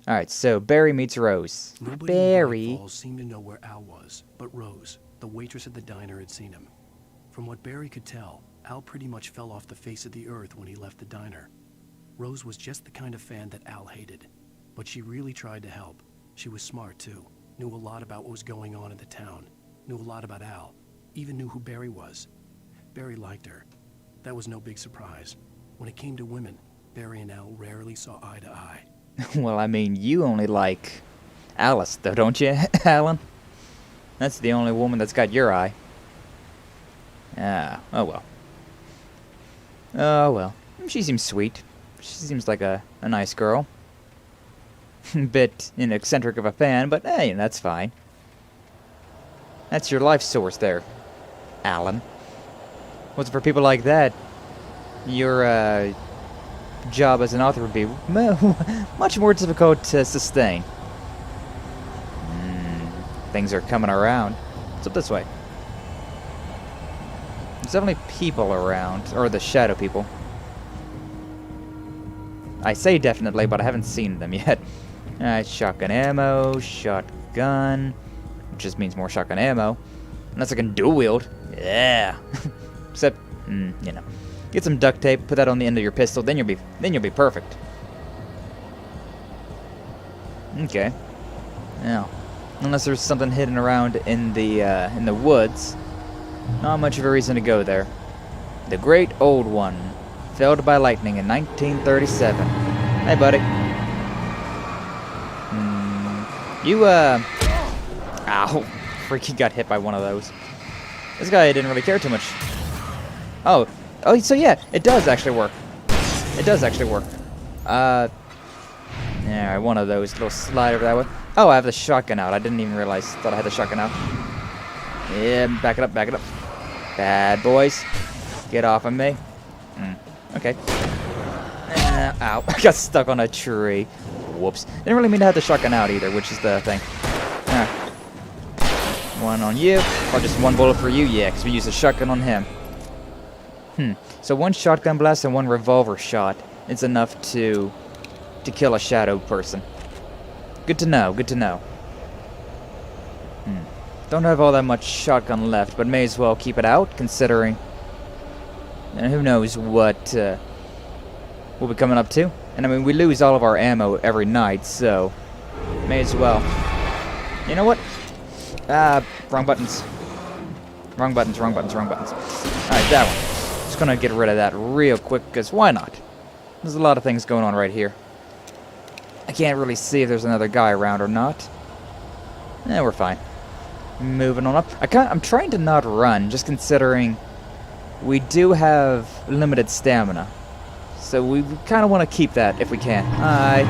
Alright, so Barry meets Rose. Nobody Barry. in Night Falls seemed to know where Al was, but Rose, the waitress at the diner, had seen him. From what Barry could tell, Al pretty much fell off the face of the earth when he left the diner. Rose was just the kind of fan that Al hated, but she really tried to help. She was smart, too. Knew a lot about what was going on in the town. Knew a lot about Al. Even knew who Barry was. Barry liked her. That was no big surprise. When it came to women, Barry and Al rarely saw eye to eye. Well, I mean, you only like Alice, though, don't you, Alan? That's the only woman that's got your eye. Ah, oh well. Oh, well. She seems sweet. She seems like a nice girl. Bit eccentric of a fan, but hey, that's fine. That's your life source there, Alan. Wasn't for people like that, your job as an author would be much more difficult to sustain. Things are coming around. What's up this way? There's definitely people around, or the shadow people. I say definitely, but I haven't seen them yet. Alright, shotgun ammo, shotgun, which just means more shotgun ammo. Unless I can dual wield. Yeah. Except, you know, get some duct tape, put that on the end of your pistol, then you'll be perfect. Okay. Now, unless there's something hidden around in the woods, not much of a reason to go there. The Great Old One, felled by lightning in 1937. Hey, buddy. You, ow. Freaking got hit by one of those. This guy didn't really care too much. Oh, so yeah, it does actually work. It does actually work. Yeah, one of those. Little slide over that way. Oh, I have the shotgun out. I didn't even realize. Thought I had the shotgun out. Yeah, back it up, back it up. Bad boys. Get off of me. Okay. Ow. I got stuck on a tree. Whoops. Didn't really mean to have the shotgun out either, which is the thing. Alright. One on you. Or just one bullet for you? Yeah, because we used a shotgun on him. So one shotgun blast and one revolver shot is enough to kill a shadow person. Good to know, good to know. Don't have all that much shotgun left, but may as well keep it out, considering... And who knows what we'll be coming up to. And I mean, we lose all of our ammo every night, so... May as well. You know what? Wrong buttons. Wrong buttons, wrong buttons, wrong buttons. Alright, that one. Just gonna get rid of that real quick, because why not? There's a lot of things going on right here. I can't really see if there's another guy around or not. We're fine. Moving on up. I'm trying to not run, just considering we do have limited stamina. So we kind of want to keep that if we can. Alright.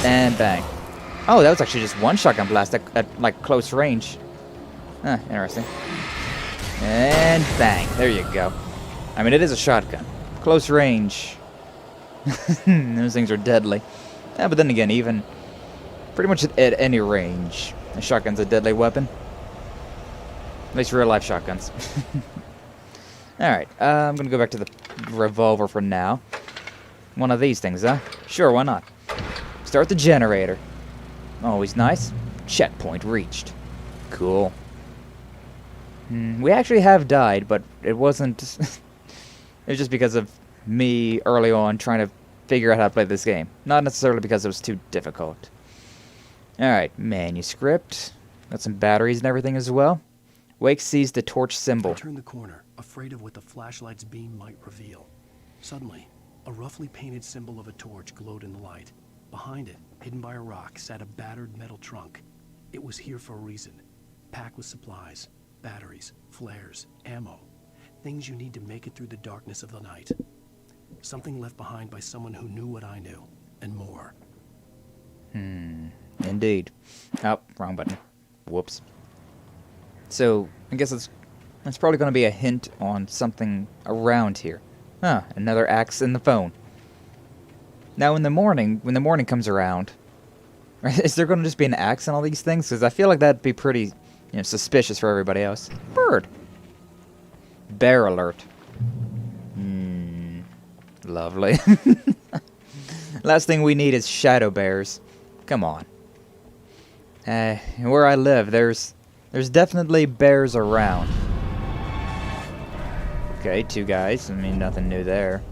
And bang. Oh, that was actually just one shotgun blast at like close range. Interesting. And bang. There you go. I mean, it is a shotgun. Close range. Those things are deadly. Yeah, but then again, even pretty much at any range, a shotgun's a deadly weapon. At least real life shotguns. Alright, I'm gonna go back to the revolver for now. One of these things, huh? Sure, why not? Start the generator. Always nice. Checkpoint reached. Cool. We actually have died, but it wasn't... it was just because of me early on trying to figure out how to play this game. Not necessarily because it was too difficult. Alright, manuscript. Got some batteries and everything as well. Wake sees the torch symbol. I turned the corner, afraid of what the flashlight's beam might reveal. Suddenly, a roughly painted symbol of a torch glowed in the light. Behind it, hidden by a rock, sat a battered metal trunk. It was here for a reason. Packed with supplies, batteries, flares, ammo. Things you need to make it through the darkness of the night. Something left behind by someone who knew what I knew, and more. Indeed. Oh, wrong button. Whoops. So, I guess that's probably going to be a hint on something around here. Another axe in the phone. Now, when the morning comes around, is there going to just be an axe in all these things? Because I feel like that'd be pretty, suspicious for everybody else. Bird. Bear alert. Lovely. Last thing we need is shadow bears. Come on. Where I live, there's definitely bears around. Okay, 2 guys. I mean, nothing new there.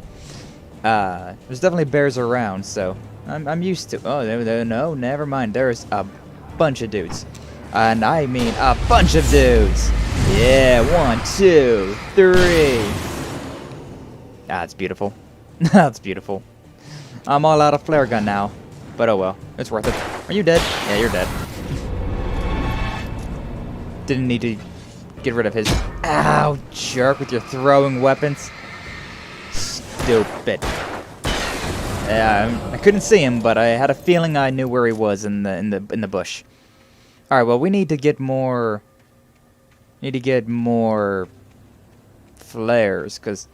There's definitely bears around, so I'm used to... Oh, no, never mind. There's a bunch of dudes. And I mean a bunch of dudes. Yeah, 1, 2, 3. It's beautiful. That's beautiful. I'm all out of flare gun now. But oh well, it's worth it. Are you dead? Yeah, you're dead. Didn't need to get rid of his... Ow, jerk, with your throwing weapons. Stupid. I couldn't see him, but I had a feeling I knew where he was in the bush. All right, well, we need to get more. Flares, because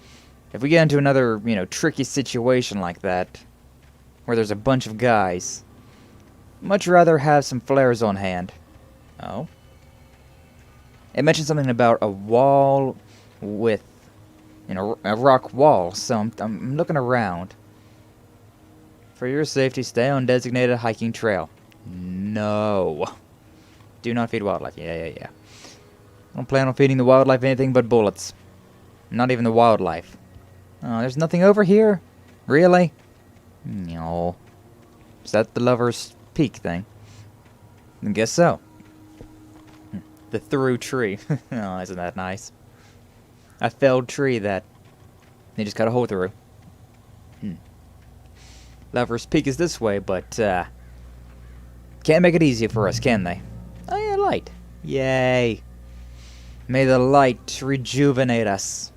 if we get into another, tricky situation like that, where there's a bunch of guys, much rather have some flares on hand. Oh. It mentioned something about a wall with, a rock wall. So I'm looking around. For your safety, stay on designated hiking trail. No. Do not feed wildlife. Yeah. I don't plan on feeding the wildlife anything but bullets. Not even the wildlife. Oh, there's nothing over here? Really? No. Is that the Lover's Peak thing? I guess so. The through tree. Oh, isn't that nice? A felled tree that they just cut a hole through. Lover's Peak is this way, but can't make it easy for us, can they? Oh yeah, light. Yay. May the light rejuvenate us.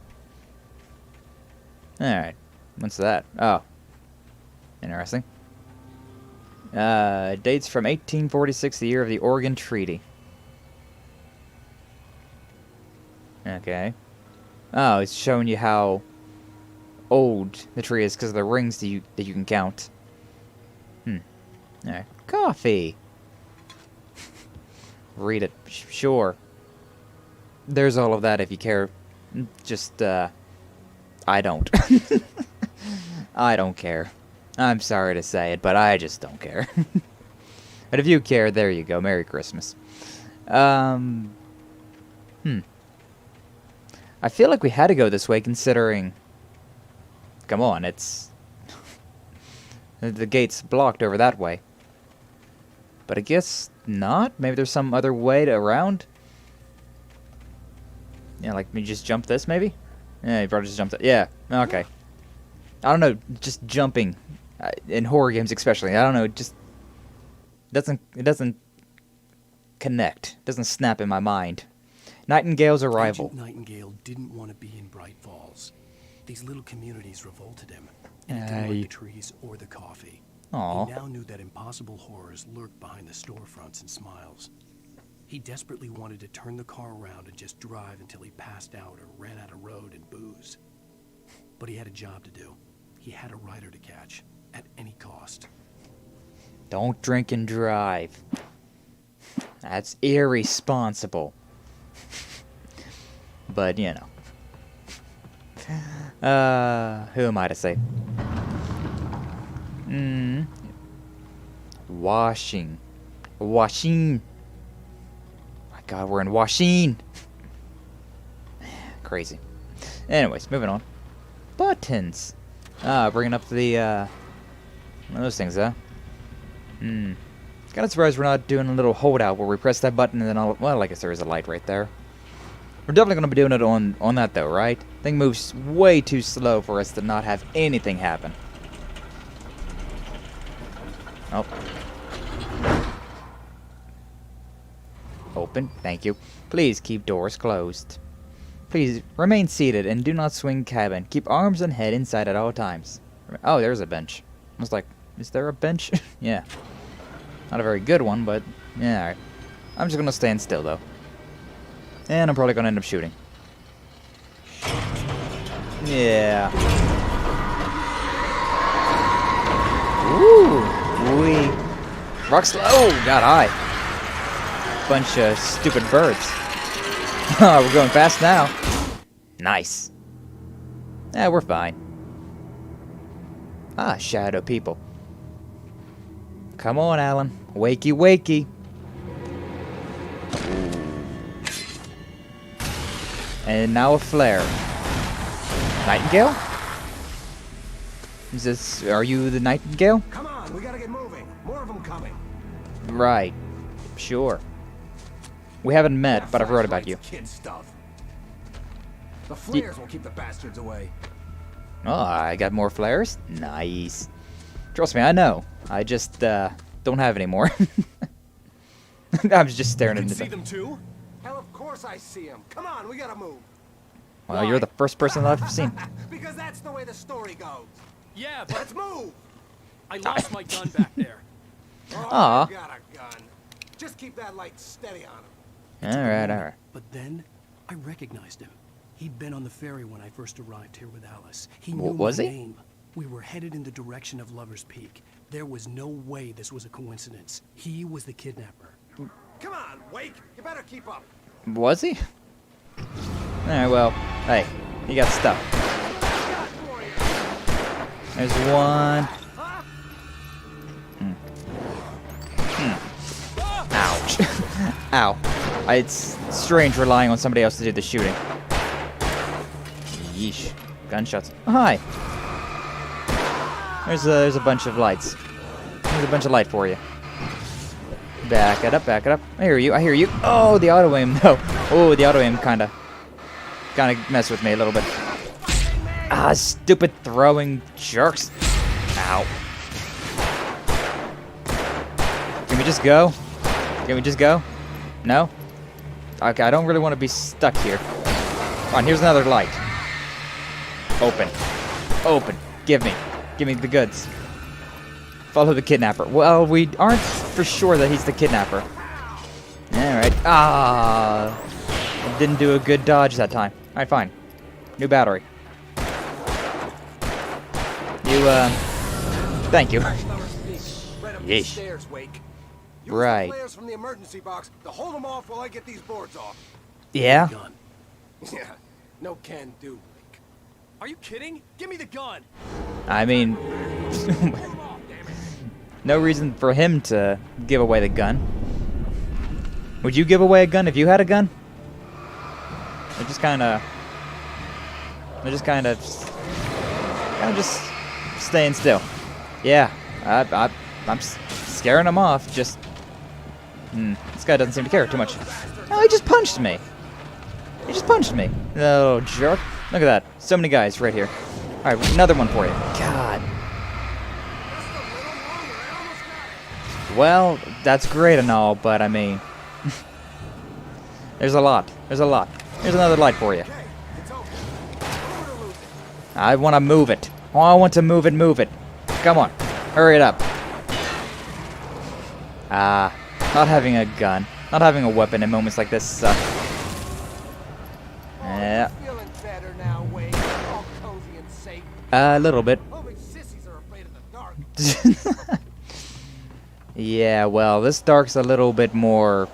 Alright. What's that? Oh. Interesting. Dates from 1846, the year of the Oregon Treaty. Okay. Oh, it's showing you how old the tree is because of the rings that you can count. Alright. Coffee! Read it. Sure. There's all of that if you care. Just, I don't. I don't care. I'm sorry to say it, but I just don't care. But if you care, there you go. Merry Christmas. I feel like we had to go this way considering... Come on, it's... the gate's blocked over that way. But I guess not? Maybe there's some other way around? Yeah, like me just jump this, maybe? Yeah, you probably just jumped it. Yeah, okay. I don't know, just jumping. In horror games especially, I don't know, it just... It doesn't connect. It doesn't snap in my mind. Nightingale's arrival. Agent Nightingale didn't want to be in Bright Falls. These little communities revolted him, and he didn't like the trees or the coffee. Aww. He now knew that impossible horrors lurked behind the storefronts and smiles. He desperately wanted to turn the car around and just drive until he passed out or ran out of road and booze. But he had a job to do. He had a rider to catch, at any cost. Don't drink and drive. That's irresponsible. But, you know. Who am I to say? Washing. My God, we're in washing. Crazy. Anyways, moving on. Buttons. Bringing up the, those things, huh? Kind of surprised we're not doing a little holdout where we press that button and then all... Well, I guess there is a light right there. We're definitely going to be doing it on that, though, right? Thing moves way too slow for us to not have anything happen. Oh. Open. Thank you. Please keep doors closed. Please remain seated and do not swing cabin. Keep arms and head inside at all times. Oh, there's a bench. I was like, is there a bench? Yeah. Not a very good one, but yeah, alright. I'm just going to stand still, though. And I'm probably going to end up shooting. Yeah. Ooh. Wee. Rock slow. Oh, got high. Bunch of stupid birds. Oh, we're going fast now. Nice. Yeah, we're fine. Ah, shadow people. Come on, Alan. Wakey, wakey. And now a flare. Nightingale? Is this... Are you the Nightingale? Come on, we gotta get moving. More of them coming. Right. Sure. We haven't met, but I've heard about you. Kid stuff. The flares will keep the bastards away. Oh, I got more flares? Nice. Trust me, I know. I just, don't have any more. I was just staring into them. See them too? Hell, of course course I see him. Come on, we gotta move. Well, you're the first person that I've seen. Because that's the way the story goes. Yeah, but Let's move. I lost my gun back there. Aw. You got a gun. Just keep that light steady on him. Alright. But then, I recognized him. He'd been on the ferry when I first arrived here with Alice. He What knew was my he? name. We were headed in the direction of Lover's Peak. There was no way this was a coincidence. He was the kidnapper. Come on, Wake. You better keep up. Was he? Alright, well, hey, you got stuff. There's one. Ouch. Ow. It's strange relying on somebody else to do the shooting. Yeesh. Gunshots. Oh, hi. There's a bunch of lights. There's a bunch of light for you. Back it up, back it up. I hear you, I hear you. Oh, the auto aim though. Oh, the auto aim kinda messed with me a little bit. Ah, stupid throwing jerks. Ow. Can we just go? Can we just go? No? Okay, I don't really want to be stuck here. Come on, here's another light. Open. Open. Give me the goods. Follow the kidnapper. Well, we aren't for sure that he's the kidnapper. Alright. Ah. Didn't do a good dodge that time. Alright, fine. New battery. Thank you. Yeesh. Stairs, Wake. Use Right. the flares from the emergency box to hold them off while I get these boards off. Yeah? Yeah, no can do, Wake. Are you kidding? Give me the gun! I mean... no reason for him to give away the gun. Would you give away a gun if you had a gun? They're just just staying still. Yeah, I'm scaring him off. Just, this guy doesn't seem to care too much. Oh, he just punched me. He just punched me. Oh, jerk! Look at that. So many guys right here. All right, another one for you. God. Well, that's great and all, but I mean, there's a lot. There's a lot. Here's another light for you. I want to move it. Oh, I want to move it. Come on. Hurry it up. Not having a gun. Not having a weapon in moments like this suck. Yeah. Feeling better now, Wake. All cozy and safe. A little bit. Only sissies are afraid of the dark. Yeah, well, this dark's a little bit more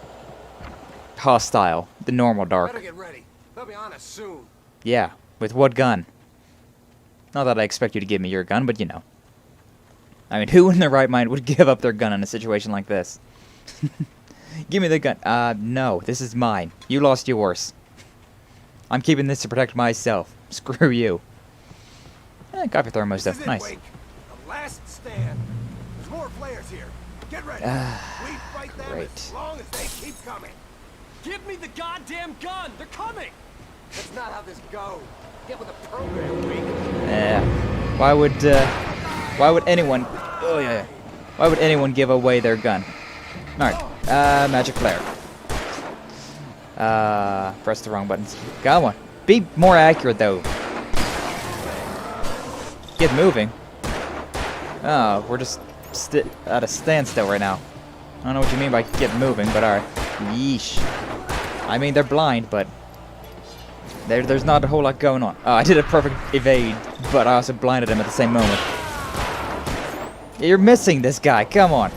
hostile. The normal dark. Better get ready. They'll be on us soon. Yeah, with what gun? Not that I expect you to give me your gun, but you know. I mean, who in their right mind would give up their gun in a situation like this? Give me the gun. No, this is mine. You lost yours. I'm keeping this to protect myself. Screw you. Copy thermo stuff. Nice. Wake. The last stand. There's more flares here. Get ready. We fight them great. as long as they keep coming. Give me the goddamn gun! They're coming! That's not how this goes. Get with the program, Wake. Yeah. Why would anyone... Oh, yeah. Why would anyone give away their gun? Alright. Magic flare. Press the wrong buttons. Got one. Be more accurate, though. Get moving. Oh, we're just at a standstill right now. I don't know what you mean by get moving, but alright. Yeesh. I mean, they're blind, but... There's not a whole lot going on. Oh, I did a perfect evade, but I also blinded him at the same moment. You're missing this guy. Come on.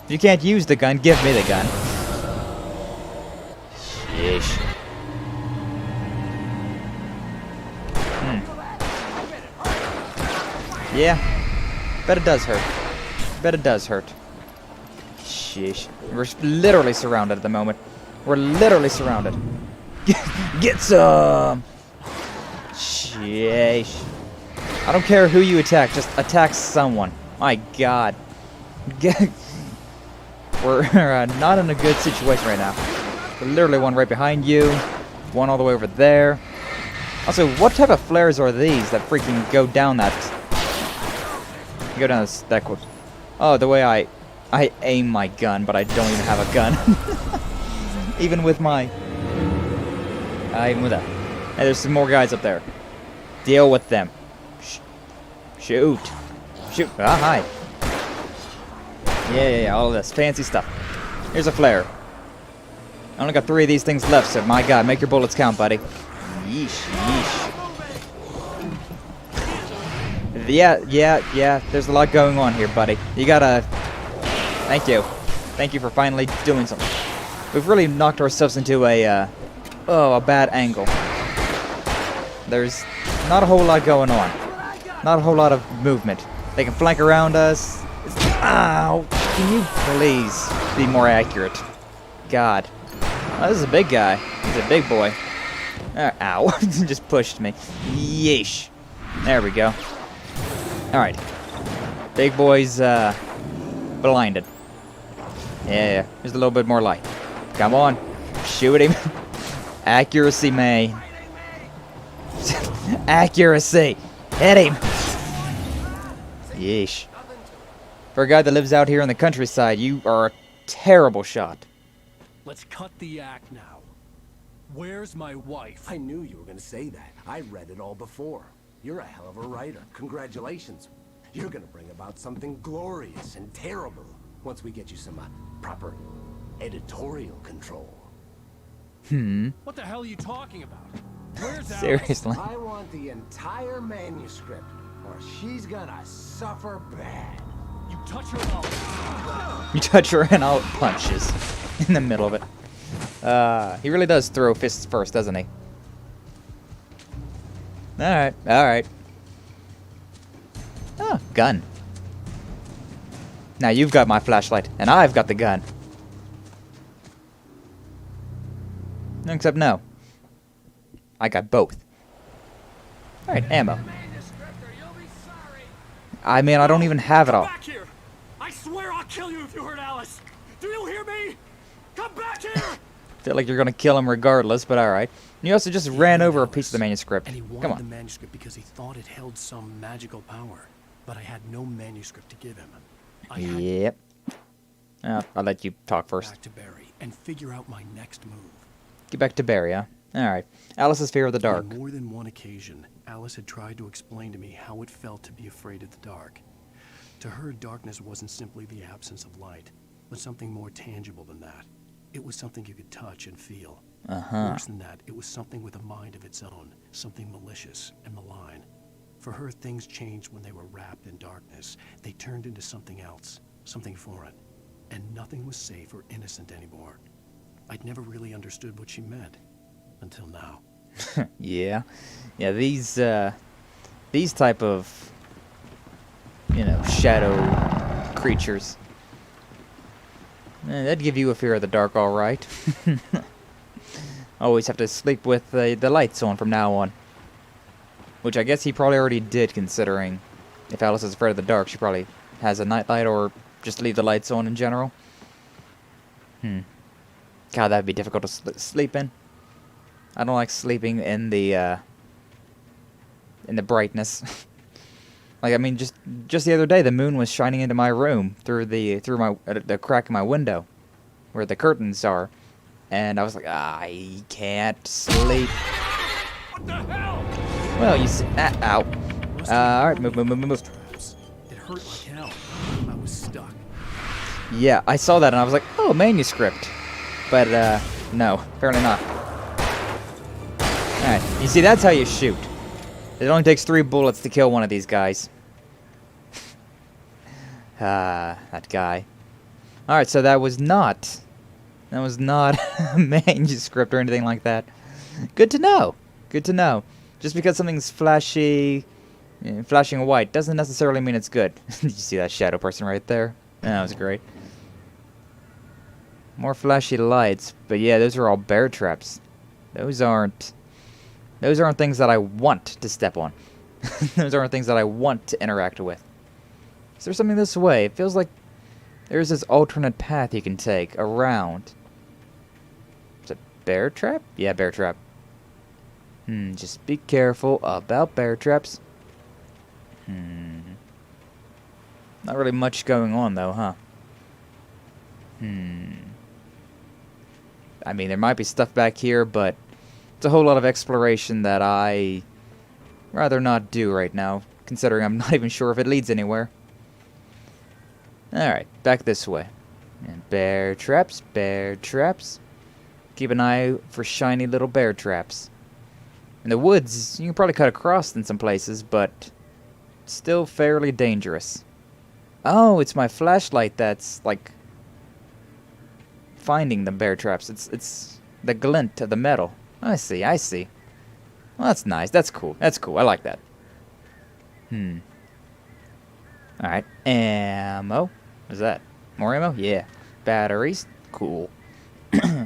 If you can't use the gun, give me the gun. Sheesh. Yeah. Bet it does hurt. Bet it does hurt. Sheesh. We're literally surrounded at the moment. We're literally surrounded. Get some! Sheesh. I don't care who you attack, just attack someone. My god. We're not in a good situation right now. There's literally one right behind you. One all the way over there. Also, what type of flares are these that freaking go down that... Go down that quick? Oh, the way I aim my gun, but I don't even have a gun. Even with my Even with that. Hey, there's some more guys up there. Deal with them. Shoot. Shoot. Ah, hi. Yeah, all of this. Fancy stuff. Here's a flare. I only got 3 of these things left, so my god, make your bullets count, buddy. Yeesh, yeesh. Yeah, there's a lot going on here, buddy. You gotta... Thank you. Thank you for finally doing something. We've really knocked ourselves into a bad angle. There's not a whole lot going on. Not a whole lot of movement. They can flank around us. Ow! Can you please be more accurate? God. Oh, this is a big guy. He's a big boy. Ow. Just pushed me. Yeesh. There we go. Alright. Big boy's, blinded. Yeah, there's a little bit more light. Come on. Shoot him. Accuracy, man. Accuracy. Hit him. Yeesh. For a guy that lives out here in the countryside, you are a terrible shot. Let's cut the act now. Where's my wife? I knew you were gonna say that. I read it all before. You're a hell of a writer. Congratulations. You're gonna bring about something glorious and terrible once we get you some proper editorial control. What the hell are you talking about? Where's Alice? Seriously. I want the entire manuscript, or she's gonna suffer bad. You touch her and I'll... You touch her and I'll punches in the middle of it. He really does throw fists first, doesn't he? Alright, alright. Oh, gun. Now you've got my flashlight, and I've got the gun. Except no. I got both. Alright, ammo. I mean, I don't even have it all. Back here! I swear I'll kill you if you hurt Alice! Do you hear me? Come back here! Feel like you're gonna kill him regardless, but alright. You also just ran over a piece of the manuscript. And he wanted Come on. the manuscript because he thought it held some magical power. But I had no manuscript to give him. I had Yep. I'll let you talk first. back to Barry and figure out my next move. Get back to Barry, huh? Alright. Alice's fear of the dark. On more than one occasion, Alice had tried to explain to me how it felt to be afraid of the dark. To her, darkness wasn't simply the absence of light, but something more tangible than that. It was something you could touch and feel. Worse than that, it was something with a mind of its own, something malicious and malign. For her, things changed when they were wrapped in darkness. They turned into something else, something foreign, and nothing was safe or innocent anymore. I'd never really understood what she meant, until now. Yeah. Yeah, these type of, shadow creatures. That'd give you a fear of the dark, alright. Always have to sleep with the lights on from now on. Which I guess he probably already did, considering if Alice is afraid of the dark, she probably has a nightlight or just leave the lights on in general. God, that'd be difficult to sleep in. I don't like sleeping in the brightness. Like, I mean, just the other day, the moon was shining into my room through the crack in my window, where the curtains are, and I was like, I can't sleep. What the hell? Well, you see, ow. All right, move. It hurt like hell. I was stuck. Yeah, I saw that and I was like, oh, manuscript. But no, apparently not. All right, you see, that's how you shoot. It only takes 3 bullets to kill one of these guys. That guy. Alright, so that was not a manuscript or anything like that. Good to know. Good to know. Just because something's flashing white doesn't necessarily mean it's good. Did you see that shadow person right there? That was great. More flashy lights, but yeah, those are all bear traps. Those aren't things that I want to step on. Those aren't things that I want to interact with. Is there something this way? It feels like there's this alternate path you can take around. Is it bear trap? Yeah, bear trap. Just be careful about bear traps. Not really much going on though, huh? I mean, there might be stuff back here, but It's a whole lot of exploration that I rather not do right now, considering I'm not even sure if it leads anywhere. Alright, back this way. And bear traps, bear traps. Keep an eye for shiny little bear traps. In the woods, you can probably cut across in some places, but still fairly dangerous. Oh, it's my flashlight that's, like, finding the bear traps. It's the glint of the metal. I see, I see. Well, that's nice. That's cool. That's cool. I like that. Alright, ammo. What's that? More ammo? Yeah. Batteries? Cool.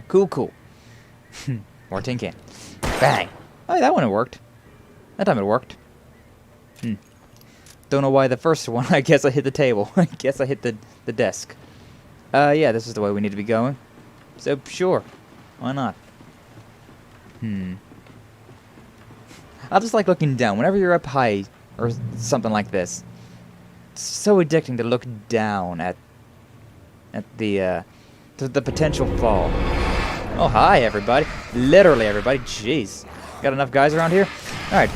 Cool, cool. More tin can. Bang! Oh, that one worked. That time it worked. Don't know why the first one. I guess I hit the table. I guess I hit the desk. Yeah, this is the way we need to be going. So, sure. Why not? I just like looking down. Whenever you're up high, or something like this, it's so addicting to look down at the potential fall. Oh, hi, everybody. Literally, everybody. Jeez. Got enough guys around here? Alright.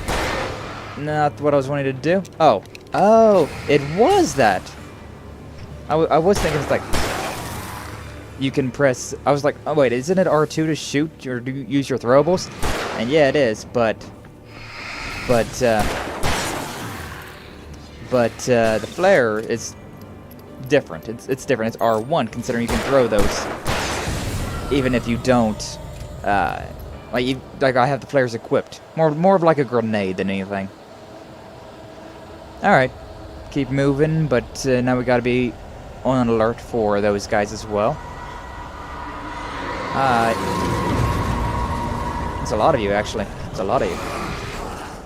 Not what I was wanting to do. Oh. Oh, it was that. I was thinking it's like... You can press... I was like, oh, wait, isn't it R2 to shoot or do use your throwables? And yeah, it is, but the flare is different. It's different. It's R1, considering you can throw those even if you don't. Like I have the flares equipped. More of like a grenade than anything. All right, keep moving, but now we gotta be on alert for those guys as well. It's a lot of you, actually. It's a lot of you.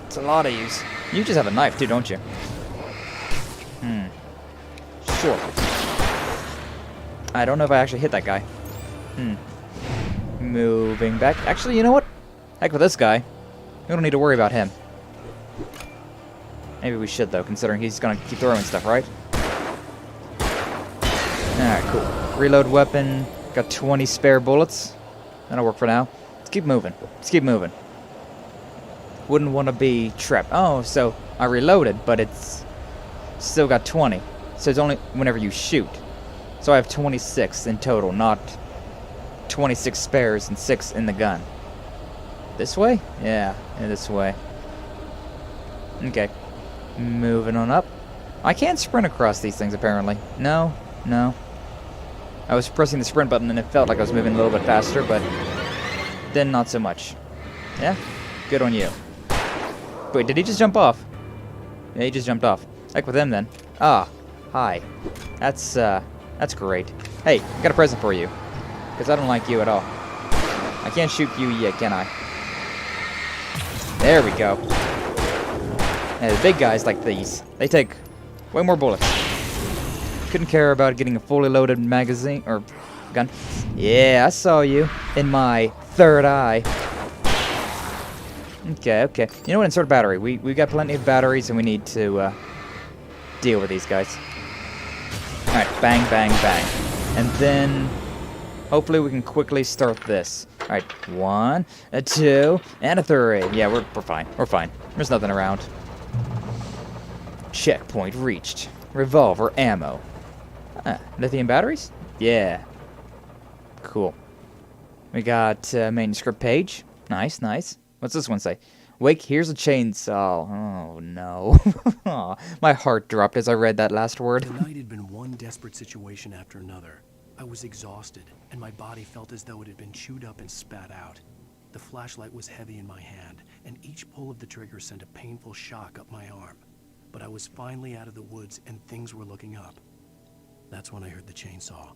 It's a lot of yous. You just have a knife too, don't you? Sure. I don't know if I actually hit that guy. Moving back. Actually, you know what? Heck with this guy. We don't need to worry about him. Maybe we should, though, considering he's gonna keep throwing stuff, right? Alright, cool. Reload weapon. Got 20 spare bullets. That'll work for now. Let's keep moving. Let's keep moving. Wouldn't want to be trapped. Oh, so I reloaded, but it's still got 20. So it's only whenever you shoot. So I have 26 in total, not 26 spares and 6 in the gun. This way? Yeah, this way. Okay. Moving on up. I can't sprint across these things, apparently. No. I was pressing the sprint button and it felt like I was moving a little bit faster, but then not so much. Yeah? Good on you. Wait, did he just jump off? Yeah, he just jumped off. Heck with him then. Ah, hi. That's great. Hey, I got a present for you. Because I don't like you at all. I can't shoot you yet, can I? There we go. And the big guys like these, they take way more bullets. Couldn't care about getting a fully loaded magazine, or gun. Yeah, I saw you in my third eye. Okay. You know what? Insert battery. We got plenty of batteries, and we need to deal with these guys. All right, bang, bang, bang, and then hopefully we can quickly start this. All right, 1, a 2, and a 3. Yeah, we're fine. We're fine. There's nothing around. Checkpoint reached. Revolver ammo. Lithium batteries? Yeah. Cool. We got manuscript page. Nice. What's this one say? Wake, here's a chainsaw. Oh, no. My heart dropped as I read that last word. The night had been one desperate situation after another. I was exhausted, and my body felt as though it had been chewed up and spat out. The flashlight was heavy in my hand, and each pull of the trigger sent a painful shock up my arm. But I was finally out of the woods, and things were looking up. That's when I heard the chainsaw.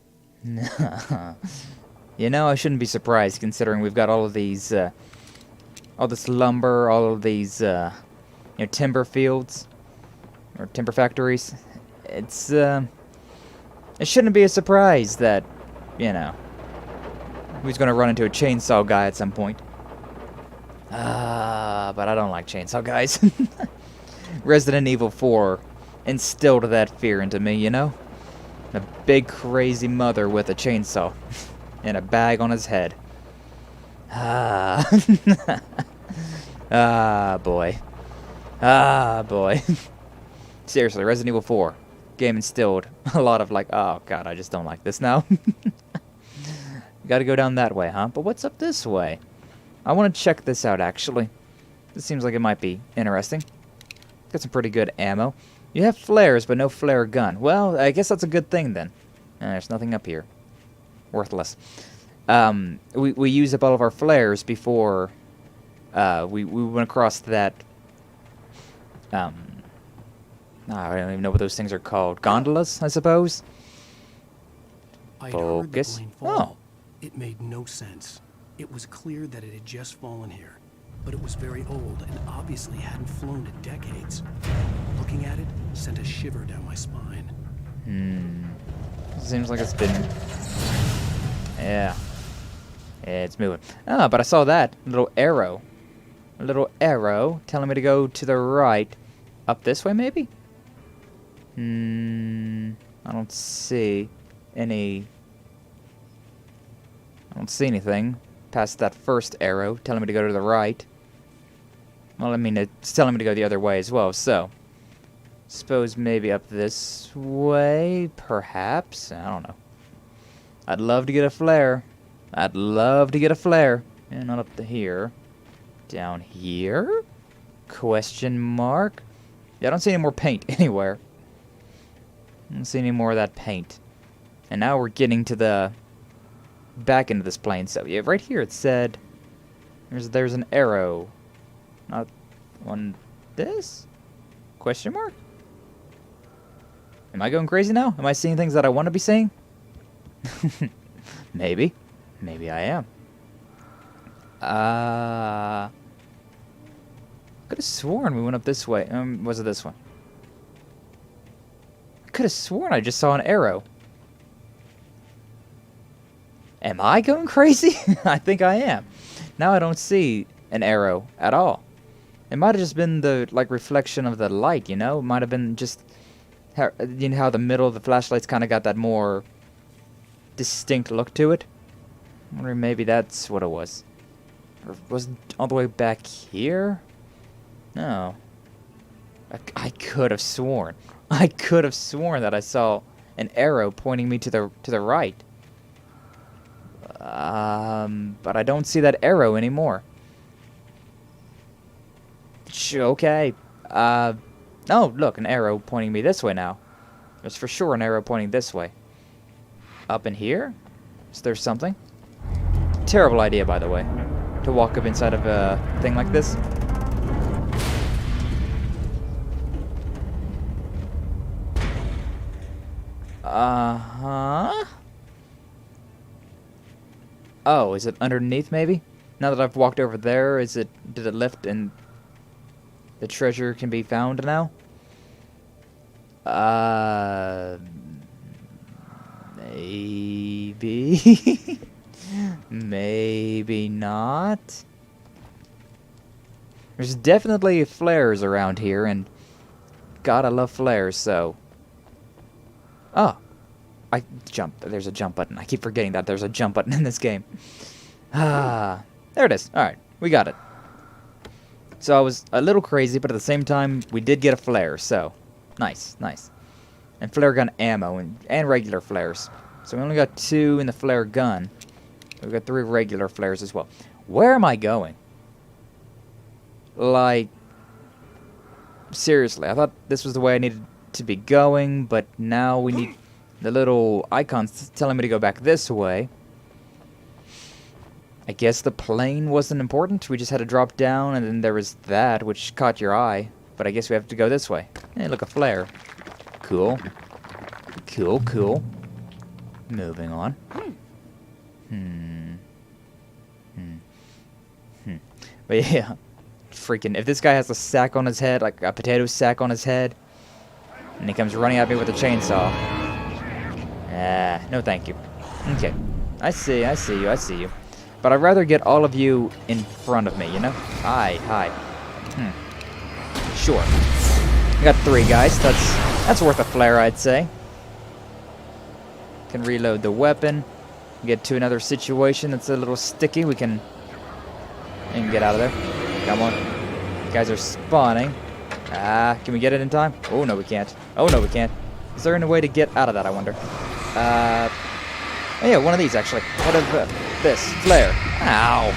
You know, I shouldn't be surprised, considering we've got all of these, all this lumber, all of these, timber fields, or timber factories. It's, it shouldn't be a surprise that, who's gonna run into a chainsaw guy at some point. But I don't like chainsaw guys. Resident Evil 4 instilled that fear into me, A big crazy mother with a chainsaw and a bag on his head. Ah. Ah, boy. Ah, boy. Seriously, Resident Evil 4. Game instilled a lot of like, oh god, I just don't like this now. Gotta go down that way, huh? But what's up this way? I want to check this out, actually. This seems like it might be interesting. Got some pretty good ammo. You have flares, but no flare gun. Well, I guess that's a good thing, then. There's nothing up here. Worthless. We used up all of our flares before we went across that... I don't even know what those things are called. Gondolas, I suppose? I'd heard the Focus. plane fall. It made no sense. It was clear that it had just fallen here, but it was very old and obviously hadn't flown in decades. Looking at it sent a shiver down my spine. Seems like it's been... Yeah. It's moving. Ah, but I saw that. Little arrow. A little arrow telling me to go to the right. Up this way, maybe? I don't see any... I don't see anything past that first arrow telling me to go to the right. Well, I mean, it's telling me to go the other way as well, so... Suppose maybe up this way, perhaps? I don't know. I'd love to get a flare. I'd love to get a flare. Yeah, not up to here. Down here? Question mark? Yeah, I don't see any more paint anywhere. I don't see any more of that paint. And now we're getting to the back end of this plane. So yeah, right here it said there's an arrow. Not on this? Question mark? Am I going crazy now? Am I seeing things that I want to be seeing? Maybe. Maybe I am. Could have sworn we went up this way. Was it this one? I could have sworn I just saw an arrow. Am I going crazy? I think I am. Now I don't see an arrow at all. It might have just been the reflection of the light, you know? It might have been just how, you know, how the middle of the flashlight's kind of got that more distinct look to it. I'm wondering maybe that's what it was. Or was it all the way back here? No. I could have sworn. I could have sworn that I saw an arrow pointing me to the right. But I don't see that arrow anymore. Okay. Oh, look, an arrow pointing me this way now. There's for sure an arrow pointing this way. Up in here? Is there something? Terrible idea, by the way, to walk up inside of a thing like this. Uh-huh. Oh, is it underneath, maybe? Now that I've walked over there, did it lift and the treasure can be found now? Maybe. Maybe not. There's definitely flares around here, and God, I love flares, so... Oh. There's a jump button. I keep forgetting that there's a jump button in this game. Ah. There it is. Alright, we got it. So I was a little crazy, but at the same time, we did get a flare, so... Nice, nice. And flare gun ammo, and regular flares. So we only got 2 in the flare gun. We've got 3 regular flares as well. Where am I going? Like... Seriously, I thought this was the way I needed to be going, but now we need... The little icons telling me to go back this way. I guess the plane wasn't important. We just had to drop down, and then there was that, which caught your eye. But I guess we have to go this way. Hey, look, a flare. Cool. Cool, cool. Moving on. But yeah. Freaking, if this guy has a sack on his head, like a potato sack on his head, and he comes running at me with a chainsaw. No thank you. Okay. I see you. But I'd rather get all of you in front of me, you know? Hi. Sure. I got 3 guys. That's worth a flare, I'd say. Can reload the weapon. Get to another situation that's a little sticky. We can You can get out of there. Come on. You guys are spawning. Can we get it in time? Oh, no, we can't. Oh, no, we can't. Is there any way to get out of that, I wonder? Oh, yeah, one of these, actually. What of this? Flare. Ow.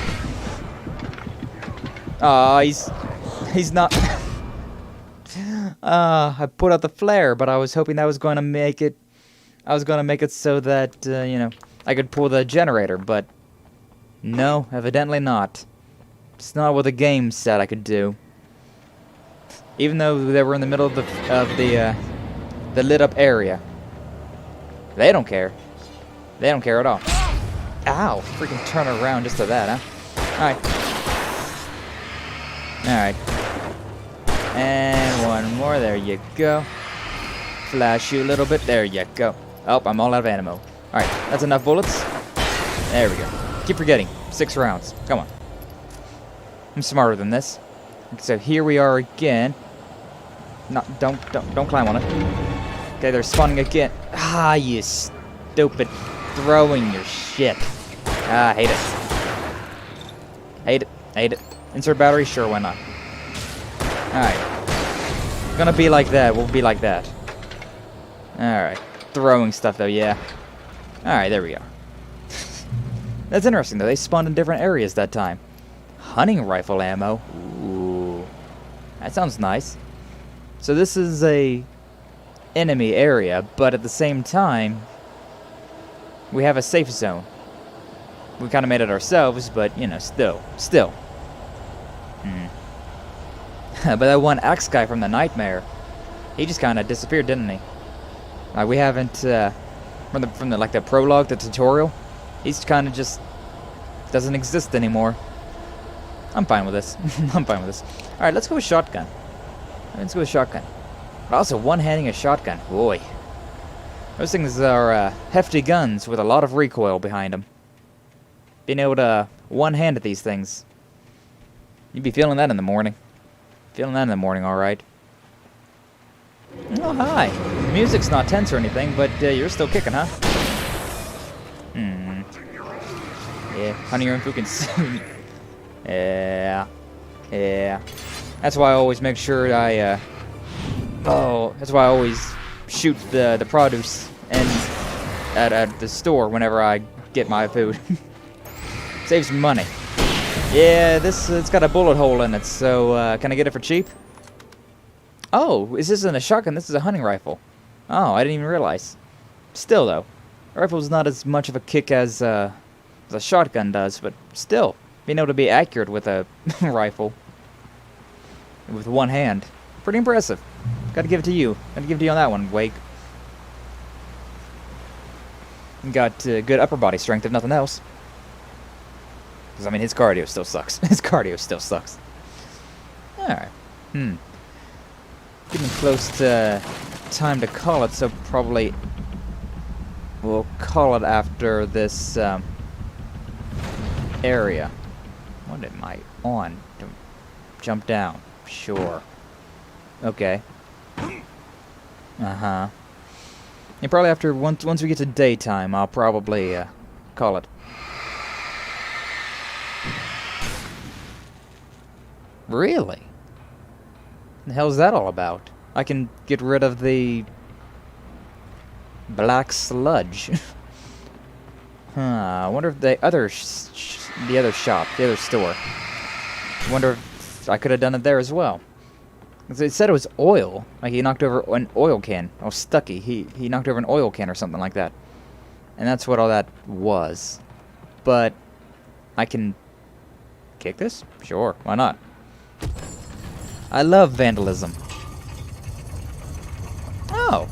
Oh, he's not... I put out the flare, but I was hoping that was going to make it... I was going to make it so that, you know, I could pull the generator, but... No, evidently not. It's not what the game said I could do. Even though they were in the middle of the lit up area. They don't care. They don't care at all. Ow! Freaking turn around just to that, huh? Alright. And one more. There you go. Flash you a little bit. There you go. Oh, I'm all out of ammo. Alright, that's enough bullets. There we go. Keep forgetting. 6 rounds. Come on. I'm smarter than this. So here we are again. No, don't climb on it. Okay, they're spawning again. Ah, you stupid throwing your shit. Ah, hate it. Hate it. Hate it. Insert battery? Sure, why not? Alright. Gonna be like that. We'll be like that. Alright. Throwing stuff, though, yeah. Alright, there we are. That's interesting, though. They spawned in different areas that time. Hunting rifle ammo. Ooh. That sounds nice. So this is a enemy area, but at the same time, we have a safe zone. We kind of made it ourselves, but, you know, still. But that one axe guy from the Nightmare, he just kind of disappeared, didn't he? Like, we haven't, from the, like, the prologue, the tutorial, he's kind of just doesn't exist anymore. I'm fine with this. I'm fine with this. Alright, let's go with shotgun. Let's go with shotgun. But also, one-handing a shotgun. Boy. Those things are hefty guns with a lot of recoil behind them. Being able to one-hand at these things. You'd be feeling that in the morning. Feeling that in the morning, alright. Oh, hi. The music's not tense or anything, but you're still kicking, huh? Yeah, hunting your own fucking... Yeah. That's why I always make sure that's why I always shoot the produce and at the store whenever I get my food. Saves me money. Yeah, it's got a bullet hole in it, so can I get it for cheap? Oh, this isn't a shotgun, this is a hunting rifle. Oh, I didn't even realize. Still, though, a rifle's not as much of a kick as a shotgun does, but still, being able to be accurate with a rifle with one hand, pretty impressive. Gotta give it to you. Gotta give it to you on that one, Wake. Got good upper body strength, if nothing else. Because, I mean, his cardio still sucks. His cardio still sucks. Alright. Getting close to time to call it, so probably we'll call it after this area. What am I on? Jump down. Sure. Okay. Uh-huh. And probably after, once we get to daytime, I'll probably call it. Really? What the hell is that all about? I can get rid of the black sludge. I wonder if the other shop, the other store. I wonder if I could have done it there as well. It said it was oil. Like he knocked over an oil can. Oh, Stucky. He knocked over an oil can or something like that. And that's what all that was. But I can kick this? Sure, why not? I love vandalism. Oh,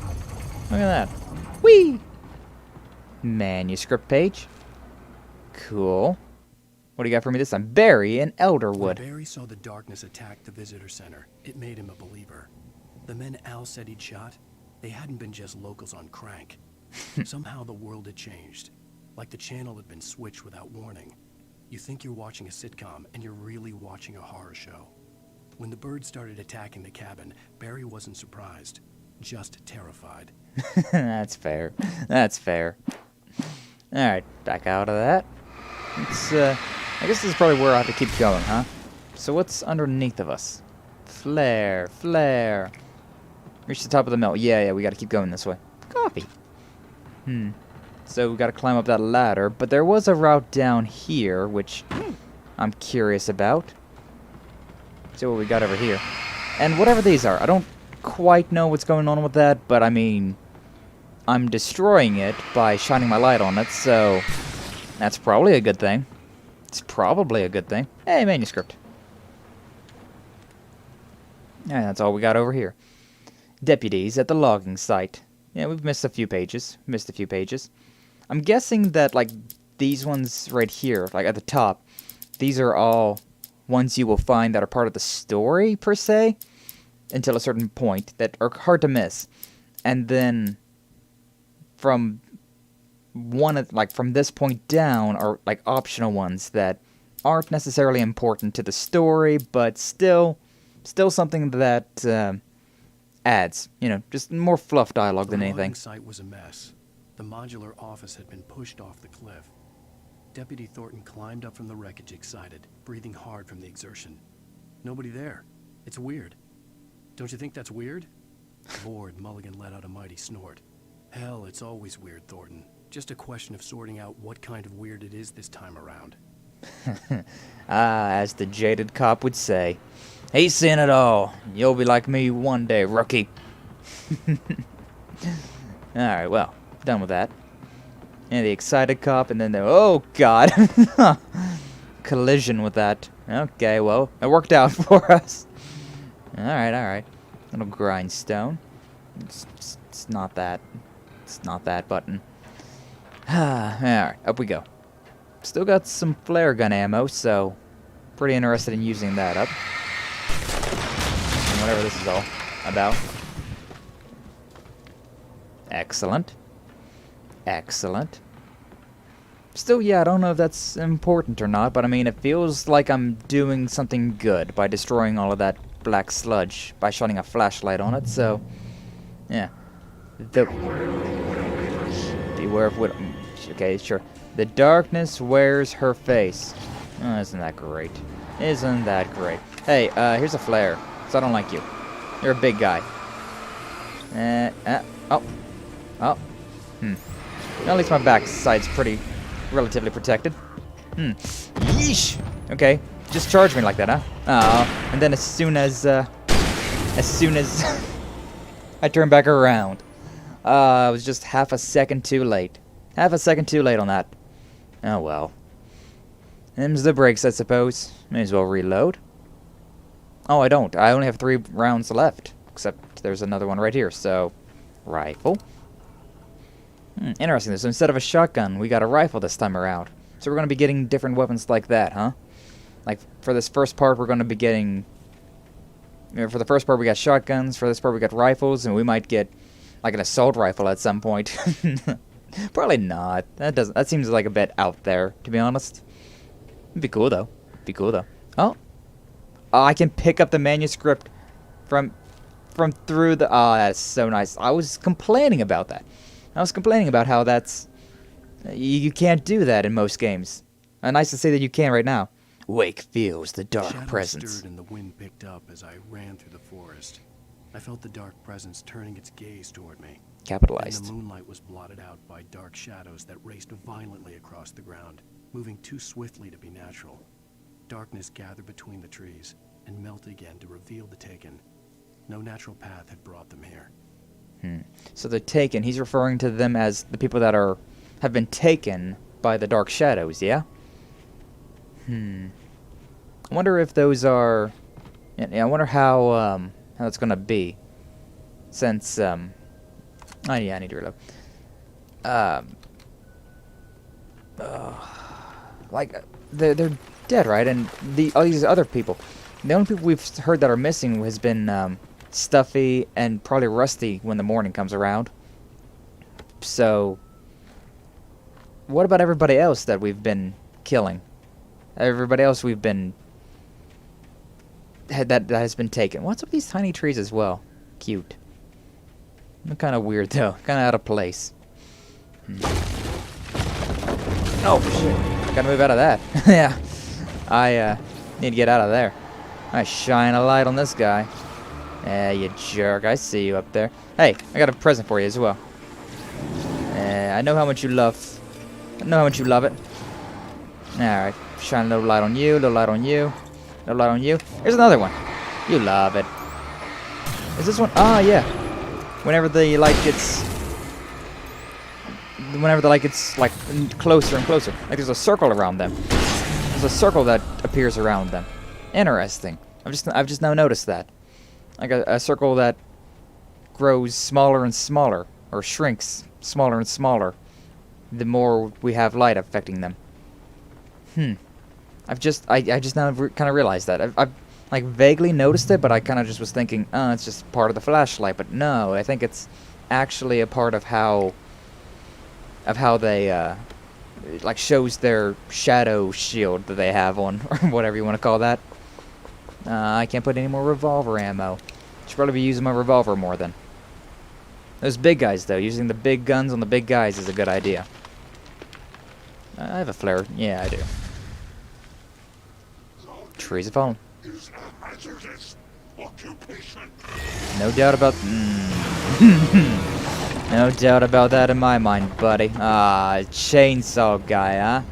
look at that. Whee! Manuscript page. Cool. What do you got for me this time? Barry in Elderwood. When Barry saw the darkness attack the visitor center, it made him a believer. The men Al said he'd shot, they hadn't been just locals on crank. Somehow the world had changed. Like the channel had been switched without warning. You think you're watching a sitcom, and you're really watching a horror show. When the birds started attacking the cabin, Barry wasn't surprised, just terrified. That's fair. That's fair. Alright, back out of that. Let's I guess this is probably where I have to keep going, huh? So what's underneath of us? Flare, flare. Reach the top of the mill. Yeah, we gotta keep going this way. Coffee. So we gotta climb up that ladder, but there was a route down here, which I'm curious about. See what we got over here. And whatever these are, I don't quite know what's going on with that, but I mean, I'm destroying it by shining my light on it, so that's probably a good thing. It's probably a good thing. Hey, manuscript. Yeah, that's all we got over here. Deputies at the logging site. Yeah, we've missed a few pages. I'm guessing that, like, these ones right here, like at the top, these are all ones you will find that are part of the story, per se, until a certain point, that are hard to miss. And then from from this point down are like optional ones that aren't necessarily important to the story, but still something that adds, just more fluff dialogue than anything. The site was a mess. The modular office had been pushed off the cliff. Deputy Thornton climbed up from the wreckage excited, breathing hard from the exertion. Nobody there. It's weird. Don't you think that's weird? Bored, Mulligan let out a mighty snort. Hell, it's always weird, Thornton. Just a question of sorting out what kind of weird it is this time around. As the jaded cop would say, he's seen it all. You'll be like me one day, rookie. Alright, well, done with that. And the excited cop, and then oh god. Collision with that. Okay, well, it worked out for us. Alright. Little grindstone. It's not that. It's not that button. Alright, up we go. Still got some flare gun ammo, so pretty interested in using that up. And whatever this is all about. Excellent. Still, yeah, I don't know if that's important or not, but I mean, it feels like I'm doing something good by destroying all of that black sludge by shining a flashlight on it, so yeah. Beware of what... Okay, sure. The darkness wears her face. Oh, isn't that great? Isn't that great? Hey, here's a flare, so I don't like you. You're a big guy. At least my backside's relatively protected. Yeesh! Okay, just charge me like that, huh? And then as soon as I turn back around, I was just half a second too late. Half a second too late on that. Oh well. Them's the brakes, I suppose. May as well reload. Oh, I don't. I only have 3 rounds left. Except there's another one right here, so... Rifle. Interesting. So instead of a shotgun, we got a rifle this time around. So we're going to be getting different weapons like that, huh? Like, for this first part, we're going to be getting... for the first part, we got shotguns. For this part, we got rifles. And we might get, like, an assault rifle at some point. Probably not. That seems like a bit out there, to be honest. It'd be cool, though. Oh, I can pick up the manuscript from through the... Oh, that's so nice. I was complaining about that. I was complaining about how that's... You can't do that in most games. Nice to say that you can right now. Wake feels the dark presence. Stirred and the wind picked up as I ran through the forest. I felt the dark presence turning its gaze toward me. Capitalized. And the moonlight was blotted out by dark shadows that raced violently across the ground, moving too swiftly to be natural. Darkness gathered between the trees and melted again to reveal the Taken. No natural path had brought them here. So the Taken, he's referring to them as the people that have been taken by the dark shadows, yeah? I wonder if those are... Yeah, I wonder how that's gonna be. Since, oh yeah, I need to reload. Like, they're dead, right? And all these other people. The only people we've heard that are missing has been, Stuffy and probably Rusty when the morning comes around. So, what about everybody else that we've been killing? Everybody else we've been... that has been taken. What's with these tiny trees as well? Cute. Kind of weird, though. Kind of out of place. Oh, shit. Gotta move out of that. Yeah. I need to get out of there. I shine a light on this guy. You jerk. I see you up there. Hey, I got a present for you as well. I know how much you love. I know how much you love it. Alright. Shine a little light on you, little light on you, little light on you. Here's another one. You love it. Is this one? Ah, yeah. Whenever the light gets like closer and closer, like there's a circle around them. There's a circle that appears around them. Interesting. I've just now noticed that. Like a circle that grows smaller and smaller, or shrinks smaller and smaller, the more we have light affecting them. I just now kind of realized that. I've like vaguely noticed it, but I kind of just was thinking, oh, it's just part of the flashlight. But no, I think it's actually a part of how they like shows their shadow shield that they have on, or whatever you want to call that. I can't put any more revolver ammo. Should probably be using my revolver more then. Those big guys, though, using the big guns on the big guys is a good idea. I have a flare. Yeah, I do. Trees have fallen. No doubt about... no doubt about that in my mind, buddy. Ah, chainsaw guy, huh?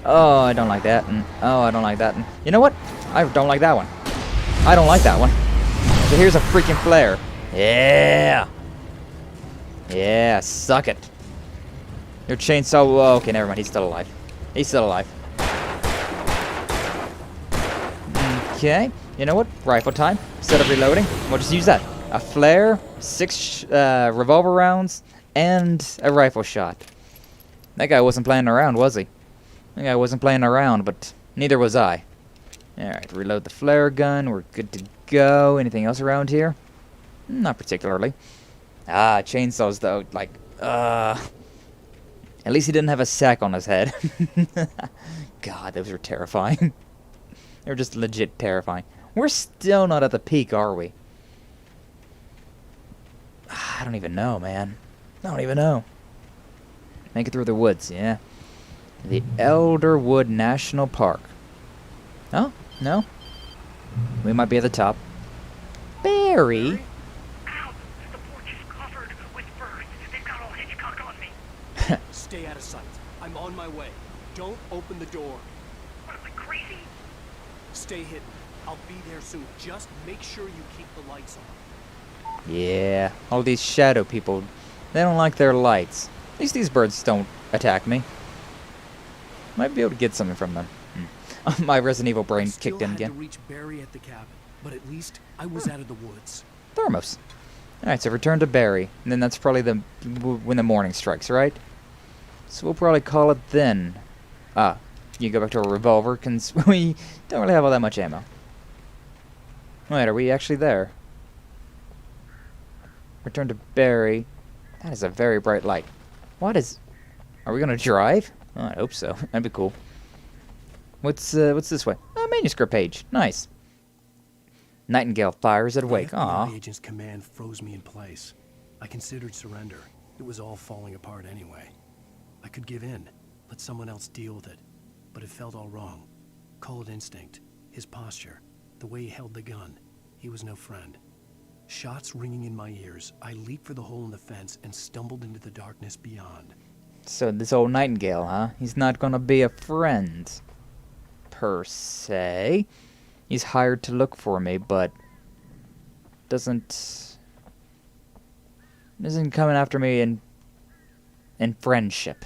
Oh, I don't like that. Oh, I don't like that. You know what? I don't like that one. I don't like that one. So here's a freaking flare. Yeah! Yeah, suck it. Your chainsaw... Oh, okay, never mind. He's still alive. He's still alive. Okay. You know what? Rifle time. Instead of reloading, we'll just use that. A flare, 6 revolver rounds, and a rifle shot. That guy wasn't playing around, was he? That guy wasn't playing around, but neither was I. Alright, reload the flare gun. We're good to go. Anything else around here? Not particularly. Ah, chainsaws, though. Like, at least he didn't have a sack on his head. God, those were terrifying. They were just legit terrifying. We're still not at the peak, are we? I don't even know, man. I don't even know. Make it through the woods, yeah. The Elderwood National Park. Oh, no. We might be at the top. Barry? Stay out of sight. I'm on my way. Don't open the door. What, am I crazy? Stay hidden. I'll be there soon. Just make sure you keep the lights on. Yeah, all these shadow people, they don't like their lights. At least these birds don't attack me. Might be able to get something from them. My Resident Evil brain kicked in again. To reach Barry at the cabin, but at least I was out of the woods. Thermos. Alright, so return to Barry, and then that's probably when the morning strikes, right? So we'll probably call it then. Ah, you go back to a revolver, because we don't really have all that much ammo. Wait, are we actually there? Return to Barry. That is a very bright light. What is... Are we gonna drive? Oh, I hope so. That'd be cool. What's this way? A manuscript page. Nice. Nightingale fires at Wake. The agent's command froze me in place. I considered surrender. It was all falling apart anyway. I could give in, let someone else deal with it. But it felt all wrong. Call it instinct. His posture. The way he held the gun. He was no friend. Shots ringing in my ears, I leaped for the hole in the fence and stumbled into the darkness beyond. So this old Nightingale, huh? He's not gonna be a friend, per se. He's hired to look for me, but isn't coming after me in friendship.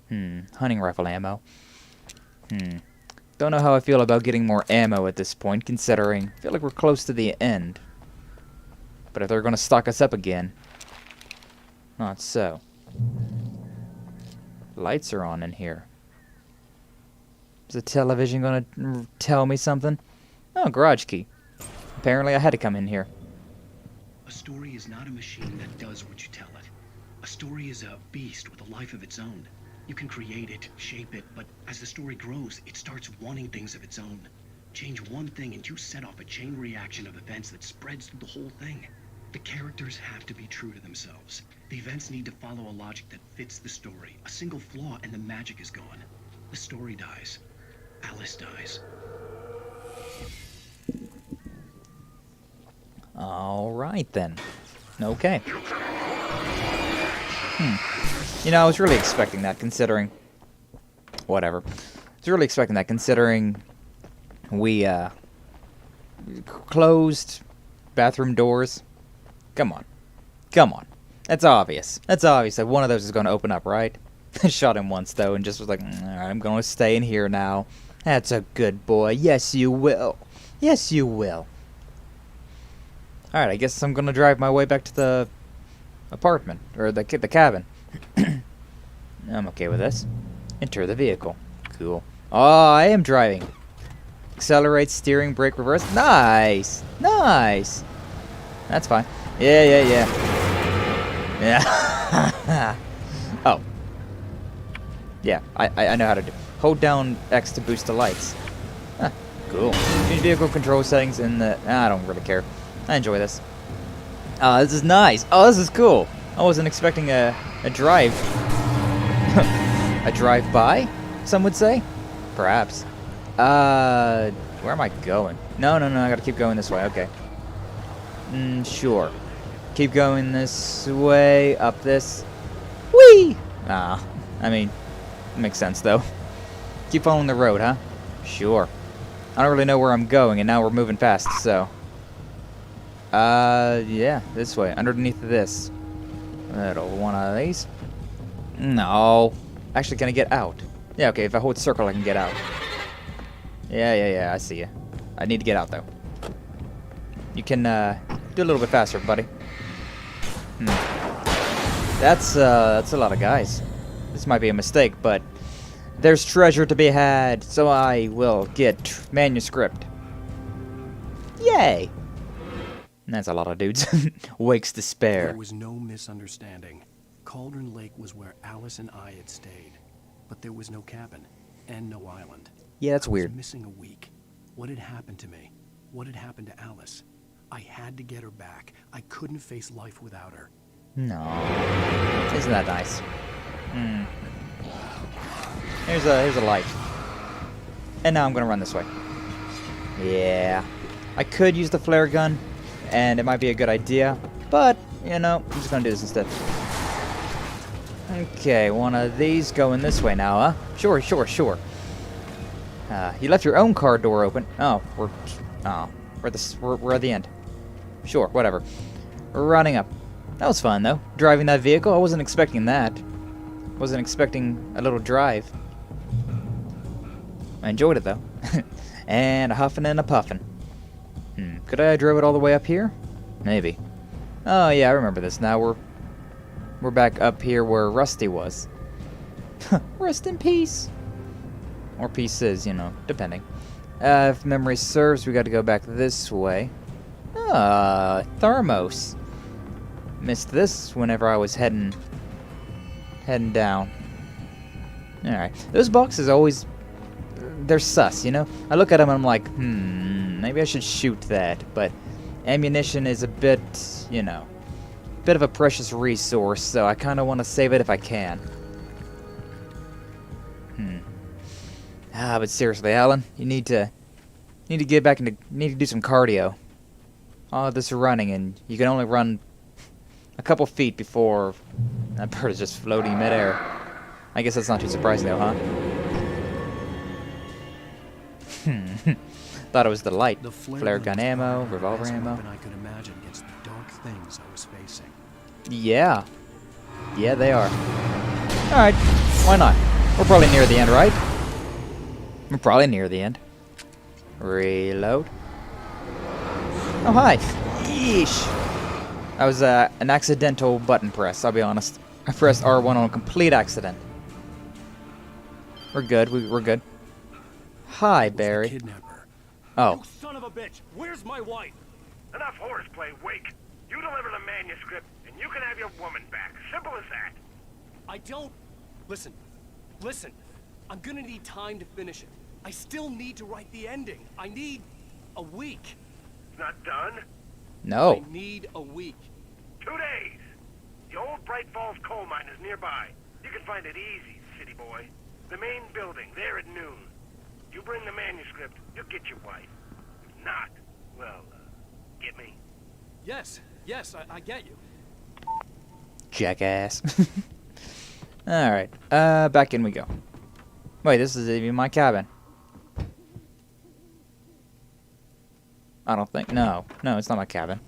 Hunting rifle ammo. Don't know how I feel about getting more ammo at this point, considering I feel like we're close to the end. But if they're gonna stock us up again, not so. Lights are on in here. Is the television gonna tell me something? Oh, garage key. Apparently I had to come in here. A story is not a machine that does what you tell it. A story is a beast with a life of its own. You can create it, shape it, but as the story grows, it starts wanting things of its own. Change one thing and you set off a chain reaction of events that spreads through the whole thing. The characters have to be true to themselves. The events need to follow a logic that fits the story. A single flaw and the magic is gone. The story dies. Alice dies. Alright then. Okay. You know, I was really expecting that, considering... Whatever. I was really expecting that, considering... We, closed bathroom doors. Come on. Come on. That's obvious. That's obvious that one of those is going to open up, right? I shot him once, though, and just was like, alright, I'm going to stay in here now. That's a good boy. Yes, you will. Yes, you will. Alright, I guess I'm going to drive my way back to the apartment, or the cabin. I'm okay with this. Enter the vehicle. Cool. Oh, I am driving. Accelerate, steering, brake, reverse. Nice! Nice! That's fine. Yeah. Oh. Yeah, I know how to do. Hold down X to boost the lights. Huh, cool. Change vehicle control settings in the... I don't really care. I enjoy this. This is nice. Oh, this is cool. I wasn't expecting a drive. A drive-by, some would say? Perhaps. Where am I going? No, I gotta keep going this way, okay. Sure. Keep going this way, up this. Whee! I mean, it makes sense, though. Keep following the road, huh? Sure. I don't really know where I'm going, and now we're moving fast, so... yeah, this way, underneath this. Little one of these. No. Actually, can I get out? Yeah, okay, if I hold circle, I can get out. Yeah, I see you. I need to get out, though. You can, do a little bit faster, buddy. That's a lot of guys. This might be a mistake, but there's treasure to be had, so I will get manuscript. Yay! That's a lot of dudes. Wake's despair. There was no misunderstanding. Cauldron Lake was where Alice and I had stayed, but there was no cabin and no island. Yeah, that's weird. I was missing a week. What had happened to me? What had happened to Alice? I had to get her back. I couldn't face life without her. No. Isn't that nice? Here's a light. And now I'm gonna run this way. Yeah. I could use the flare gun, and it might be a good idea, but, you know, I'm just gonna do this instead. Okay, one of these going this way now, huh? Sure. You left your own car door open. Oh, we're at the end. Sure, whatever. We're running up. That was fun, though. Driving that vehicle, I wasn't expecting that. Wasn't expecting a little drive. I enjoyed it, though. And a huffing and a puffing. Could I have drove it all the way up here? Maybe. Oh, yeah, I remember this. Now we're back up here where Rusty was. Rest in peace. Or pieces, you know, depending. If memory serves, we got to go back this way. Thermos. Missed this whenever I was heading down. Alright. Those boxes always... They're sus, you know? I look at them and I'm like, maybe I should shoot that. But ammunition is a bit, you know, bit of a precious resource, so I kind of want to save it if I can. But seriously, Alan, you need to get back into, need to do some cardio. All this running, and you can only run a couple feet before that bird is just floating midair. I guess that's not too surprising, though, huh? Thought it was the light. The flare gun ammo, revolver ammo. I could imagine against the dark things I was facing. Yeah, they are. All right, why not? We're probably near the end, right? We're probably near the end. Reload. Oh, hi. Yeesh. That was an accidental button press, I'll be honest. I pressed R1 on a complete accident. We're good. We're good. Hi, Barry. Kidnapper. Oh. You son of a bitch! Where's my wife? Enough horseplay, Wake. You deliver the manuscript, and you can have your woman back. Simple as that. I don't... Listen. I'm gonna need time to finish it. I still need to write the ending. I need a week. Not done? No. I need a week. 2 days. The old Bright Falls coal mine is nearby. You can find it easy, city boy. The main building, there at noon. You bring the manuscript, you'll get your wife. If not, well, get me. Yes, I get you. Jackass. Alright, back in we go. Wait, this is even my cabin. I don't think. No, it's not my cabin.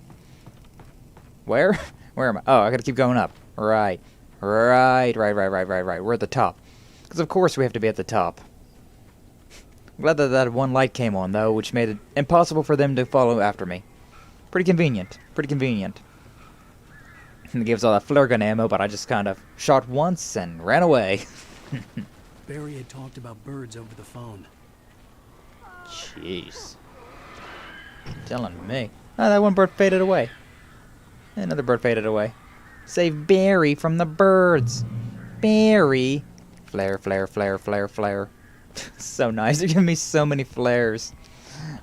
Where? Where am I? Oh, I gotta keep going up. Right. We're at the top. Because of course we have to be at the top. Glad that that one light came on, though, which made it impossible for them to follow after me. Pretty convenient. And it gives all that flare gun ammo, but I just kind of shot once and ran away. Barry had talked about birds over the phone. Jeez. Telling me. Oh, that one bird faded away. Another bird faded away. Save Barry from the birds. Barry. Flare. So nice. They're giving me so many flares.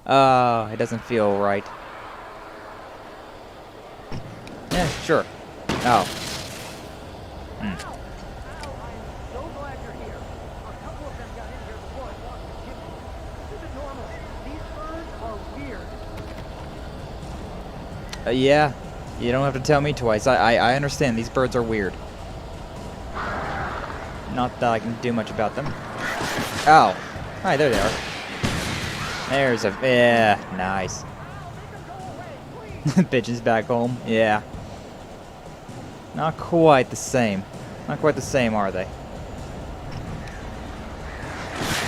It doesn't feel right. Yeah, sure. Oh. Yeah. You don't have to tell me twice. I understand. These birds are weird. Not that I can do much about them. Oh. Hi, there they are. There's a... Yeah, nice. Pigeons back home. Yeah. Not quite the same. Not quite the same, are they?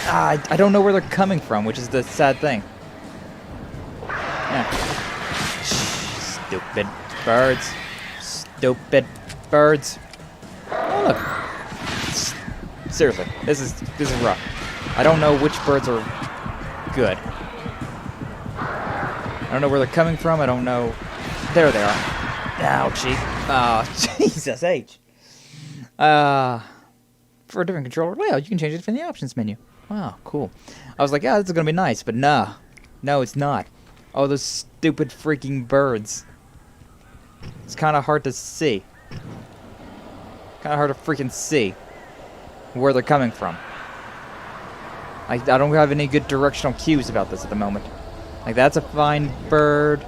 I don't know where they're coming from, which is the sad thing. Yeah. Stupid birds. Stupid birds. Oh, look. Seriously, this is rough. I don't know which birds are good. I don't know where they're coming from. I don't know. There they are. Ouchie. Oh, Jesus H. For a different controller layout, you can change it from the options menu. Wow, cool. I was like, yeah, this is gonna be nice, but nah. No, it's not. Oh, those stupid freaking birds. It's kind of hard to see. Kind of hard to freaking see where they're coming from. I don't have any good directional cues about this at the moment. Like, that's a fine bird.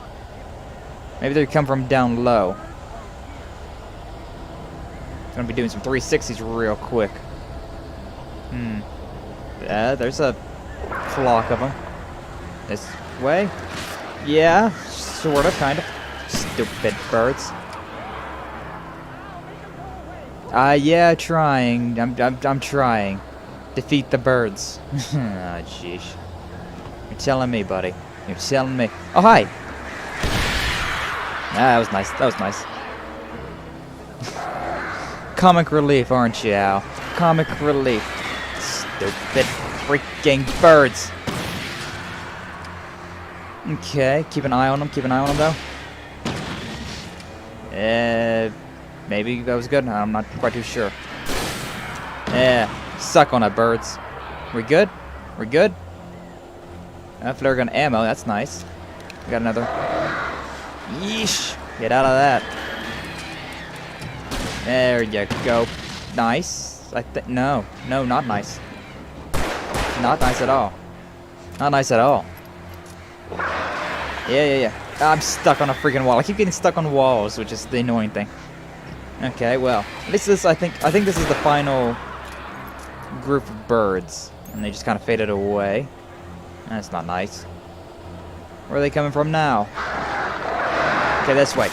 Maybe they come from down low. Gonna be doing some 360s real quick. There's a flock of them. This way? Yeah, sort of, kind of. Stupid birds. Yeah, trying. I'm trying. Defeat the birds. Ah, jeez. You're telling me, buddy. You're telling me. Oh, hi! That was nice. That was nice. Comic relief, aren't you, Al? Comic relief. Stupid freaking birds. Okay, keep an eye on them. Keep an eye on them, though. Maybe that was good. I'm not quite too sure. Yeah, suck on it, birds. We good? We're good? Flare gun ammo, that's nice. We got another. Yeesh! Get out of that. There you go. Nice. No, not nice. Not nice at all. Not nice at all. Yeah. I'm stuck on a freaking wall. I keep getting stuck on walls, which is the annoying thing. Okay, well, this is I think this is the final group of birds, and they just kind of faded away. That's not nice. Where are they coming from now? Okay, this way.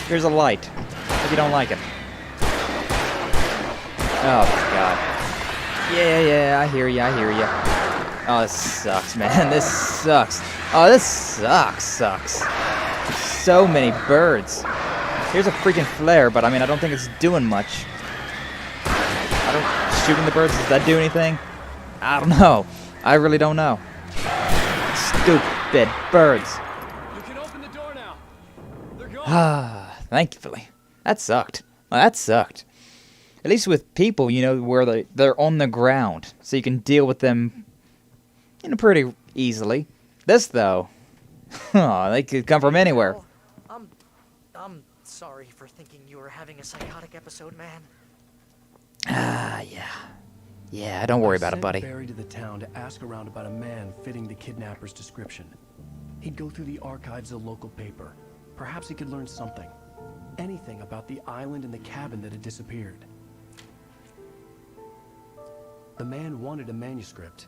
Here's a light. Hope you don't like it. Oh god. Yeah, I hear ya. Oh, this sucks, man. This sucks. Oh, this sucks. So many birds. Here's a freaking flare, but I mean, I don't think it's doing much. Shooting the birds, does that do anything? I don't know. I really don't know. Stupid birds. You can open the door now. They're gone. Thankfully. That sucked. Well, that sucked. At least with people, you know, where they're on the ground, so you can deal with them, you know, pretty easily. This, though, they could come from anywhere. I'm sorry for thinking you were having a psychotic episode, man. Yeah. Yeah, don't worry about it, buddy. I sent Barry to the town to ask around about a man fitting the kidnapper's description. He'd go through the archives of the local paper. Perhaps he could learn something. Anything about the island and the cabin that had disappeared. The man wanted a manuscript.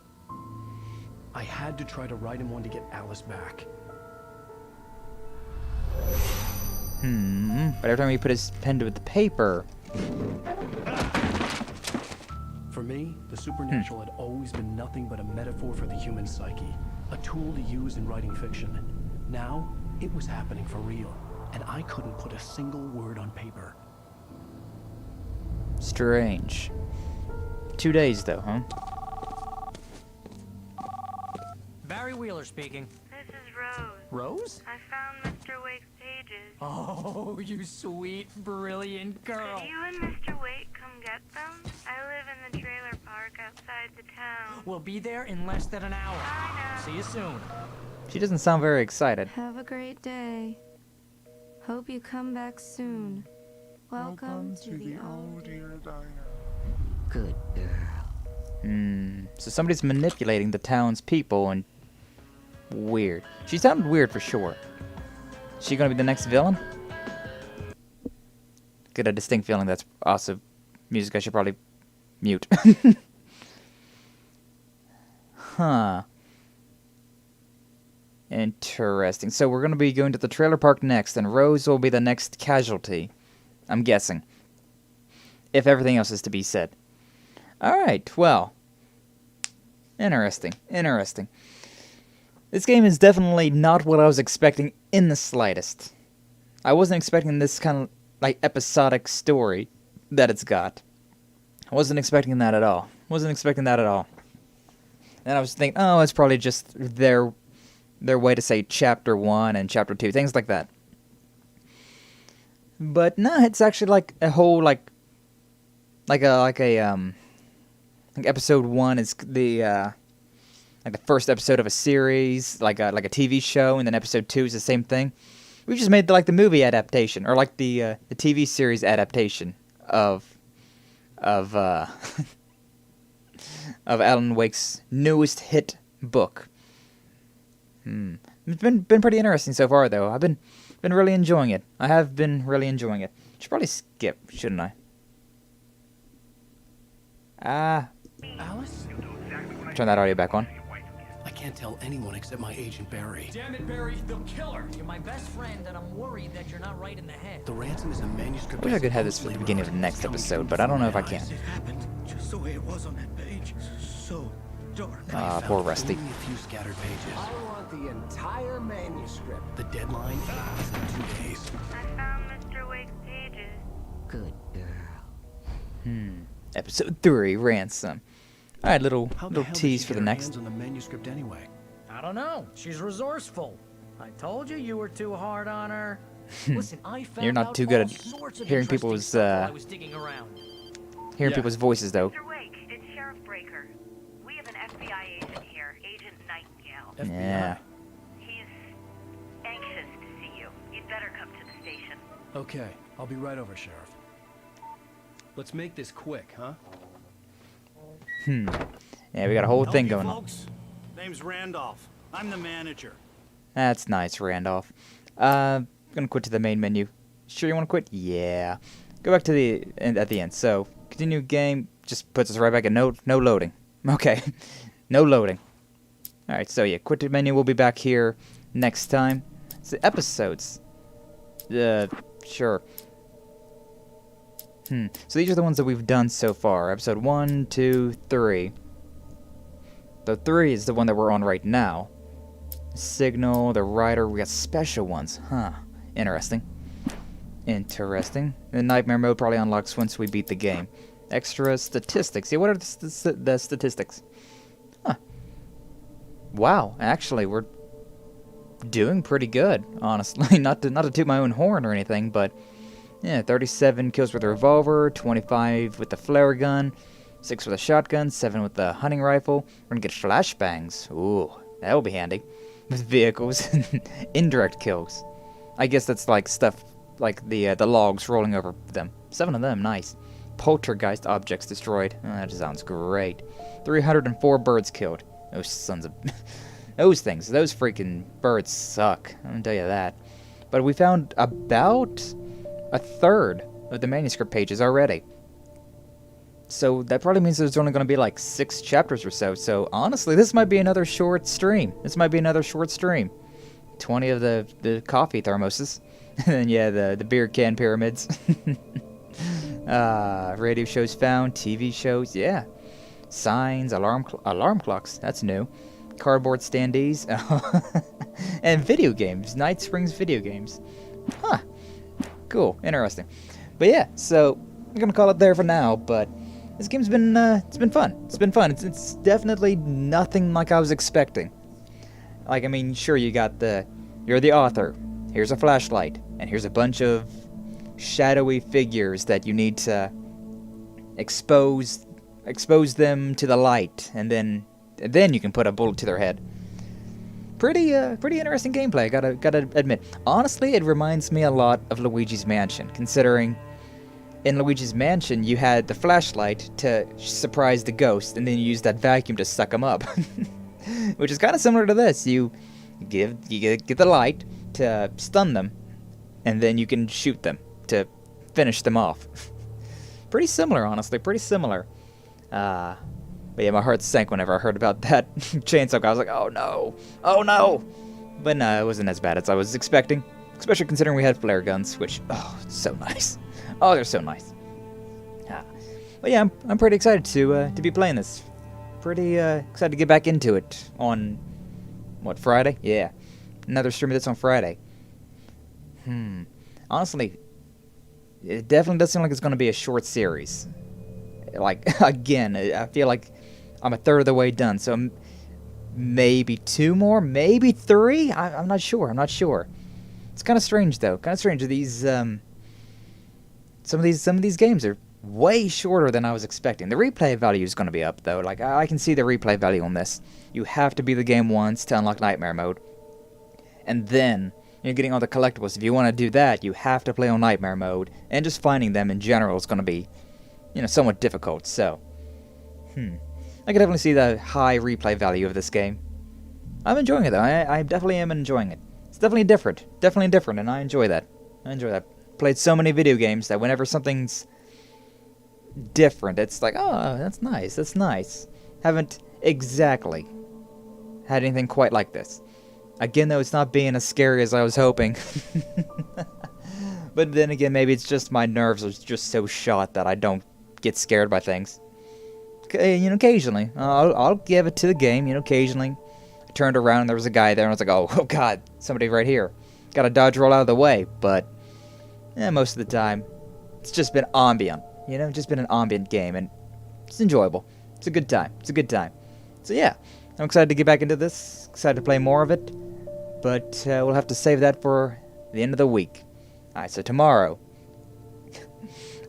I had to try to write him one to get Alice back. But every time he put his pen to the paper... For me, the supernatural had always been nothing but a metaphor for the human psyche. A tool to use in writing fiction. Now, it was happening for real. And I couldn't put a single word on paper. Strange. 2 days, though, huh? Barry Wheeler speaking. This is Rose. Rose? I found Mr. Wake's pages. Oh, you sweet, brilliant girl. Could you and Mr. Wake come get them? I live in the trailer park outside the town. We'll be there in less than an hour. See you soon. She doesn't sound very excited. Have a great day. Hope you come back soon. Welcome to the old dear diner. Good girl. So somebody's manipulating the town's people and... Weird. She sounded weird for sure. Is she gonna be the next villain? Get a distinct feeling that's also music I should probably mute. Huh. Interesting. So we're gonna be going to the trailer park next, and Rose will be the next casualty. I'm guessing. If everything else is to be said. Alright, well. Interesting. Interesting. This game is definitely not what I was expecting in the slightest. I wasn't expecting this kind of, like, episodic story that it's got. I wasn't expecting that at all. Wasn't expecting that at all. And I was thinking, oh, it's probably just their way to say Chapter 1 and Chapter 2, things like that. But no, it's actually like a whole, like episode 1 is the like the first episode of a series, like a TV show, and then episode 2 is the same thing. We just made the movie adaptation, or like the TV series adaptation of Alan Wake's newest hit book. It's been pretty interesting so far, though. I've been really enjoying it. I have been really enjoying it. Should probably skip, shouldn't I? Alice? Turn that audio back on. I can't tell anyone except my agent Barry. Damn it, Barry, they'll kill her. You're my best friend, and I'm worried that you're not right in the head. The ransom is a manuscript. I wish I could have this for the beginning of the next episode, but I don't know if I can. It happened just the way it was on that page. So dark. Poor Rusty. Only a few scattered pages. I want the entire manuscript. The deadline is in 2 days. I found Mr. Wake's pages. Good girl. Episode 3, Ransom. Alright, little tease for the next. On the manuscript anyway. I don't know. She's resourceful. I told you were too hard on her. Listen, I found You're not out too good all at sorts of hearing interesting people's stuff while I was digging around. hearing people's voices, though. Mr. Wake, it's Sheriff Breaker. We have an FBI agent here, Agent Nightingale. Yeah. He's anxious to see you. You'd better come to the station. Okay, I'll be right over, Sheriff. Let's make this quick, huh? Yeah, we got a whole thing going on. Folks, name's Randolph. I'm the manager. That's nice, Randolph. Gonna quit to the main menu. Sure you want to quit? Yeah. Go back to the end at the end. So, continue game just puts us right back at no loading. Okay. No loading. Alright, so yeah, quit to menu. We'll be back here next time. It's the episodes. Sure. So these are the ones that we've done so far. Episode 1, 2, 3. The 3 is the one that we're on right now. Signal, the Rider, we got special ones. Huh. Interesting. Interesting. The Nightmare mode probably unlocks once we beat the game. Extra statistics. Yeah, what are the statistics? Huh. Wow, actually, we're doing pretty good, honestly. Not to toot my own horn or anything, but... yeah, 37 kills with a revolver, 25 with the flare gun, 6 with a shotgun, 7 with the hunting rifle. We're gonna get flashbangs. Ooh, that'll be handy. With vehicles. Indirect kills. I guess that's like stuff like the logs rolling over them. 7 of them, nice. poltergeist objects destroyed. Oh, that sounds great. 304 birds killed. Those sons of... those freaking birds suck. I'm gonna tell you that. But we found about a third of the manuscript pages already. So that probably means there's only going to be like 6 chapters or so. So honestly, this might be another short stream. 20 of the coffee thermoses. And then, yeah, the beer can pyramids. Radio shows found. TV shows, yeah. Signs, alarm clocks. That's new. Cardboard standees. And video games. Night Springs video games. Huh. Cool. Interesting. But yeah, so I'm going to call it there for now, but... This game's been, it's been fun. It's definitely nothing like I was expecting. Like, I mean, sure, you're the author. Here's a flashlight. And here's a bunch of shadowy figures that you need to expose them to the light. And then you can put a bullet to their head. Pretty interesting gameplay, gotta admit. Honestly, it reminds me a lot of Luigi's Mansion, considering... In Luigi's Mansion, you had the flashlight to surprise the ghost, and then you used that vacuum to suck them up. Which is kind of similar to this. You get the light to stun them, and then you can shoot them to finish them off. Pretty similar, honestly. Pretty similar. But yeah, my heart sank whenever I heard about that chainsaw guy. I was like, oh no! Oh no! But no, it wasn't as bad as I was expecting. Especially considering we had flare guns, which, oh, so nice. Oh, they're so nice. But yeah, I'm pretty excited to be playing this. Pretty excited to get back into it on, what, Friday? Yeah. Another stream of this on Friday. Honestly, it definitely does seem like it's going to be a short series. Like, again, I feel like I'm a third of the way done, so maybe 2 more, maybe 3? I'm not sure, It's kind of strange, though. These, some of these games are way shorter than I was expecting. The replay value is going to be up, though. Like, I can see the replay value on this. You have to beat the game once to unlock Nightmare Mode. And then, you're getting all the collectibles. If you want to do that, you have to play on Nightmare Mode. And just finding them in general is going to be, somewhat difficult. So, I can definitely see the high replay value of this game. I'm enjoying it, though. I definitely am enjoying it. It's definitely different, and I enjoy that. Played so many video games that whenever something's different, it's like, oh, that's nice. Haven't exactly had anything quite like this. Again, though, it's not being as scary as I was hoping. But then again, maybe it's just my nerves are just so shot that I don't get scared by things. Occasionally. I'll give it to the game, occasionally. I turned around and there was a guy there, and I was like, oh god, somebody right here. Gotta dodge roll out of the way, but... most of the time, it's just been ambient, just been an ambient game, and it's enjoyable. It's a good time. So yeah, I'm excited to get back into this, excited to play more of it, but we'll have to save that for the end of the week. Alright, so tomorrow,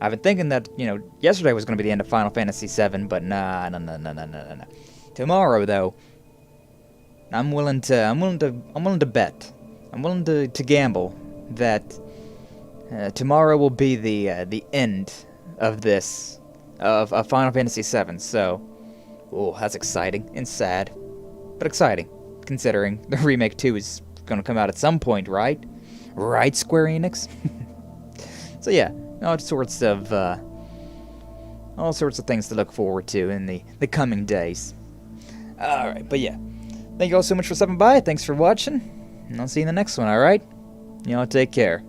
I've been thinking that, yesterday was going to be the end of Final Fantasy VII, but nah. Tomorrow, though, I'm willing to bet, I'm willing to gamble that tomorrow will be the end of this, of Final Fantasy VII, so, that's exciting and sad, but exciting, considering the Remake 2 is going to come out at some point, right? Right, Square Enix? So yeah, all sorts of things to look forward to in the coming days. Alright, but yeah, thank you all so much for stopping by, thanks for watching, and I'll see you in the next one, alright? Y'all take care.